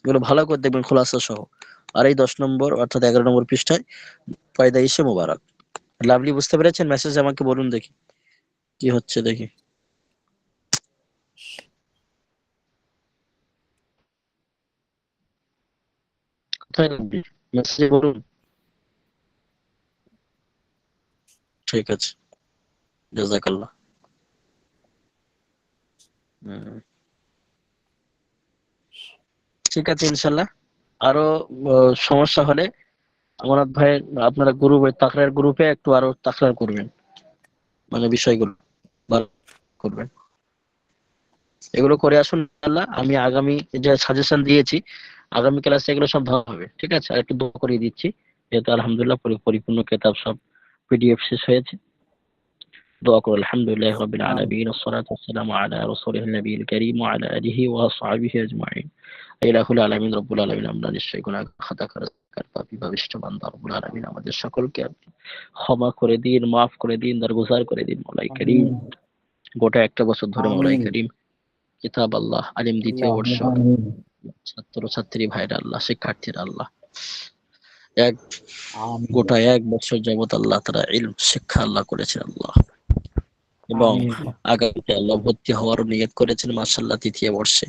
এগুলো ভালো করে দেখবেন খোলাসা সহ। আর এই 10 নম্বর অর্থাৎ 11 নম্বর পৃষ্ঠায় পয়দাইশে মোবারক। লাভলি, বুঝতে পেরেছেন মেসেজ? আমাকে বলুন দেখি কি হচ্ছে, দেখি। কোথায় লাগবে মেসেজে বলুন। ঠিক আছে, জাযাকাল্লাহ। হুম, ঠিক আছে ইনশাল্লাহ। আরো সমস্যা হলে আমার ভাই আপনারা গ্রুপে তাকরার গ্রুপে একটু আরো তাকরার করবেন, মানে বিষয়গুলো ভালো করবেন। এগুলো করে আসুন ইনশাআল্লাহ। আমি আগামী যে সাজেশন দিয়েছি আগামী ক্লাসে এগুলো সব ভালো হবে। ঠিক আছে, আর একটু দোয়া করে দিচ্ছি, যেহেতু আলহামদুলিল্লাহ পরিপূর্ণ কিতাব সব পিডিএফ শেষ হয়েছে। দোয়া করো আলহামদুলিল্লাহ রাব্বিল আলামিন والصلاه والسلام على رسوله النبي الكريم وعلى اله وصحبه اجمعين। ইলাহুল আলামিন রব্বুল আলামিন, আমরা নিশ্চয়ই গুনাহ খাতাকার পাপী পাপিষ্ঠ বান্দা। রব্বুল আলামিন আমাদের সকলকে আপনি ক্ষমা করে দিন, মাফ করে দিন, দরগুজার করে দিন মওলাই করিম। গোটা একটা বছর ধরে মওলাই করিম কিতাব আল্লাহ আলিম দ্বিতীয় বর্ষ ছাত্র ছাত্রী ভাইরা আল্লাহ, শিক্ষার্থীরা আল্লাহ, এক গোটা এক বছর যাবত আল্লাহ তারা ইলম শিক্ষা আল্লাহ করেছেন আল্লাহ, এবং আগামীতে আল্লাহ ভর্তি হওয়ারও নিয়ত করেছেন মাশাআল্লাহ তৃতীয় বর্ষে।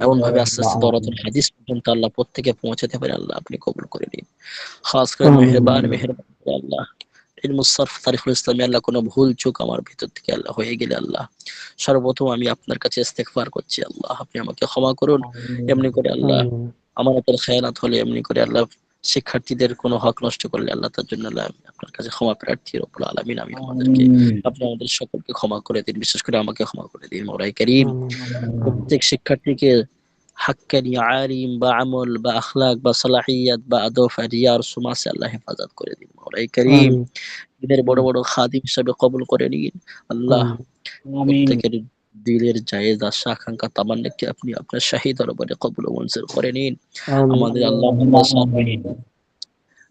এমন ভাবে আস্তে আস্তে দরাতুল হাদিস পর্যন্ত আল্লাহ প্রত্যেকে পৌঁছাতে পারে আল্লাহ আপনি কবুল করে নিন। খাস করে মেহেরবান করে আল্লাহ ইলমুস সরফ তারিকুল ইসলামে আল্লাহ কোনো ভুল চুক আমার ভিতর থেকে আল্লাহ হয়ে গেলে আল্লাহ সর্বপ্রথম আমি আপনার কাছে ইস্তেগফার করছি আল্লাহ, আপনি আমাকে ক্ষমা করুন। এমনি করে আল্লাহ আমানতের খেয়ানত হলে, এমনি করে আল্লাহ শিক্ষার্থীদের কোনো হক নষ্ট করলে আল্লাহ তার জন্য আল্লাহ আমি আপনার কাছে ক্ষমা প্রার্থী রব্বুল আলামিন। আমি আমাদেরকে আপনি আমাদের সকলকে ক্ষমা করে দিন, বিশেষ করে আমাকে ক্ষমা করে দিন মওলাই করিম। প্রত্যেক শিক্ষার্থীকে হাক্কানি আলিম বা আমল বা আখলাক বা সালাহিয়াত বা আদব আর রিয়ার সুমাসে আল্লাহ হেফাজত করে দিন মওলাই করিম। দিনের বড় বড় খাদিম হিসেবে কবুল করে নিন আল্লাহ। প্রত্যেকের দিলের জায়েজ আশা আকাঙ্ক্ষা তামান্নাকে আপনি আপনার শাহী দরবারে কবুল ও মঞ্জুর করে নিন। আমাদের আল্লাহ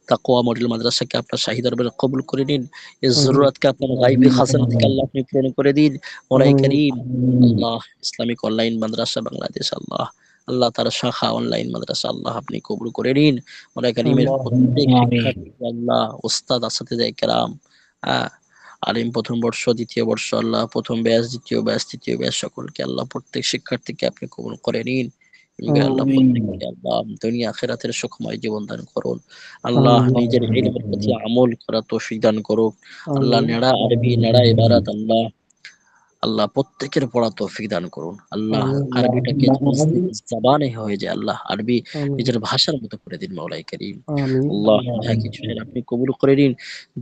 তাকওয়া মডেল মাদ্রাসাকে আপনার শাহী দরবারে কবুল করে নিন। এই জরুরতকে আপনার গায়বী খাজানা থেকে আল্লাহ আপনি পূরণ করে দিন মওলাই করিম। আল্লাহ ইসলামিক অনলাইন মাদ্রাসা বাংলাদেশ আল্লাহ, আল্লাহ তার শাখা অনলাইন মাদ্রাসা আল্লাহ আপনি কবুল করে নিন মওলাই করিমের প্রত্যেক শিক্ষার্থী আল্লাহ, ওস্তাদ আসাতিজা কেরাম, আলিম প্রথম বর্ষ দ্বিতীয় বর্ষ আল্লাহ, প্রথম ব্যাচ দ্বিতীয় ব্যাচ তৃতীয় ব্যাচ সকলকে আল্লাহ প্রত্যেক শিক্ষার্থীকে আপনি কবুল করে নিন। আল্লাহ প্রত্যেককে আল্লাহ দুনিয়া আখিরাতের সুখময় জীবন দান করুন আল্লাহ। নিজের ইলমের প্রতি আমল করা তৌফিক দান করুক আল্লাহ। নেড়া আরবি নেড়া ইবারত আল্লাহ আল্লাহ প্রত্যেকের পড়া তৌফিক দান করুন আল্লাহ। আরবিটাকে জবানে হয়ে যায় আল্লাহ, আরবি নিজের ভাষার মতো করে দিন মওলাই করিম। আল্লাহ যা কিছু আপনি কবুল করে নিন,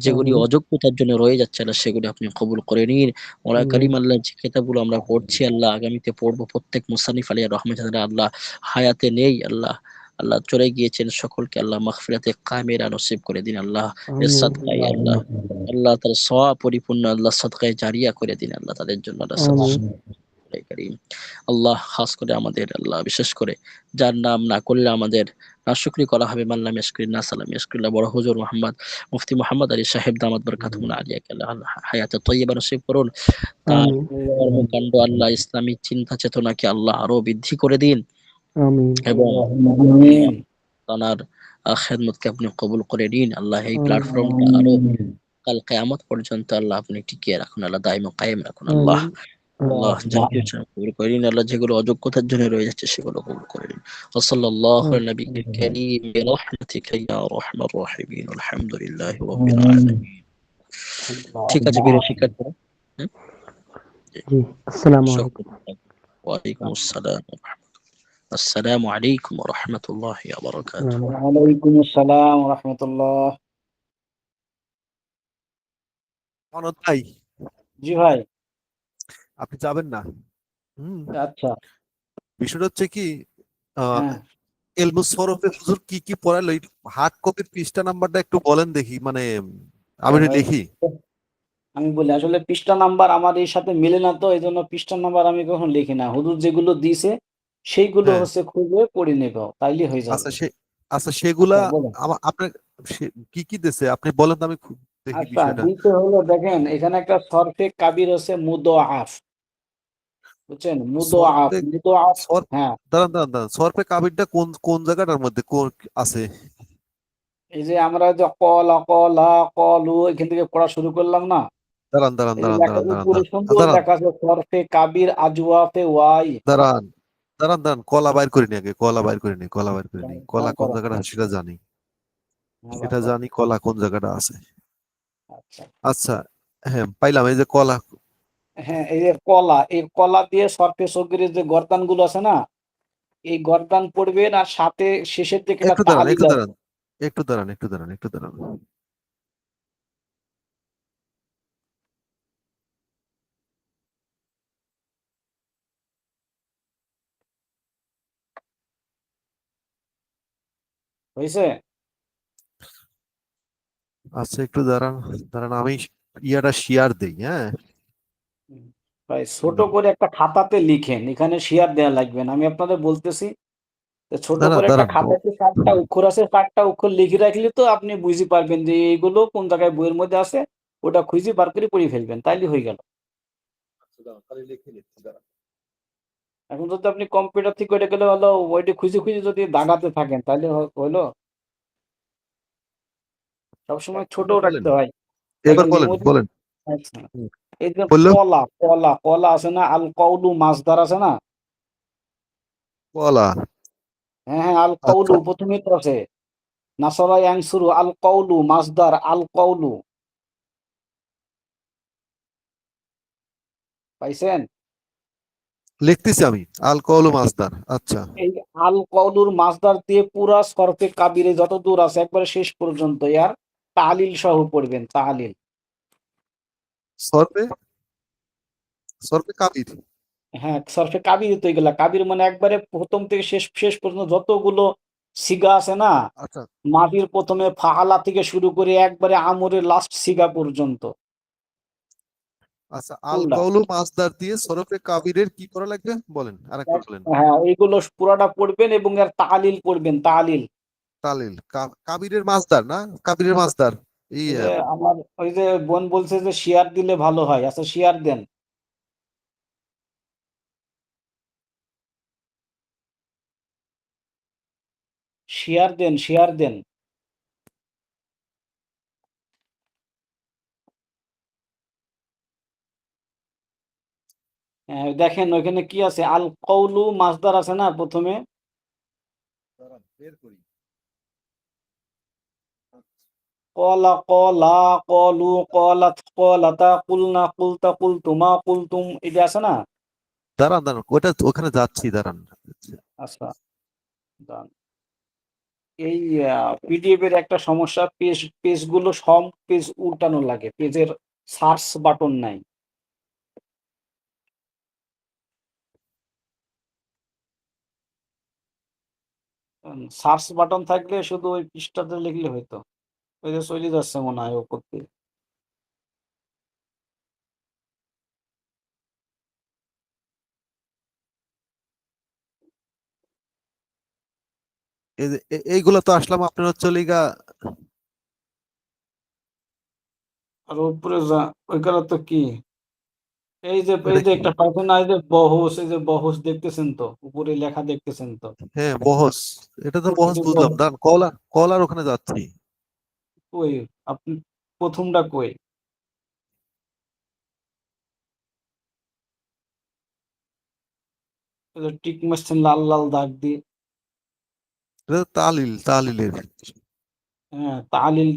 যেগুলি অযোগ্যতার জন্য রয়ে যাচ্ছে আল্লাহ সেগুলি আপনি কবুল করে নিন মওলাই করিম। আল্লাহ যে কিতাবগুলো আমরা পড়ছি আল্লাহ আগামীতে পড়বো, প্রত্যেক মুসান্নিফ আলাইহির রহমাতুল্লাহ আল্লাহ হায়াতে নেই আল্লাহ, আল্লাহ চলে গিয়েছেন সকলকে আল্লাহ মাগফিরাতে কামিলা নসিব করে দিন আল্লাহ। এর সাদকায় আল্লাহ আল্লাহ তার সওয়াব পরিপূর্ণ আল্লাহ সাদকায়ে জারিয়া করে দিন আল্লাহ তাদের জন্য আল্লাহ। খাস করে আমাদের আল্লাহ বিশেষ করে যার নাম না করলে আমাদের নাশুকরি করা হবে, মাল্লাম ইয়াশকুরি না সালাম ইয়াশকুরিল্লাহ, বড় হুজুর মোহাম্মদ মুফতি মোহাম্মদ আলী সাহেব দামাত বরকাতুহুল আলিয়াকে আল্লাহ হায়াতে তয়্যিবা নসিব করুন। তার কর্মকাণ্ড আল্লাহ ইসলামী চিন্তা চেতনাকে আল্লাহ আরো বৃদ্ধি করে দিন এবং তার খেদমতকে আপনি কবুল করে নিন আল্লাহ। এই প্ল্যাটফর্মটা আরো কাল কিয়ামত পর্যন্ত আল্লাহ আপনি টিকিয়ে রাখুন আল্লাহ, দাইম ও কায়েম রাখুন আল্লাহ। আল্লাহ যা কিছু কবুল করে নিন আল্লাহ, যেগুলো অযোগ্যতার জন্য রয়ে যাচ্ছে সেগুলো কবুল করে নিন। ওয়াসাল্লাল্লাহু আলা নবিয়্যিল কারীম বিরহমাতিকা ইয়া আরহামার রাহিমিন আলহামদুলিল্লাহি রাব্বিল আলামিন। ঠিক আছে প্রিয় শিক্ষার্থীরা, জি আসসালামু আলাইকুম। ওয়া আলাইকুমুস সালাম। আসসালামু আলাইকুম ওয়া রাহমাতুল্লাহি ওয়া বারাকাতুহু। ওয়ালাইকুম আসসালাম ওয়া রাহমাতুল্লাহ। মানত ভাই, জি ভাই। আপনি যাবেন না? আচ্ছা বিষয়টা হচ্ছে কি, হ্যাঁ এলমুস সরফে হুজুর কি কি পড়ালো, হার্ড কপির পৃষ্ঠা নাম্বারটা একটু বলেন দেখি, মানে আমি ভাই, লিখি। আমি বলি আসলে পৃষ্ঠা নাম্বার আমার এর সাথে মিলে না, তো এই জন্য পৃষ্ঠা নাম্বার আমি কখন লিখি না। হুজুর যেগুলো দিছে সেইগুলো হ্যাঁ হচ্ছে খুঁজে পড়ে নেব, তাইলে হয়ে যাবে। আচ্ছা সেগুলা বলেন। আপনার কি কি দিছে আপনি বলেন তো, আমি দেখি আচ্ছা বিষয়টা। দিতে হলো, দেখেন এখানে একটা সরফে কাবির আছে মুদআফ, বুঝছেন? মুদআফ সরফে মুদআফ সর হ্যাঁ, দাঁড়ান সরফে কাবিরটা কোন কোন জায়গাটার মধ্যে আছে? এই যে আমরা যে কলা কলা কলু এখান থেকে পড়া শুরু করলাম না, দাঁড়ান দাঁড়ান এই যে দাঁড়ান লেখা দাঁড়ান দাঁড়ান উপরে সুন্দর দাঁড়ান লেখা আছে সরফে কাবির আজওয়াফে ওয়াই। দাঁড়ান দাঁড়ান দাঁড়ান, কলা বাইর করিনি আগে, কলা বাইর করিনি, কলা বাইর করিনি। কলা বার কোন করো। জায়গাটা আছে সেটা জানি, হ্যাঁ, বার সেটা করো। জানি, কলা কোন জায়গাটা আছে। আচ্ছা, আচ্ছা, হ্যাঁ পাইলাম, এই যে কলা। হ্যাঁ, এই যে কলা, এই কলা দিয়ে সর্পে সগিরের যে গর্দান গুলো আছে না, এই গর্দান পড়বেন, আর সাথে শেষের দিকে একটা একটু দাঁড়ান, তালিল একটু আছে। দাঁড়ান, একটু দাঁড়ান, একটু দাঁড়ান, একটু দাঁড়ান। হয়েছে? আচ্ছা একটু দাঁড়ান, দাঁড়ান আমি ইয়াটা শেয়ার দেই, হ্যাঁ। হুম। ভাই ছোট করে একটা খাতাতে লিখেন, এখানে শেয়ার দেওয়া লাগবে না, আমি আপনাদের বলতেছি। তো ছোট দাঁড়ান করে একটা দাঁড়ান খাতাতে 4টা অক্ষর আছে, 4টা অক্ষর লিখে রাখলে তো আপনি বুঝতে পারবেন যে এইগুলো কোন জায়গায় বইয়ের মধ্যে আছে, ওটা খুঁজে বার করে পড়ে ফেলবেন, তাইলে হয়ে গেল। এখন যদি আপনি কম্পিউটার থেকে ওইটা গেলে হলো, ওইটা খুঁজে খুঁজে যদি দাগাতে থাকেন তাহলে হলো। সবসময় ছোট এবার বলেন, রাখতে হয়। এবার দেখেন বলেন, মেমোরি। বলেন। আচ্ছা, হুম, এই যে বললো কলা, কলা, কলা আছে না, আল কৌলু মাছদার আছে না। কলা। হ্যাঁ হ্যাঁ, আল কৌলু আচ্ছা, প্রথমে তো আছে। নাসরা ইয়ানসুরু, আল কৌলু মাছদার, আল কৌলু। পাইছেন? লিখতেছি আমি, আল কওলু মাসদার। আচ্ছা, এই আল কওলুর মাছদার দিয়ে পুরা সরফে কাবিরে যত দূর আছে একবারে শেষ পর্যন্ত ইয়ার তালিল সহ পড়বেন, তালিল। সর্বে, সর্বে কাবির। হ্যাঁ, সরফে কাবির তো এগুলা, কাবির মানে একবারে প্রথম থেকে শেষ শেষ পর্যন্ত যতগুলো সিগা আছে না, আচ্ছা, মাটির প্রথমে ফাআলা থেকে শুরু করে একবারে আমরের লাস্ট সিগা পর্যন্ত। আচ্ছা, আল কোনটা? কওলু মাসদার দিয়ে সরফে কাবিরের কি করা লাগবে বলেন, আরেকবার বলেন। হ্যাঁ, এইগুলো পুরাটা পড়বেন এবং এর তালিল পড়বেন, তালিল। তালিল কাবিরের মাসদার না, কাবিরের মাসদার। ওই ইয়ে, যে আমার ওই যে বোন বলছে যে শেয়ার দিলে ভালো হয়, আচ্ছা শেয়ার দেন। শেয়ার দেন, শেয়ার দেন। দেখেন ওইখানে কি আছে, আল কৌলু মাসদার আছে না প্রথমে। দাঁড়ান, বের করি। কলা, কলা, কলু, কলাত, কলাতা, কুলনা, কুলতা, কুলতুমা, কুলতুম, এটা আছে না। দাঁড়ান দাঁড়ান, ওটা ওখানে যাচ্ছি, দাঁড়ান। আচ্ছা, দাঁড়ান। এই পিডিএফ এর একটা সমস্যা, পেজগুলো সব পেজ উল্টানো লাগে, পেজের সার্চ বাটন নাই। সার্চ বাটন থাকলে শুধু ওই পৃষ্ঠাতে লিখলে হইতো। ওই যে চলে যাচ্ছে মনে হয় ওপর দিয়ে। এইগুলো তো আসলাম আপনার হচ্ছে লিগা। আর উপরে যা, ওইখানে তো কি, এই এটা যে কি? একটা পাইছেন না, এই যে বহস, এই যে বহস দেখতেছেন তো, উপরে লেখা দেখতেছেন তো। হ্যাঁ বহস, এটা তো এই বহস যে বুঝলাম, বহস, দাঁড়ান, কলা, কলার ওখানে যাচ্ছি। কই আপনি প্রথমটা কই? এই যে টিক মারছেন লাল লাল দাগ দিয়ে। এটা তো তালিল, তালিলের। হ্যাঁ, তালিল।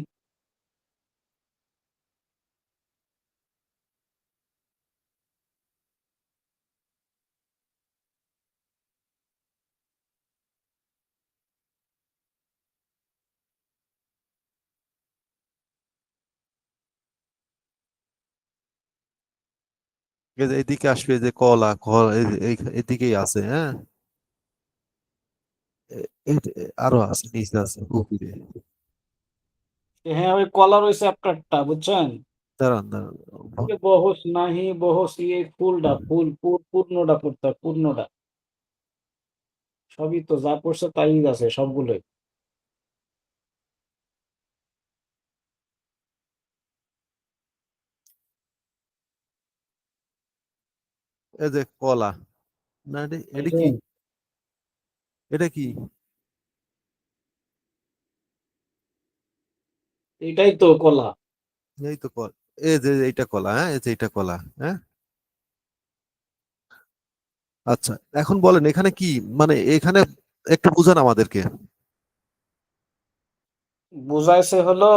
এই যে এদিকে আসবে, যে কলা, কলা এদিকেই আছে, হ্যাঁ। আরো আছে, নিচে আছে, উপরে। হ্যাঁ, ওই কলার ওই চ্যাপ্টারটা বুঝছেন। দাঁড়ান দাঁড়ান। এই যে বহস নাহি বহস, এই ফুলটা পূর্ণটা পড়তে হয়, পূর্ণটা। সবই তো যা পড়ছে তাই আছে সবগুলোই। এই যে কলা, না এটা কি, বুঝছেন? এটা কি? এটাই তো কলা। এই তো কলা, এই যে এইটা কলা, হ্যাঁ, এই যে এইটা কলা, হ্যাঁ। আচ্ছা, এখন বলেন এখানে কি, মানে এখানে একটু বুঝান আমাদেরকে। বুঝাইছে হলো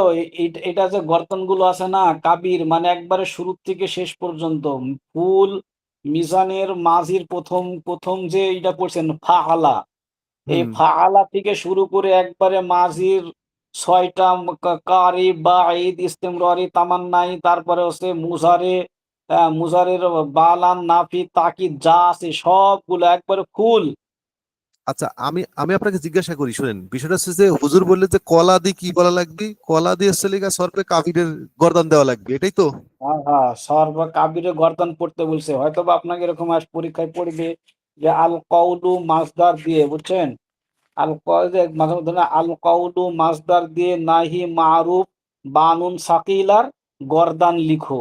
এটা যে গর্তনগুলো আছে না কাবির, মানে একবারে শুরু থেকে শেষ পর্যন্ত ফুল মিজানের মাঝির প্রথম প্রথম যে এটা পড়ছেন ফাআলা, এই হুম। ফাআলা থেকে শুরু করে একবারে মাঝির ছয়টা কারি বা ঈদ ইস্তেমরারি তামান্নাই, তারপরে হচ্ছে মুজারে, মুজারের বালান নাফি তাকিদ যা আছে সবগুলো একবারে ফুল। আচ্ছা, আমি আমি আপনাকে জিজ্ঞাসা করি, শুনেন, বিষয়টা হচ্ছে যে হুজুর বললে যে কলা দিয়ে কি বলা লাগবে, কলা দিয়ে হচ্ছে লিগা সর্পে কাফিরের গর্দান দেওয়া লাগবে, এটাই তো? হ্যাঁ হ্যাঁ, সর্ব কাবিরে গর্দান পড়তে বলছে, হয়তো বা আপনাকে এরকম আজ পরীক্ষায় পড়বে যে আল কৌলু মাসদার দিয়ে, বুঝছেন? আল কওলে মাঝে মধ্যে না, আল কৌলু মাসদার দিয়ে নাহি মারুফ বানুন সাকিলার গর্দান লিখো,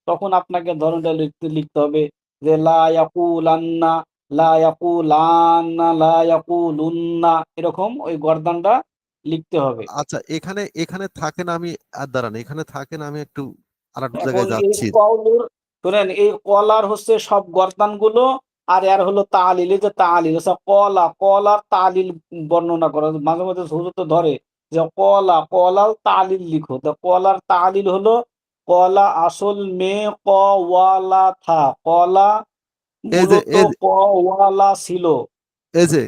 তখন আপনাকে ধরনটা লিখতে লিখতে হবে যে লা ইয়াকুলান্না, লা ইয়াকুলান্না, লা ইয়াকুলুন্না, এরকম ওই গর্দানটা লিখতে হবে। আচ্ছা, এখানে এখানে থাকেন, আমি আর দাঁড়ান, এখানে থাকেন, আমি একটু আর একটু এখন জায়গায় এই যাচ্ছি। কওলুর, শুনেন, এই কলার হচ্ছে সব গর্দানগুলো, আর এর হলো তালিল, এই যে তালিল হচ্ছে কলা, কলার তালিল বর্ণনা করা, মাঝে মধ্যে হুজুর তো ধরে যে কলা, কলার তালিল লিখো, তো কলার তালিল হলো কলা আসল মে ক ওয়ালা থা, কলা এই যে মূলত এই ক ওয়ালা ছিল। এই যে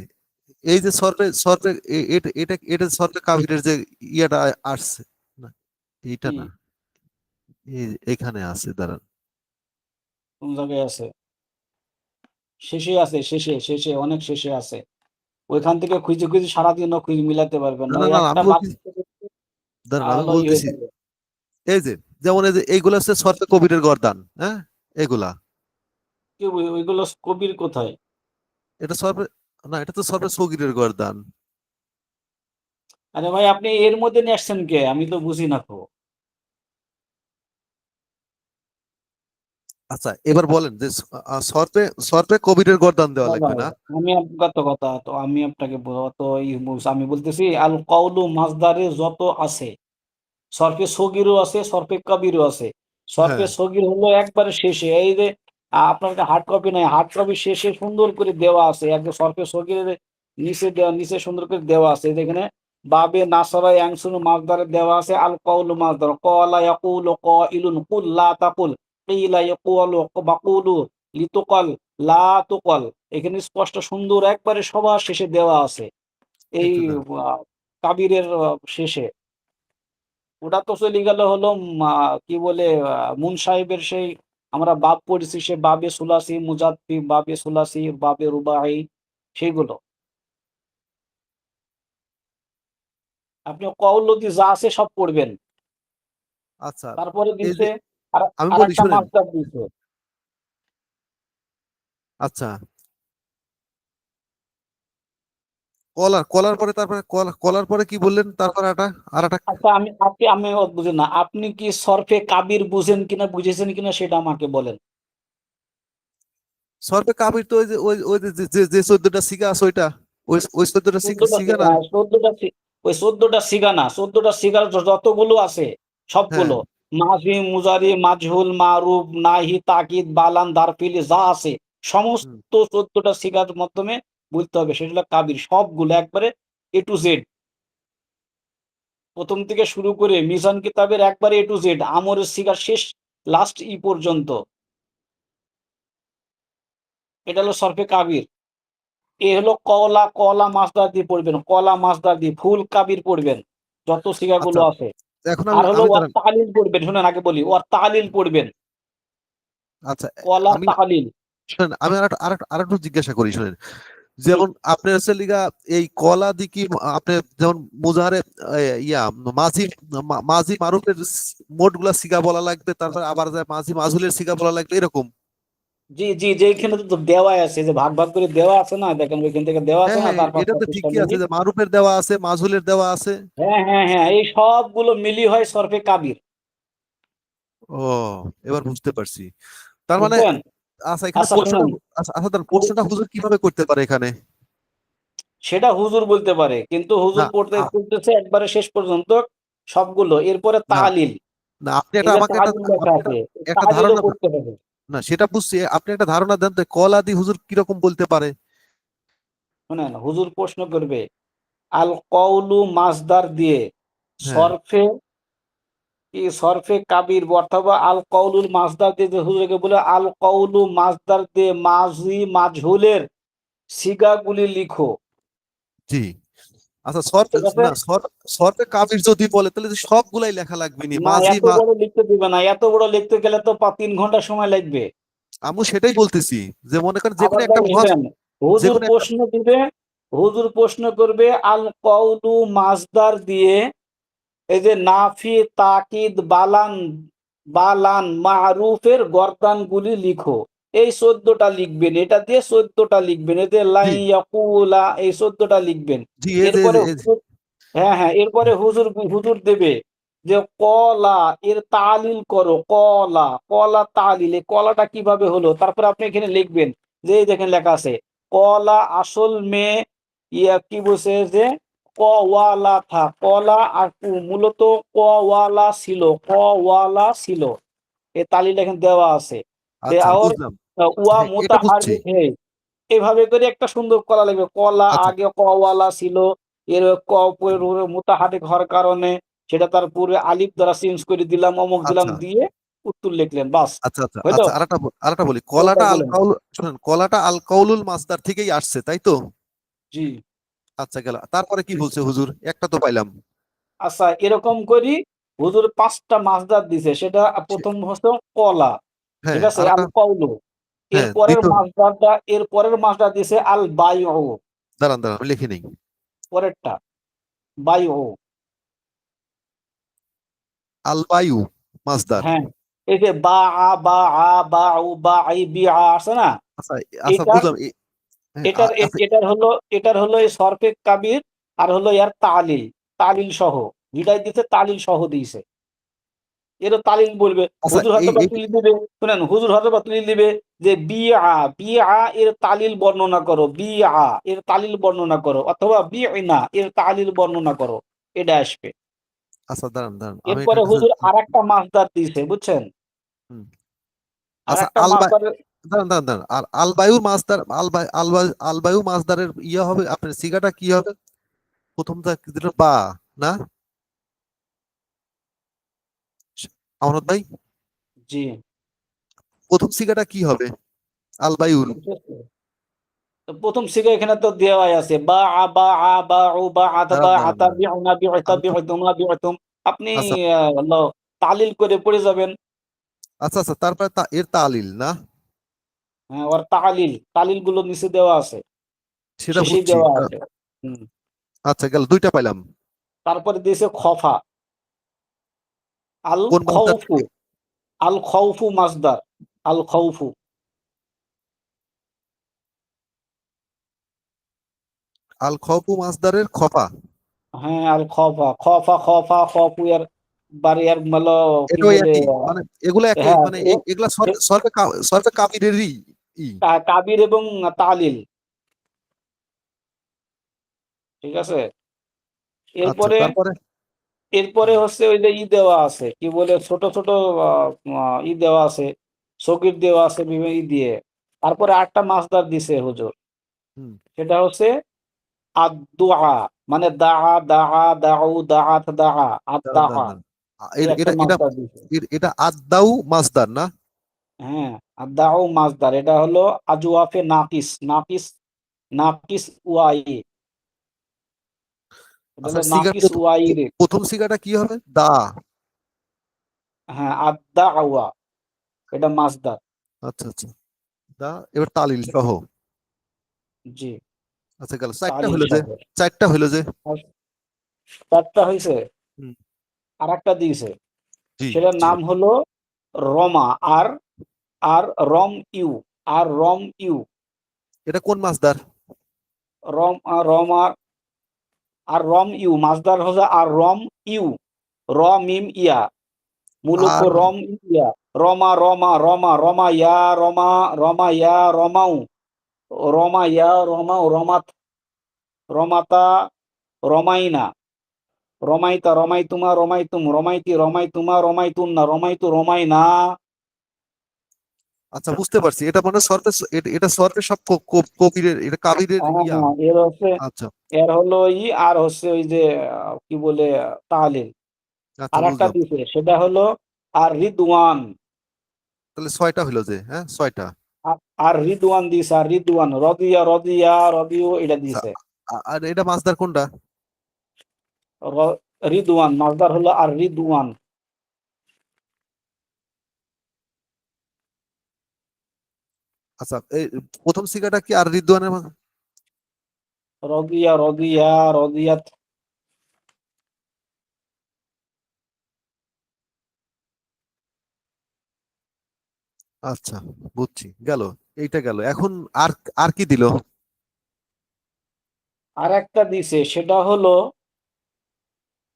এই যে সর্পে সর্পে এটা এটা এটা সর্পে কাফিরের যে ইয়াটা আসছে না, এইটা কি না, এখানে আছে, দাঁড়ান। কোন জায়গায় আছে? শেষে আছে, শেষে শেষে অনেক শেষে আছে, ওইখান থেকে খুঁজে খুঁজে সারাদিনও খুঁজে মিলাতে পারবেন না না, না ওই না, একটা আমি লাভ, বলছি, দাঁড়ান, আমি তাহলে হয়ে বলতেছি, যাবে। এই যে যেমন এই যে এইগুলা হচ্ছে সর্পে কবিরের গর্দান, হ্যাঁ, এগুলা, কি ওইগুলো কবির কোথায়? এটা সর্পে, না এটা তো সর্পে সগিরের গর্দান। আরে ভাই, আপনি এর মধ্যে নিয়ে আসছেন কে, আমি তো বুঝি না তো। আচ্ছা, এবার বলেন যে সর্পে সর্পে কবিরের গর্দান দেওয়া বাবা, লাগবে না? আমি আপনার তো কথা তো আমি আপনাকে তো আমি বলতেছি আল কওলু মাসদারে যত আছে, সরফে সগিরও আছে, সরফে কবিরও আছে। সরফে হ্যাঁ। সগির হলো একবারে শেষে, এই যে আপনার হার্ড কপি নাই, হার্ড কপি শেষে সুন্দর করে দেওয়া আছে, একদম সরফে সগিরের নিচে দেওয়া, নিচে সুন্দর করে দেওয়া আছে, যেখানে বাবে নাসরা ইয়াংসুরু মাসদারে দেওয়া আছে আল কওলু মাসদার, ক্বালা ইয়াকুলু ক্বাইলুন কুল লা তাকুল, কিলা ইয়াকুলু বাকুলু লিতুকাল লা তুকাল, এখানে স্পষ্ট সুন্দর একবারে সবার শেষে দেওয়া আছে এই একটু দাঁড়ান। কাবিরের শেষে। ওটা তো চলে গেল হলো কি বলে মুন সাহেবের সেই আমরা বাব পড়েছি, সে বাবে সুলাসি মুজাদ্দি, বাবে সুলাসি, বাবে রুবাই, সেইগুলো আপনি কওলদি যা আছে সব পড়বেন। আচ্ছা, তারপরে এই দিচ্ছে যে আর আমি আর বলি, একটা শুনেন, মাস্টার দিচ্ছে। আচ্ছা, কলার কলার পরে তারপরে কলার পরে কি বললেন, তারপরে আর একটা আচ্ছা, আমি বুঝি না, আপনি কি সরফে কাবির বুঝেন কিনা, বুঝেছেন কিনা সেটা আমাকে বলেন। সর্পে কাফির তো ওই যে ওই যে যে যে 14টা সিগা আছে, ওইটা ওই ওই 14টা চোদ্দটা সিগা না? 14টা ওই 14টা সিগা না, 14টা সিগার যতগুলো আছে হ্যাঁ। সবগুলো, মাঝি মুজারি মাজহুল মারুফ নাহি তাকিদ বালান দারফিলি যা আছে হুম। সমস্ত 14টা সিগার মাধ্যমে বলতে হবে, সেগুলো কাবির সবগুলো একবারে এ টু জেড, প্রথম থেকে শুরু করে মিজান কিতাবের একবারে এ টু জেড, আমরের সিগার শেষ লাস্ট ই পর্যন্ত, এটা হলো সরফে কাবির। এ হলো কলা, কলা মাসদার দিয়ে পড়বেন, কলা মাসদার দিয়ে ফুল কাবির পড়বেন যত সিগাগুলো আচ্ছা, আছে। এখন আর আমি হলো আমি ওয়ার দাঁড়ান। তালিল পড়বেন, শুনেন আগে বলি, ওয়ার তালিল পড়বেন, আচ্ছা, কলার আমি, তালিল। শুনেন, আমি আর একটু জিজ্ঞাসা করি, শুনেন, যেমন আপনার হচ্ছে লিগা এই কলা দি কি, আপনি যেমন মুজাহারে ইয়া মাঝি মাঝি মারুফের মোট গুলা সিগা বলা লাগবে, তারপর আবার যায় মাঝি মাজুলের সিগা বলা লাগবে, এরকম? জি জি, যেখানে তো দেওয়া আছে, যে ভাগ ভাগ করে দেওয়া আছে না, দেখেন ওইখান থেকে দেওয়া আছে হ্যাঁ না, হ্যাঁ, চার এটা পাঁচটা তো পৃষ্ঠা ঠিকই আছে মিলি। যে মারুফের দেওয়া আছে, মাজুলের দেওয়া আছে। হ্যাঁ হ্যাঁ হ্যাঁ, এই সবগুলো মিলি হয় সরফে কাবির, ও, এবার বুঝতে পারছি। তার মানে, বুঝছেন? আচ্ছা, এখানে আচ্ছা প্রশ্নটা, শুনুন, আচ্ছা আচ্ছা, তার প্রশ্নটা হুজুর কিভাবে করতে পারে এখানে? সেটা হুজুর বলতে পারে, কিন্তু না হুজুর পড়তে পড়তেছে একবারে শেষ পর্যন্ত সবগুলো, এরপরে না তালিল, না, আপনি এই এটা যে আমাকে একটা, তালিল লেখা আপনি এটা আছে, একটা তালিলও ধারণা, পড়তে হবে। না সেটা বুঝছি, আপনি একটা ধারণা দেন তো কলাদি হুজুর কিরকম বলতে পারে? শুনেন, হুজুর প্রশ্ন করবে আল কওলু মাসদার দিয়ে হ্যাঁ, সরফে সরফে কাবির অথবা আল কওলুল মাসদার দিয়ে যে হুজুরকে বলে আল কওলু মাসদার দিয়ে মাজি মাজহুলের সিগাগুলি লিখো। জি। আচ্ছা সরফে, ঠিক আছে, না সরফে কাবির যদি বলে তাহলে তো সবগুলাই লেখা লাগবে নি, না মাঝি এত বড় লিখতে দিবে না, এত বড় লিখতে গেলে তো 3 ঘন্টা সময় লাগবে। আমি সেটাই বলতেছি, যে মনে করেন যে আবার কোনো একটা ভাই শুনেন, যে হুজুর কোনো একটা প্রশ্ন দিবে, হুজুর প্রশ্ন করবে আল কওলু মাসদার দিয়ে এই যে নাফি তাকিদ বালান বালান মারুফের গর্দানগুলি লিখো। এই 14টা লিখবেন, এটা দিয়ে 14টা লিখবেন, এতে জি লাইন ইয়াকুলা এই 14টা লিখবেন। জি এই যে এরপরে হুজুর, হ্যাঁ হ্যাঁ, এরপরে হুজুর হুজুর দেবে যে কলা এর তালিল করো, কলা কলা তালিল, এই কলাটা কিভাবে হলো, তারপরে আপনি এখানে লিখবেন যে এই দেখেন লেখা আছে কলা আসল মে ইয়া কি বলছে যে কওয়ালা থা, কলা আর মূলত কওয়ালা ছিল, কওয়ালা ছিল, এই তালিল এখানে দেওয়া আছে। দে আচ্ছা আর বুঝলাম। ওয়া হ্যাঁ এটা বুঝছি। মুতাহাররিক হে, এভাবে করে একটা সুন্দর কলা লাগবে, কলা আচ্ছা আগে কওয়ালা ছিল, এর ক পরে মুতাহারিক হওয়ার কারণে সেটা তার পূর্বে আলিফ দ্বারা চেঞ্জ করে দিলাম, অমুক দিলাম আচ্ছা দিয়ে উত্তর লিখলেন, বাস আচ্ছা আচ্ছা হইলো। আচ্ছা আরেকটা বলি, কোনটা কলাটা আল বলেন? কাউল, শুনেন কলাটা আল কাউলুল মাসদার থেকেই আসছে তাই তো? জি। আচ্ছা গেল, তারপরে কি বলছে হুজুর, একটা তো পাইলাম। আচ্ছা, এরকম করি হুজুর 5টা মাসদার দিছে, সেটা সে- প্রথম হচ্ছে কলা, ঠিক হ্যাঁ আছে, আরেকটা, আল কওলু। হ্যাঁ দ্বিতীয়, এর পরের মাসদার দিছে আল বাইউ, দাঁড়ান দাঁড়ান আমি লিখে নেই। পরেরটা বাইউ। আল বায়ু মাসদার। হ্যাঁ, এই যে বা আ বা আ বা উ বা আই বি আ আছে না, আচ্ছা আচ্ছা এটার বুঝলাম হ্যাঁ, আচ্ছা এটার হলো এই সরফে কাবির, আর হলো এর তালিল, তালিল সহ দুইটাই দিতে, তালিল সহ দিয়েছে। এরও তালিল বলবে, আচ্ছা হুজুর হয়তো বা তুলি দিবে, শুনেন হুজুর হয়তো বা তুলি দিবে যে বি আ এর তালিল বর্ণনা করো, বি আ এর তালিল বর্ণনা করো, অথবা বি না এর তালিল বর্ণনা করো, এটা আসবে। আচ্ছা দাঁড়ান দাঁড়ান আমি এরপরে এটার কাছে হুজুর আর একটা মাসদার দিয়েছে, বুঝছেন, হুম, আর আচ্ছা একটা মাসদার। দাঁড়ান দাঁড়ান দাঁড়ান, আর আল বায়ু মাসদার, আল বায়ু মাসদারের ইয়ে হবে, আপনার সিগাটা কি হবে? প্রথমটা কি দিল বা, না আমরত ভাই, জি, প্রথম সিগাটা কি হবে আল বায়ুর? ঠিক আছে। তো প্রথম সিগা এখানে তো দেওয়াই আছে বা আ বা আ বা উ বা আতা বা দাঁড়ান দাঁড়ান আতা দাঁড়ান বিউনা বিউতা আমি তো, বিউতুমা বিউতুম, আপনি আচ্ছা হলো তালিল করে পড়ে যাবেন। আচ্ছা আচ্ছা তারপরে এর তালিল না, হ্যাঁ, ওর তালিল তালিল গুলো নিচে দেওয়া আছে, সেটা শেষেই বুঝছি। দেওয়া আছে। হুম। আচ্ছা গেল, দুইটা পাইলাম। তারপরে দিয়েছে খফা, আল কোন মাসদার খৌফু, থেকে? আল খৌফু মাসদার, আল খৌফু। আল খফু মাসদারের খফা, হ্যাঁ, আল খফা খফা খফা খফু এর বাড়ি এর কি এটাও বলে, একই মানে, এগুলো একই হ্যাঁ মানে এগুলা সরফে কাবিরেরই ই। কাবির এবং তালিল, ঠিক আছে। আচ্ছা এরপরে তারপরে এরপরে হুম, হচ্ছে ওই যে ই দেওয়া আছে, কি বলে ছোট ছোট ই দেওয়া আছে, সকির দেওয়া আছে বিভিন্ন ই দিয়ে। তারপরে 8টা মাসদার দিছে হুজুর, হুম, সেটা হচ্ছে আদ-দুআ, মানে দাআ দাআ দাউ দাআত দাআ দাঁড়ান আদ-দাআ, দাঁড়ান দাঁড়ান এই একটা এটা এটা মাসদার দিছে। এটা আদাউ মাসদার না? হ্যাঁ, আদ-দাউ মাসদার, এটা হলো আজওয়াফে নাকিস, নাকিস নাকিস ওয়াই, এটা আচ্ছা হলো সিগার নাকিস ওয়াই রে। প্রথম সিগাটা কি হবে, দা? হ্যাঁ, আদ-দাওয়া, এটা মাসদার, আচ্ছা আচ্ছা, দা এবার তালিল সহ। জি, আচ্ছা গেল, চারটা তালিল হইলো যে, সহ। চারটা হইলো যে। আর 4টা হয়েছে, হুম, আর একটা দিয়েছে, জি সেটার জি। নাম হলো রমা, আর আর রম ইউ, আর রম ইউ, এটা কোন মাসদার? রমা, আর রম ইউ মাসদার হচ্ছে আর রম ইউ, র মিম ইয়া, মূলত আর রম ইয়া, রমা রমা রমা রমা ইয়া রমা, রমা ইয়া রমাউ, রমা ইয়া রমাউ রমাত, রমাতা, রমাইনা, রমাইতা রমাইতুমা রমাইতুম রমাইতি রমাইতুমা রমাইতুন্না রমাইতু রমাইনা। আচ্ছা, বুঝতে পারছি, এটা মানে সর্পে, এটা সর্পে সব কবিরের, এটা কাবিরের ইয়া। হ্যাঁ, এর হচ্ছে, আচ্ছা এর হলো আর হচ্ছে ওই যে কি বলে তাহলিল। আচ্ছা, আর একটা বুঝলাম। দিছে সেটা হলো আর রিদওয়ান। তাহলে 6টা হইলো যে, হ্যাঁ 6টা। আর রিদওয়ান দিছে, আর রিদওয়ান, রদিয়া রদিয়া রদিও এটা আচ্ছা, দিছে। আর এটা মাছদার কোনটা? রিদওয়ান মাসদার হলো আর রিদওয়ান। আচ্ছা, এই প্রথম সিগাটা কি আর রিদওয়ানের রদিয়া রদিয়া রদিয়াত। আচ্ছা, বুঝছি, গেল, এইটা গেল। এখন আর আর কি দিল? আর একটা দিছে সেটা হলো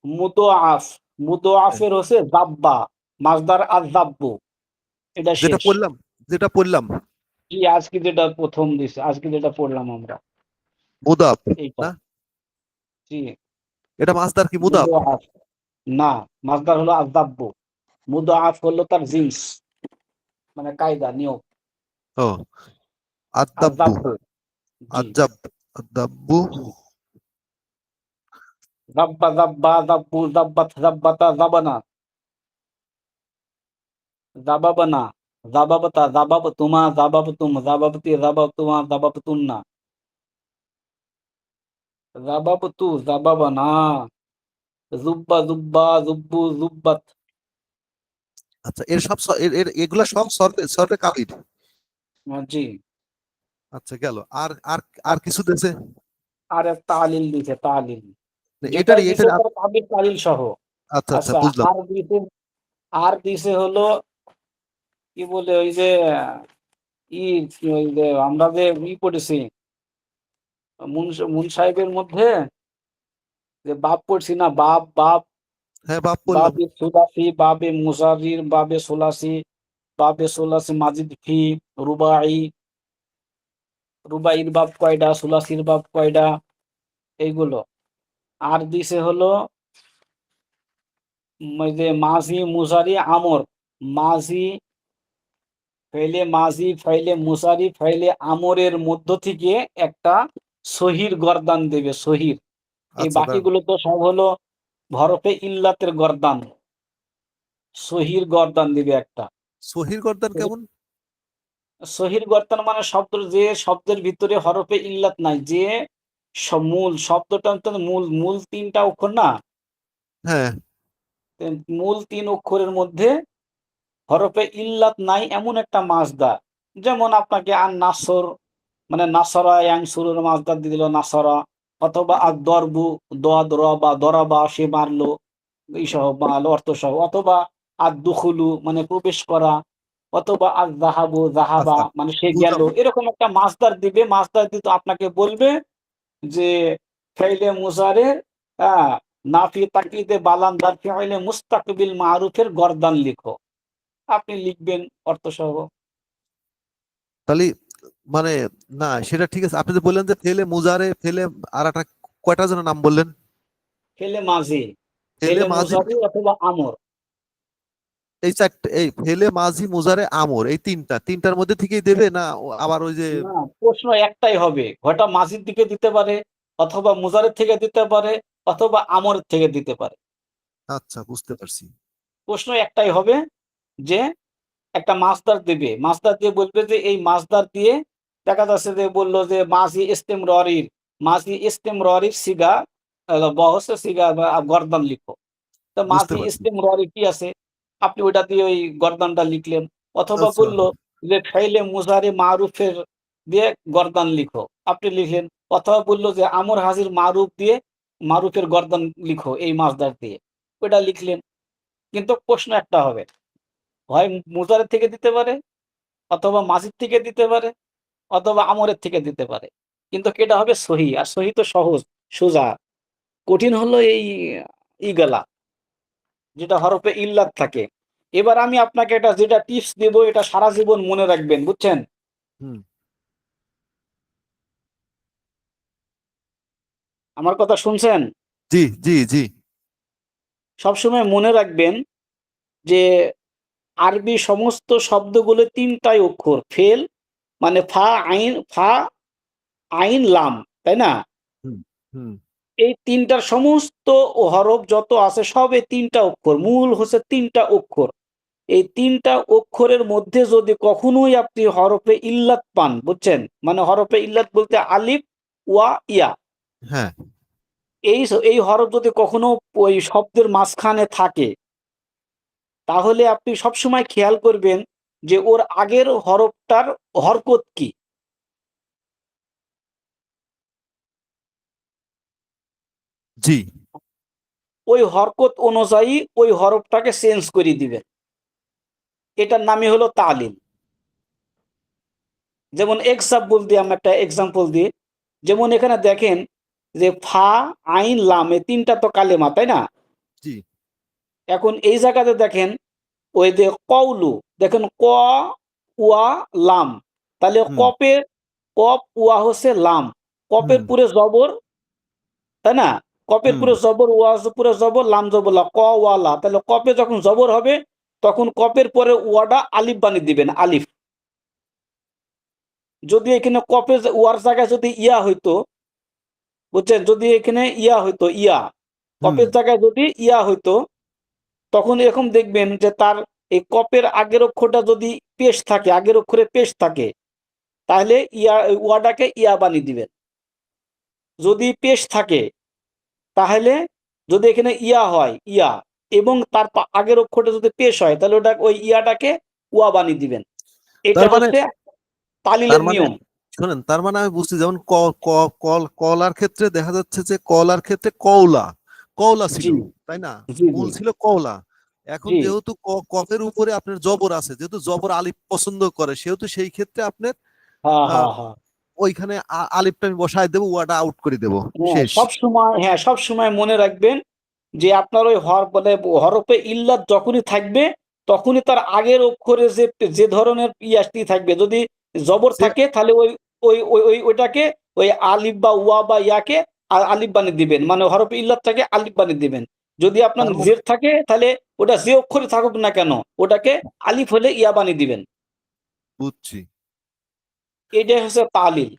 মুদোআফ। মুদোআফের হচ্ছে জাব্বা, মাসদার আর জাব্বু, এটা যেটা শেষ। পড়লাম, যেটা পড়লাম, জি, আজকে যেটা প্রথম দিছে, আজকে যেটা পড়লাম আমরা মুদাফ, এইটা। না? জি, এটা মাছদার কি মুদাফ? মুদোআফ না, মাসদার হলো আযাব্বু। মুদোআফ হলো তার জিন্স, মানে কায়দা নিয়ম। ও, আদাব্বু, আযাব্বু। জি আজাব, আদাব্বু। জি। যাব্বা যাব্বা যাব্বু যাব্বাত যাব্বাতা যাবানা যাবাবানা যাবাবাতা যাবাবতুমা যাবাবতুম যাবাবতি যাবাবতুমা যাবাবতুন্না যাবাবতু যাবাবানা জুব্বা জুব্বা জুব্বু জুব্বাত। আচ্ছা, এর সব এগুলা সব সর্পে, সর্পে কাবির। জি। আচ্ছা, গেল। আর আর আর আর কিছু দিয়েছে? আর এক তালিল দিছে, তালিল যেটাই এটারই দিছে এটার তার কাবিল তালিল সহ। আচ্ছা আচ্ছা, আচ্ছা, বুঝলাম। আর দিছে হলো কি বলে ওই যে ওই যে আমরা যে পড়েছি মুন সাহেবের মধ্যে যে বাপ পড়ছি না, বাপ বাপ, হ্যাঁ, বাপ বললাম। বাবে সুলাসি বাবে মুসারির বাবে সোলাসি বাবে সোলাসি মাজিদ ফি রুবাই। রুবাইর বাপ কয়টা, সুলাসির বাপ কয়টা, এইগুলো। আর দিছে হলো ওই যে মাঝি মুসারি আমর। মাঝি ফেলে মাঝি ফাইলে মুসারি ফাইলে আমরের মধ্য থেকে একটা সহির গর্দান দেবে, সহির। এই আচ্ছা, দাঁড়ান। বাকিগুলো তো সব হলো হরফে ইল্লাতের গর্দান। সহির গর্দান দিবে একটা। সহির গর্দান কেমন? সহির গর্দান মানে শব্দ, যে শব্দের ভিতরে হরফে ইল্লাত নাই, যে মূল শব্দটা তো মূল মূল 3টা অক্ষর না, হ্যাঁ, মূল 3 অক্ষরের মধ্যে হরফে ইল্লাত নাই এমন একটা মাসদার। যেমন আপনাকে আর নাসর, মানে নাসরা ইয়াংসুরুর মাসদার দিয়ে দিল নাসরা, অথবা আর দরবু, দদ রবা দরাবা সে মারলো, এই সহ মাল অর্থ সহ, অথবা আর দুখুলু মানে প্রবেশ করা, অথবা আর জাহাবু জাহাবা আচ্ছা, মানে সে গেল। বুঝলাম। এরকম একটা মাসদার দিবে। মাসদার দিতে আপনাকে বলবে যে ফাইলে মুজারে, হ্যাঁ, নাফি তাকিদে বালান্দার ফাইলে মুস্তাকবিল মারুফের গর্দান লিখো। আপনি লিখবেন অর্থ সহ। তাহলে মানে, না সেটা ঠিক আছে, আপনি যে বললেন যে ফেলে মুজারে, ফেলে আর একটা, কয়টা যেন নাম বললেন? ফেলে মাঝি, ফেলে ফেলে মাঝি, মুজারি অথবা আমর। এই চারটে, এই ফেলে মাঝি মুজারে আমর, এই তিনটার মধ্যে থেকেই দেবে না আবার ওই যে? না, প্রশ্ন একটাই হবে, ঘটা মাঝির দিকে দিতে পারে, অথবা মুজারের থেকে দিতে পারে, অথবা আমরের থেকে দিতে পারে। আচ্ছা, বুঝতে পারছি। প্রশ্ন একটাই হবে যে একটা মাসদার দেবে, মাসদার দিয়ে বলবে যে এই মাসদার দিয়ে, দেখা যাচ্ছে যে বললো যে মাঝি ইস্তেমররির সিগা বহস সিগা গর্দান লিখো। তো বুঝতে মাঝি পারছি। ইস্তেমররি কি আছে, আপনি ওইটা দিয়ে ওই গর্দানটা লিখলেন। অথবা আচ্ছা, বললো যে ফাইলে মুজারে মারুফের দিয়ে গর্দান লিখো, আপনি লিখলেন। অথবা বললো যে আমর হাজির মারুফ দিয়ে মারুফের গর্দান লিখো এই মাসদার দিয়ে, ওইটা লিখলেন। কিন্তু প্রশ্ন একটা হবে, হয় মুজারের থেকে দিতে পারে, অথবা মাঝির থেকে দিতে পারে, অথবা আমরের থেকে দিতে পারে। কিন্তু কেটা হবে সহি, আর সহি তো সহজ সোজা। কঠিন হলো এই ইগলা, যেটা হরফে ইল্লাত থাকে। এবার আমি আপনাকে এটা যেটা টিপস দেব, এটা সারা জীবন মনে রাখবেন, বুঝছেন? হুম। আমার কথা শুনছেন? জি জি জি। সবসময় মনে রাখবেন যে আরবি সমস্ত শব্দগুলো তিনটাই অক্ষর, ফেল মানে ফা আইন লাম, তাই না? হুম হুম এই তিনটার সমস্ত হরফ যত আছে সব এই তিনটা অক্ষর, মূল হচ্ছে তিনটা অক্ষর। এই তিনটা অক্ষরের মধ্যে যদি কখনোই আপনি হরফে ইল্লাত পান, বুঝছেন, মানে হরফে ইল্লাত বলতে আলিফ ওয়া ইয়া, হ্যাঁ এই হরফ যদি কখনো ওই শব্দের মাঝখানে থাকে, তাহলে আপনি সবসময় খেয়াল করবেন যে ওর আগের হরফটার হরকত কি। জি ওই হরকত অনুযায়ী ওই হরফটাকে চেঞ্জ করে দিবেন। এটার নামই হলো তালিল। যেমন এক্সাম্পল দিয়ে, আমরা একটা এক্সাম্পল দিই। যেমন এখানে দেখেন যে ফা আইন লাম এই তিনটা তো কালেমা, তাই না? জি এখন এই জায়গাতে দেখেন ওই যে কওলু, দেখেন ক উয়া লাম, তাহলে হুম কপের কপ উয়া হচ্ছে লাম, কপের হুম পুরে জবর, তাই না? কপের হুম পুরে জবর, ওয়া পুরে জবর, লাম জবর লা, ক ওয়ালা, তাহলে কপে যখন জবর হবে তখন কপের পরে ওয়াটা আলিফ বানিয়ে দিবেন, আলিফ। যদি এখানে কপে ওয়ার জায়গায় যদি ইয়া হইতো, বুঝছেন, যদি এখানে ইয়া হইতো, ইয়া হুম কপের জায়গায় যদি ইয়া হইতো, তখন এরকম দেখবেন যে তার এই কপের আগের অক্ষরটা যদি পেশ থাকে, আগের অক্ষরে পেশ থাকে, তাহলে ইয়া ওয়াটাকে ইয়া বানিয়ে দিবেন। যদি পেশ থাকে, তাহলে যদি এখানে ইয়া হয় ইয়া, এবং তার আগের অক্ষরটা যদি পেশ হয়, তাহলে ওটা ওই ইয়াটাকে ওয়া বানিয়ে দিবেন। এটা তার মানে হচ্ছে তার তালিলের মানে নিয়ম। শোনেন, তার মানে আমি বুঝছি, যেমন ক ক কল কলার ক্ষেত্রে দেখা যাচ্ছে যে কলার ক্ষেত্রে কওলা কওলা ছিল, জি তাই না? জি জি মূল ছিল কওলা। এখন জি। যেহেতু কফের উপরে আপনার জবর আছে, যেহেতু জবর আলিফ পছন্দ করে, সেহেতু সেই ক্ষেত্রে আপনার হ্যাঁ আহ, হ্যাঁ হ্যাঁ ওইখানে আলিফটা আমি বসায় দেবো, ওয়াটা আউট করে দেবো, হ্যাঁ, শেষ। সব সময় মনে রাখবেন যে আপনার ওই মানে হরফে ইল্লাত যখনই থাকবে, তখনই তার আগের অক্ষরে যে যে ধরনের ইয়াসটি থাকবে, যদি জবর সে থাকে তাহলে ওই ওই ওই ওই ওইটাকে ওই আলিফ বা ওয়া বা ইয়াকে আলিফ বানিয়ে দিবেন, মানে হরফে ইল্লাত থাকে আলিফ বানিয়ে দিবেন। যদি আপনার তার মানে জের থাকে, তাহলে ওটা যে অক্ষরে থাকুক না কেন, ওটাকে আলিফ হলে ইয়া বানিয়ে দিবেন। বুঝছি। এটাই হচ্ছে তালিল।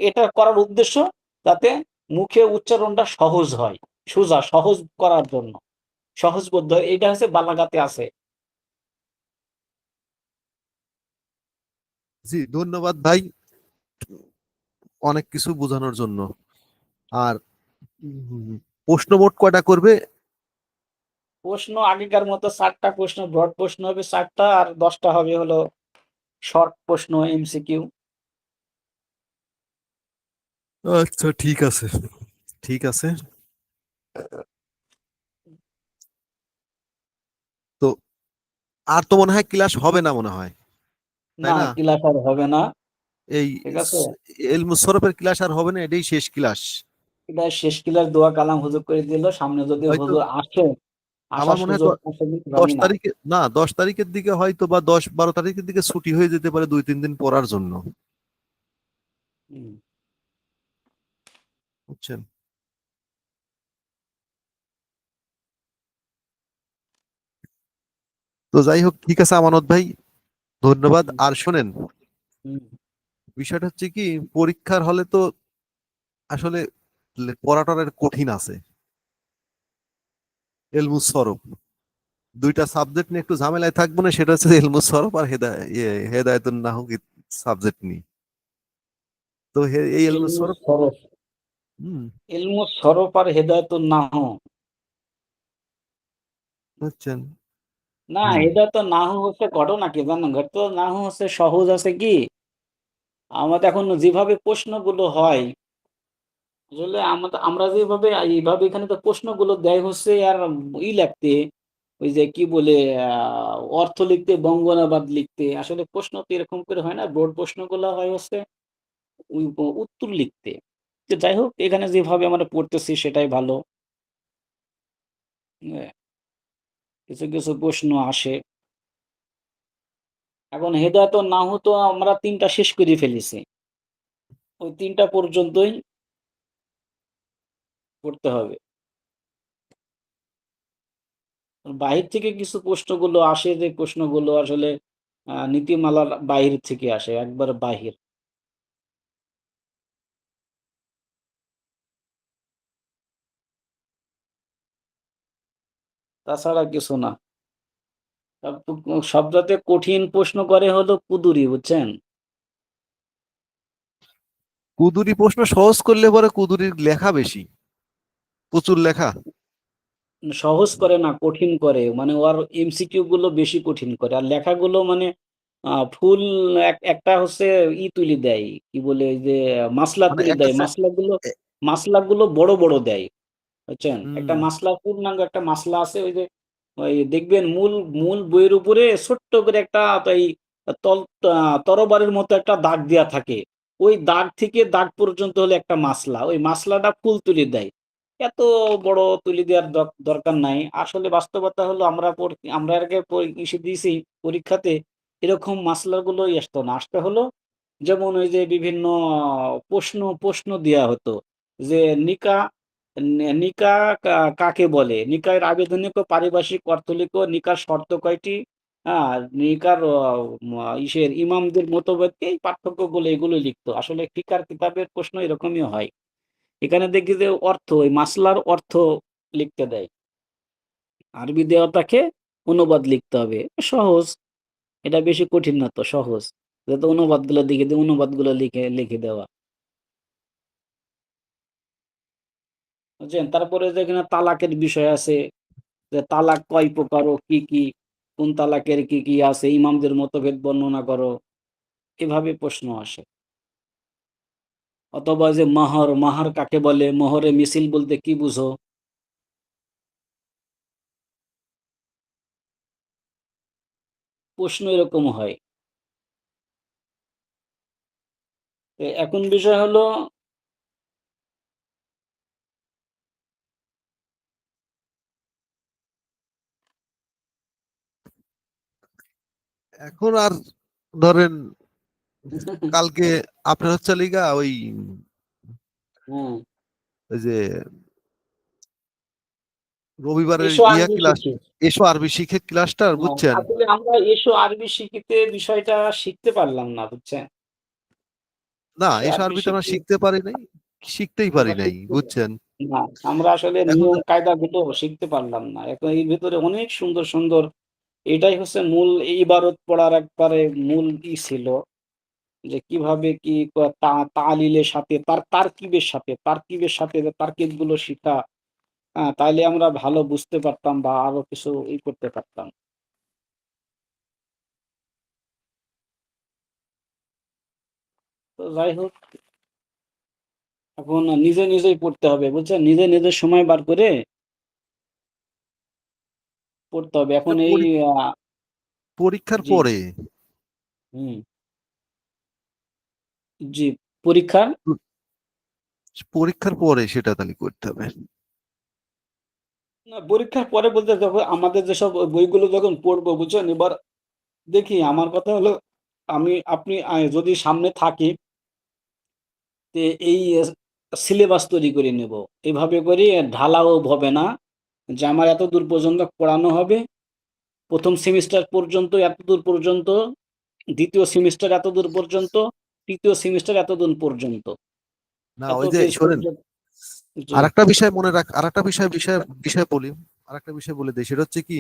এটা করার উদ্দেশ্য যাতে মুখে উচ্চারণটা সহজ হয়, সোজা সহজ করার জন্য, সহজবোধ্য হয়। এটা হচ্ছে বালাগাতে আছে। জি, ধন্যবাদ ভাই অনেক কিছু বোঝানোর জন্য। আর উম, প্রশ্ন মোট কয়টা করবে? প্রশ্ন আগেকার মতো 4টা প্রশ্ন, ব্রড প্রশ্ন হবে 4টা, আর 10টা হবে হলো শর্ট প্রশ্ন, এমসিকিউ। আচ্ছা ঠিক আছে, ঠিক আছে। তো আর তো মনে হয় ক্লাস হবে না মনে হয়, তাই না, না? ক্লাস আর হবে না। এই ঠিক আছে, এলমুসরফের ক্লাস আর হবে না, এটাই শেষ ক্লাস। এটা শেষ ক্লাস, দোয়া কালাম হুজুর করে দিল। সামনে যদি হয়তো হুজুর আসে, আমার আসার মনে হয় সুযোগ আছে কিন্তু দশ জানি না। তারিখে না, 10 তারিখের দিকে হয়তো, বা 10-12 তারিখের দিকে ছুটি হয়ে যেতে পারে 2-3 দিন পড়ার জন্য, হুম। বুঝছেন? তো যাই হোক, ঠিক আছে আমানত ভাই, ধন্যবাদ। হুম, আর শোনেন, হুম। বিষয়টা হচ্ছে কি, পরীক্ষার হলে তো আসলে পড়াটা কঠিন আছে। এলমুস সরফ, দুইটা সাবজেক্ট নিয়ে একটু ঝামেলায় থাকবো না, সেটা হচ্ছে এলমুস সরফ আর হেদায়েতুন নাহু সাবজেক্ট নিয়ে। তো এই এলমুস ইলমুস সরফ। সরফ, হুম ইলমুস সরফ আর হেদায়েতুন নাহু। বুঝছেন। না, হুম হেদায়েতুন নাহু হচ্ছে ঘটনা কি জানেন? হেদায়েতুন নাহু হচ্ছে সহজ আছে কি, আমাদের এখন যেভাবে প্রশ্নগুলো হয়, আসলে আমরা যেভাবে এইভাবে এখানে তো প্রশ্নগুলো দেয় হচ্ছে আর লিখতে, ওই যে কি বলে অর্থ লিখতে, বঙ্গানুবাদ লিখতে। আসলে প্রশ্ন তো এরকম করে হয় না, বোর্ড প্রশ্নগুলো হয় হচ্ছে ওই উত্তর লিখতে। তো যাই হোক, এখানে যেভাবে আমরা পড়তেছি সেটাই ভালো। হ্যাঁ, কিছু কিছু প্রশ্ন আসে। এখন হেদায়েতুন নাহু তো আমরা 3টা শেষ করে ফেলেছি, ওই 3টা পর্যন্তই পড়তে হবে। বাহির থেকে কিছু প্রশ্নগুলো আসে, যে প্রশ্নগুলো আসলে নীতিমালার বাহির থেকে আসে, একবার বাহির। তাছাড়া কিছু না। সবচাইতে কঠিন প্রশ্ন করে হলো কুদুরি, বুঝছেন? কুদুরি প্রশ্ন সহজ করলে পরে কুদুরির লেখা বেশি, প্রচুর লেখা। সহজ করে না, কঠিন করে, মানে ওর এমসিকিউ গুলো বেশি কঠিন করে, আর লেখাগুলো মানে ফুল একটা হচ্ছে তুলি দেয়, কি বলে, ওই যে মাসলা মানে তুলি একটা দেয়, মাসলাগুলো বড় বড় দেয়, বুঝছেন? একটা হুম, মাসলা, পূর্ণাঙ্গ একটা মাসলা আছে, ওই যে ওই দেখবেন মূল মূল বইয়ের উপরে ছোট্ট করে একটা এই তল তরবারির মতো একটা দাগ দেয়া থাকে। ওই দাগ থেকে দাগ পর্যন্ত হলো একটা মাসলা, ওই মাসলাটা ফুল তুলি দেয়। এত বড় তুলি দেওয়ার দরকার নাই। আসলে বাস্তবতা হলো আমরা আগে ইসে দিয়েছি পরীক্ষাতে, এরকম মাসলাগুলো আসতো না, আসতে হলো যেমন ওই যে বিভিন্ন প্রশ্ন দেয়া হতো, যে নিকা নিকা কাকে বলে, নিকার আবেদনিক ও পারিভাষিক অর্থ লিখো, নিকার শর্ত কয়টি, নিকার ইসের ইমামদের মতভেদ, এই পার্থক্যগুলো এগুলো লিখতো। আসলে ফিকার কিতাবের প্রশ্ন এরকমই হয়। এখানে দেখি যে অর্থ, ওই মাসলার অর্থ লিখতে দেয়, আরবি দেওয়া তাকে অনুবাদ লিখতে হবে। সহজ, এটা বেশি কঠিন না তো, সহজ। যাতে অনুবাদগুলো দেখে দিয়ে অনুবাদগুলো লিখে লিখে দেওয়া, বুঝছেন? তারপরে যেখানে তালাকের বিষয় আছে, যে তালাক কয় প্রকার ও কি কি, কোন তালাকের কি কি আছে, ইমামদের মতভেদ বর্ণনা করো, এভাবে প্রশ্ন আসে। অথবা যে মাহর, মাহার কাকে বলে, মোহরে মিছিল বলতে কি বুঝো, প্রশ্ন এরকম হয়। এখন বিষয় হলো, এখন আর ধরেন কালকে আপনার হচ্ছে লিগা ওই হ্যাঁ, ওই যে রবিবারের এসো ইয়া আরবি ক্লাস, শিখি। এসো আরবি শিখে ক্লাসটা হ্যাঁ, বুঝছেন? আসলে আমরা এসো আরবি শিখিতে বিষয়টা শিখতে পারলাম না, বুঝছেন? না, এসো এসো আরবি আরবি তো আমরা শিখতে শিখতে পারি নাই, শিখতেই পারি আমরা নাই, শিখতে বুঝছেন? না, আমরা আসলে এখন নিয়ম কায়দা গুলো শিখতে পারলাম না। এখন এর ভিতরে অনেক সুন্দর সুন্দর, এটাই হচ্ছে মূল, এই ইবারত পড়ার একবারে মূল ছিল, যে কিভাবে কি তালিলের সাথে তারকিবের সাথে যে তারকিব গুলো শিখা, তাইলে আমরা ভালো বুঝতে পারতাম বা আরো কিছু করতে পারতাম। তো যাই হোক, এখন নিজে নিজেই পড়তে হবে, বুঝছেন? নিজে নিজে সময় বার করে পড়তে হবে এখন এই আহ, পরীক্ষার জি, পরে, হুম, জি, পরীক্ষার পরীক্ষার পরে সেটা তাহলে করতে হবে। না, পরীক্ষার পরে বলতে যখন আমাদের যেসব বইগুলো যখন পড়বো, বুঝছেন? এবার দেখি, আমার কথা হলো, আপনি যদি সামনে থাকি, তে এই সিলেবাস তৈরি করে নেব, এভাবে করে ঢালাও হবে না, যে আমার এত দূর পর্যন্ত পড়ানো হবে, প্রথম সেমিস্টার পর্যন্ত এত দূর পর্যন্ত, দ্বিতীয় সেমিস্টার এত দূর পর্যন্ত, তৃতীয় সেমিস্টার এত দূর পর্যন্ত, না এত ওই যে পেজ শোনেন, পর্যন্ত। জি, আরেকটা বিষয় মনে রাখ, আরেকটা বিষয় বলি, আরেকটা বিষয় বলে দিই, সেটা হচ্ছে কি,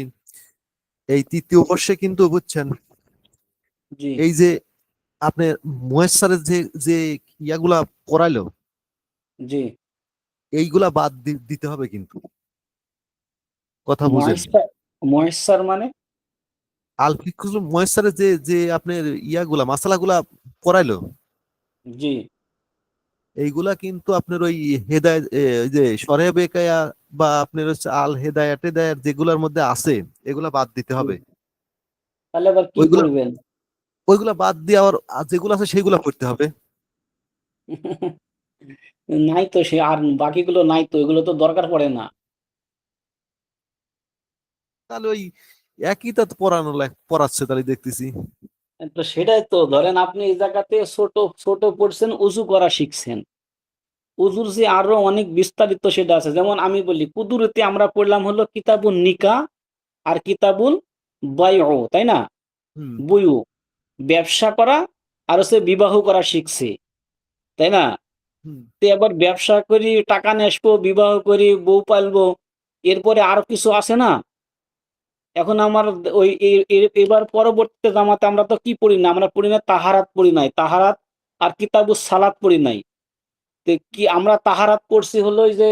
এই তৃতীয় বর্ষে কিন্তু বুঝছেন, জি, এই যে আপনি মুয়াস্সারের যে যে ইয়াগুলা পড়াইলো, জি। এইগুলা বাদ দিতে হবে কিন্তু, কথা বুঝেন। মহেশা মহেশ্বর মানে? আল ফিকুল মুয়াস্সারের যে যে আপনার ইয়াগুলা মাসালাগুলা পড়াইলো, জি, এইগুলা কিন্তু আপনার ওই হেদায়েত ওই যে শরহে বেকায়া বা আপনার হচ্ছে আল হেদায়াত টেদায়াত যেগুলার মধ্যে আছে, এগুলা বাদ দিতে জি। হবে। তাহলে আবার কি ওইগুলা পড়বেন? ওইগুলা বাদ দিয়ে আবার যেগুলো আছে সেগুলা পড়তে হবে। নাই তো, সে আর বাকিগুলো নাই তো, এগুলো তো দরকার পড়ে না। তাহলে ওই একই তো পড়ানো পড়াচ্ছে তাহলে দেখতেছি। তো সেটাই তো, ধরেন আপনি এই জায়গাতে ছোট ছোট পড়ছেন, উজু করা শিখছেন, উজুর যে আরো অনেক বিস্তারিত সেটা আছে। যেমন আমি বলি, কুদুরতে আমরা পড়লাম হলো কিতাবুন নিকা আর কিতাবুল বাইউ, তাই না? হুম বুয়ু, ব্যবসা করা আর হচ্ছে বিবাহ করা শিখছে, তাই না? হুম তো এবার ব্যবসা করি, টাকা নিয়ে আসবো, বিবাহ করি, বউ পালবো, এরপরে আরো কিছু আছে না? এখন আমার ওই এবার পরবর্তী জামাতে আমরা তো কি পড়ি না, আমরা পড়ি না তাহারাত পড়ি নাই, তাহারাত আর কিতাবুস সালাত পড়ি নাই। তো কি আমরা তাহারাত পড়ছি হলো ওই যে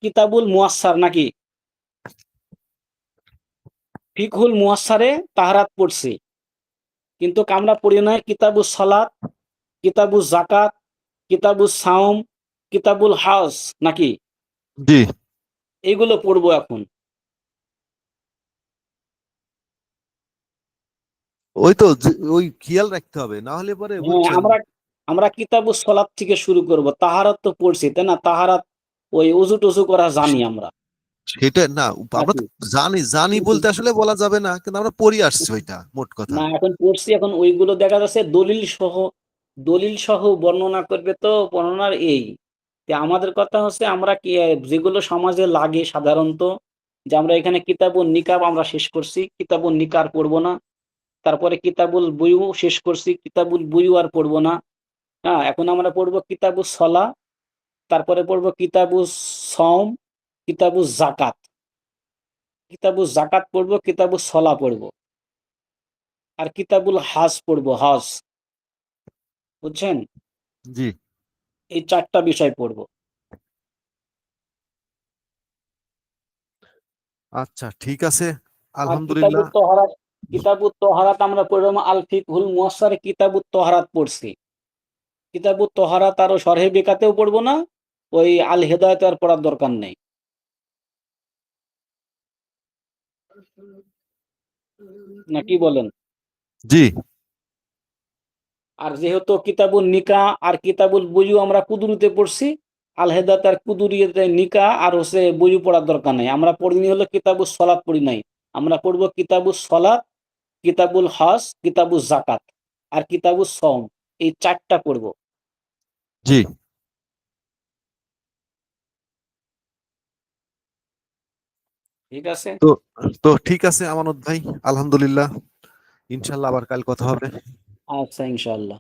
কিতাবুল মুয়াস্সার নাকি, ফিকহুল মুয়াস্সারে তাহারাত পড়ছি, কিন্তু আমরা পড়ি নাই কিতাবুস সালাত, কিতাবুস জাকাত, কিতাবুস সাওম, কিতাবুল হজ নাকি, জি এইগুলো পড়বো এখন। ওই তো ওই খেয়াল রাখতে হবে, না হলে পরে হ্যাঁ, বুঝছেন। আমরা আমরা কিতাবুস সালাত থেকে শুরু করব, তাহারাত তো পড়ছি তাই না, তাহারাত ওই উজু টুজু করা জানি আমরা সেটা না, আমরা নাকি। তো জানি জানি বলতে আসলে বলা যাবে না, কিন্তু আমরা পড়ে আসছি ওইটা মোট কথা। না এখন পড়ছি, এখন ওইগুলো দেখা যাচ্ছে দলিল সহ বর্ণনা করবে, তো বর্ণনার এই যে আমাদের কথা হচ্ছে আমরা কি যেগুলো সমাজে লাগে সাধারণত, যে আমরা এখানে কিতাবুল নিকাব আমরা শেষ করছি, কিতাবুল নিকার পড়বো না। তারপরে কিতাবুল বুয়ু শেষ করছি, কিতাবুল বুয়ু আর পড়বো না। হ্যাঁ, এখন আমরা পড়বো কিতাবুস সলা, তারপরে পড়বো কিতাবুস সম, কিতাবুস জাকাত, কিতাবুস জাকাত পড়বো, কিতাবুস সলা পড়বো, আর কিতাবুল হজ পড়বো, হজ, বুঝছেন? জি এই 4টা বিষয় পড়বো। আচ্ছা ঠিক আছে, আর আলহামদুলিল্লাহ। কিতাবুত তহারাত আমরা পড়বো আল ফিকহুল মুয়াস্সারে কিতাবুত তহারাত পড়ছি। কিতাবুত তহারাত আরো শরহে বেকাতেও পড়বো না, ওই আল হেদায়েত আর পড়ার দরকার নেই। না কি বলেন? জি আর যেহেতু কিতাবুল নিকাহ আর কিতাবুল বুয়ু আমরা কুদুরিতে পড়ছি, আল হেদায়েত আর কুদুরিতে নিকাহ আর হচ্ছে বুয়ু পড়ার দরকার নাই। আমরা পড়িনি হলো কিতাবুস সলাত পড়ি নাই। আমরা পড়বো কিতাবুস সলাত, কিতাবুল হজ, কিতাবুস জাকাত আর কিতাবুস সওম, এই 4টা পড়বো। জি ঠিক আছে? তো তো ঠিক আছে আমানত ভাই, আলহামদুলিল্লাহ, ইনশাল্লাহ আবার কাল কথা হবে। আচ্ছা, ইনশাআল্লাহ।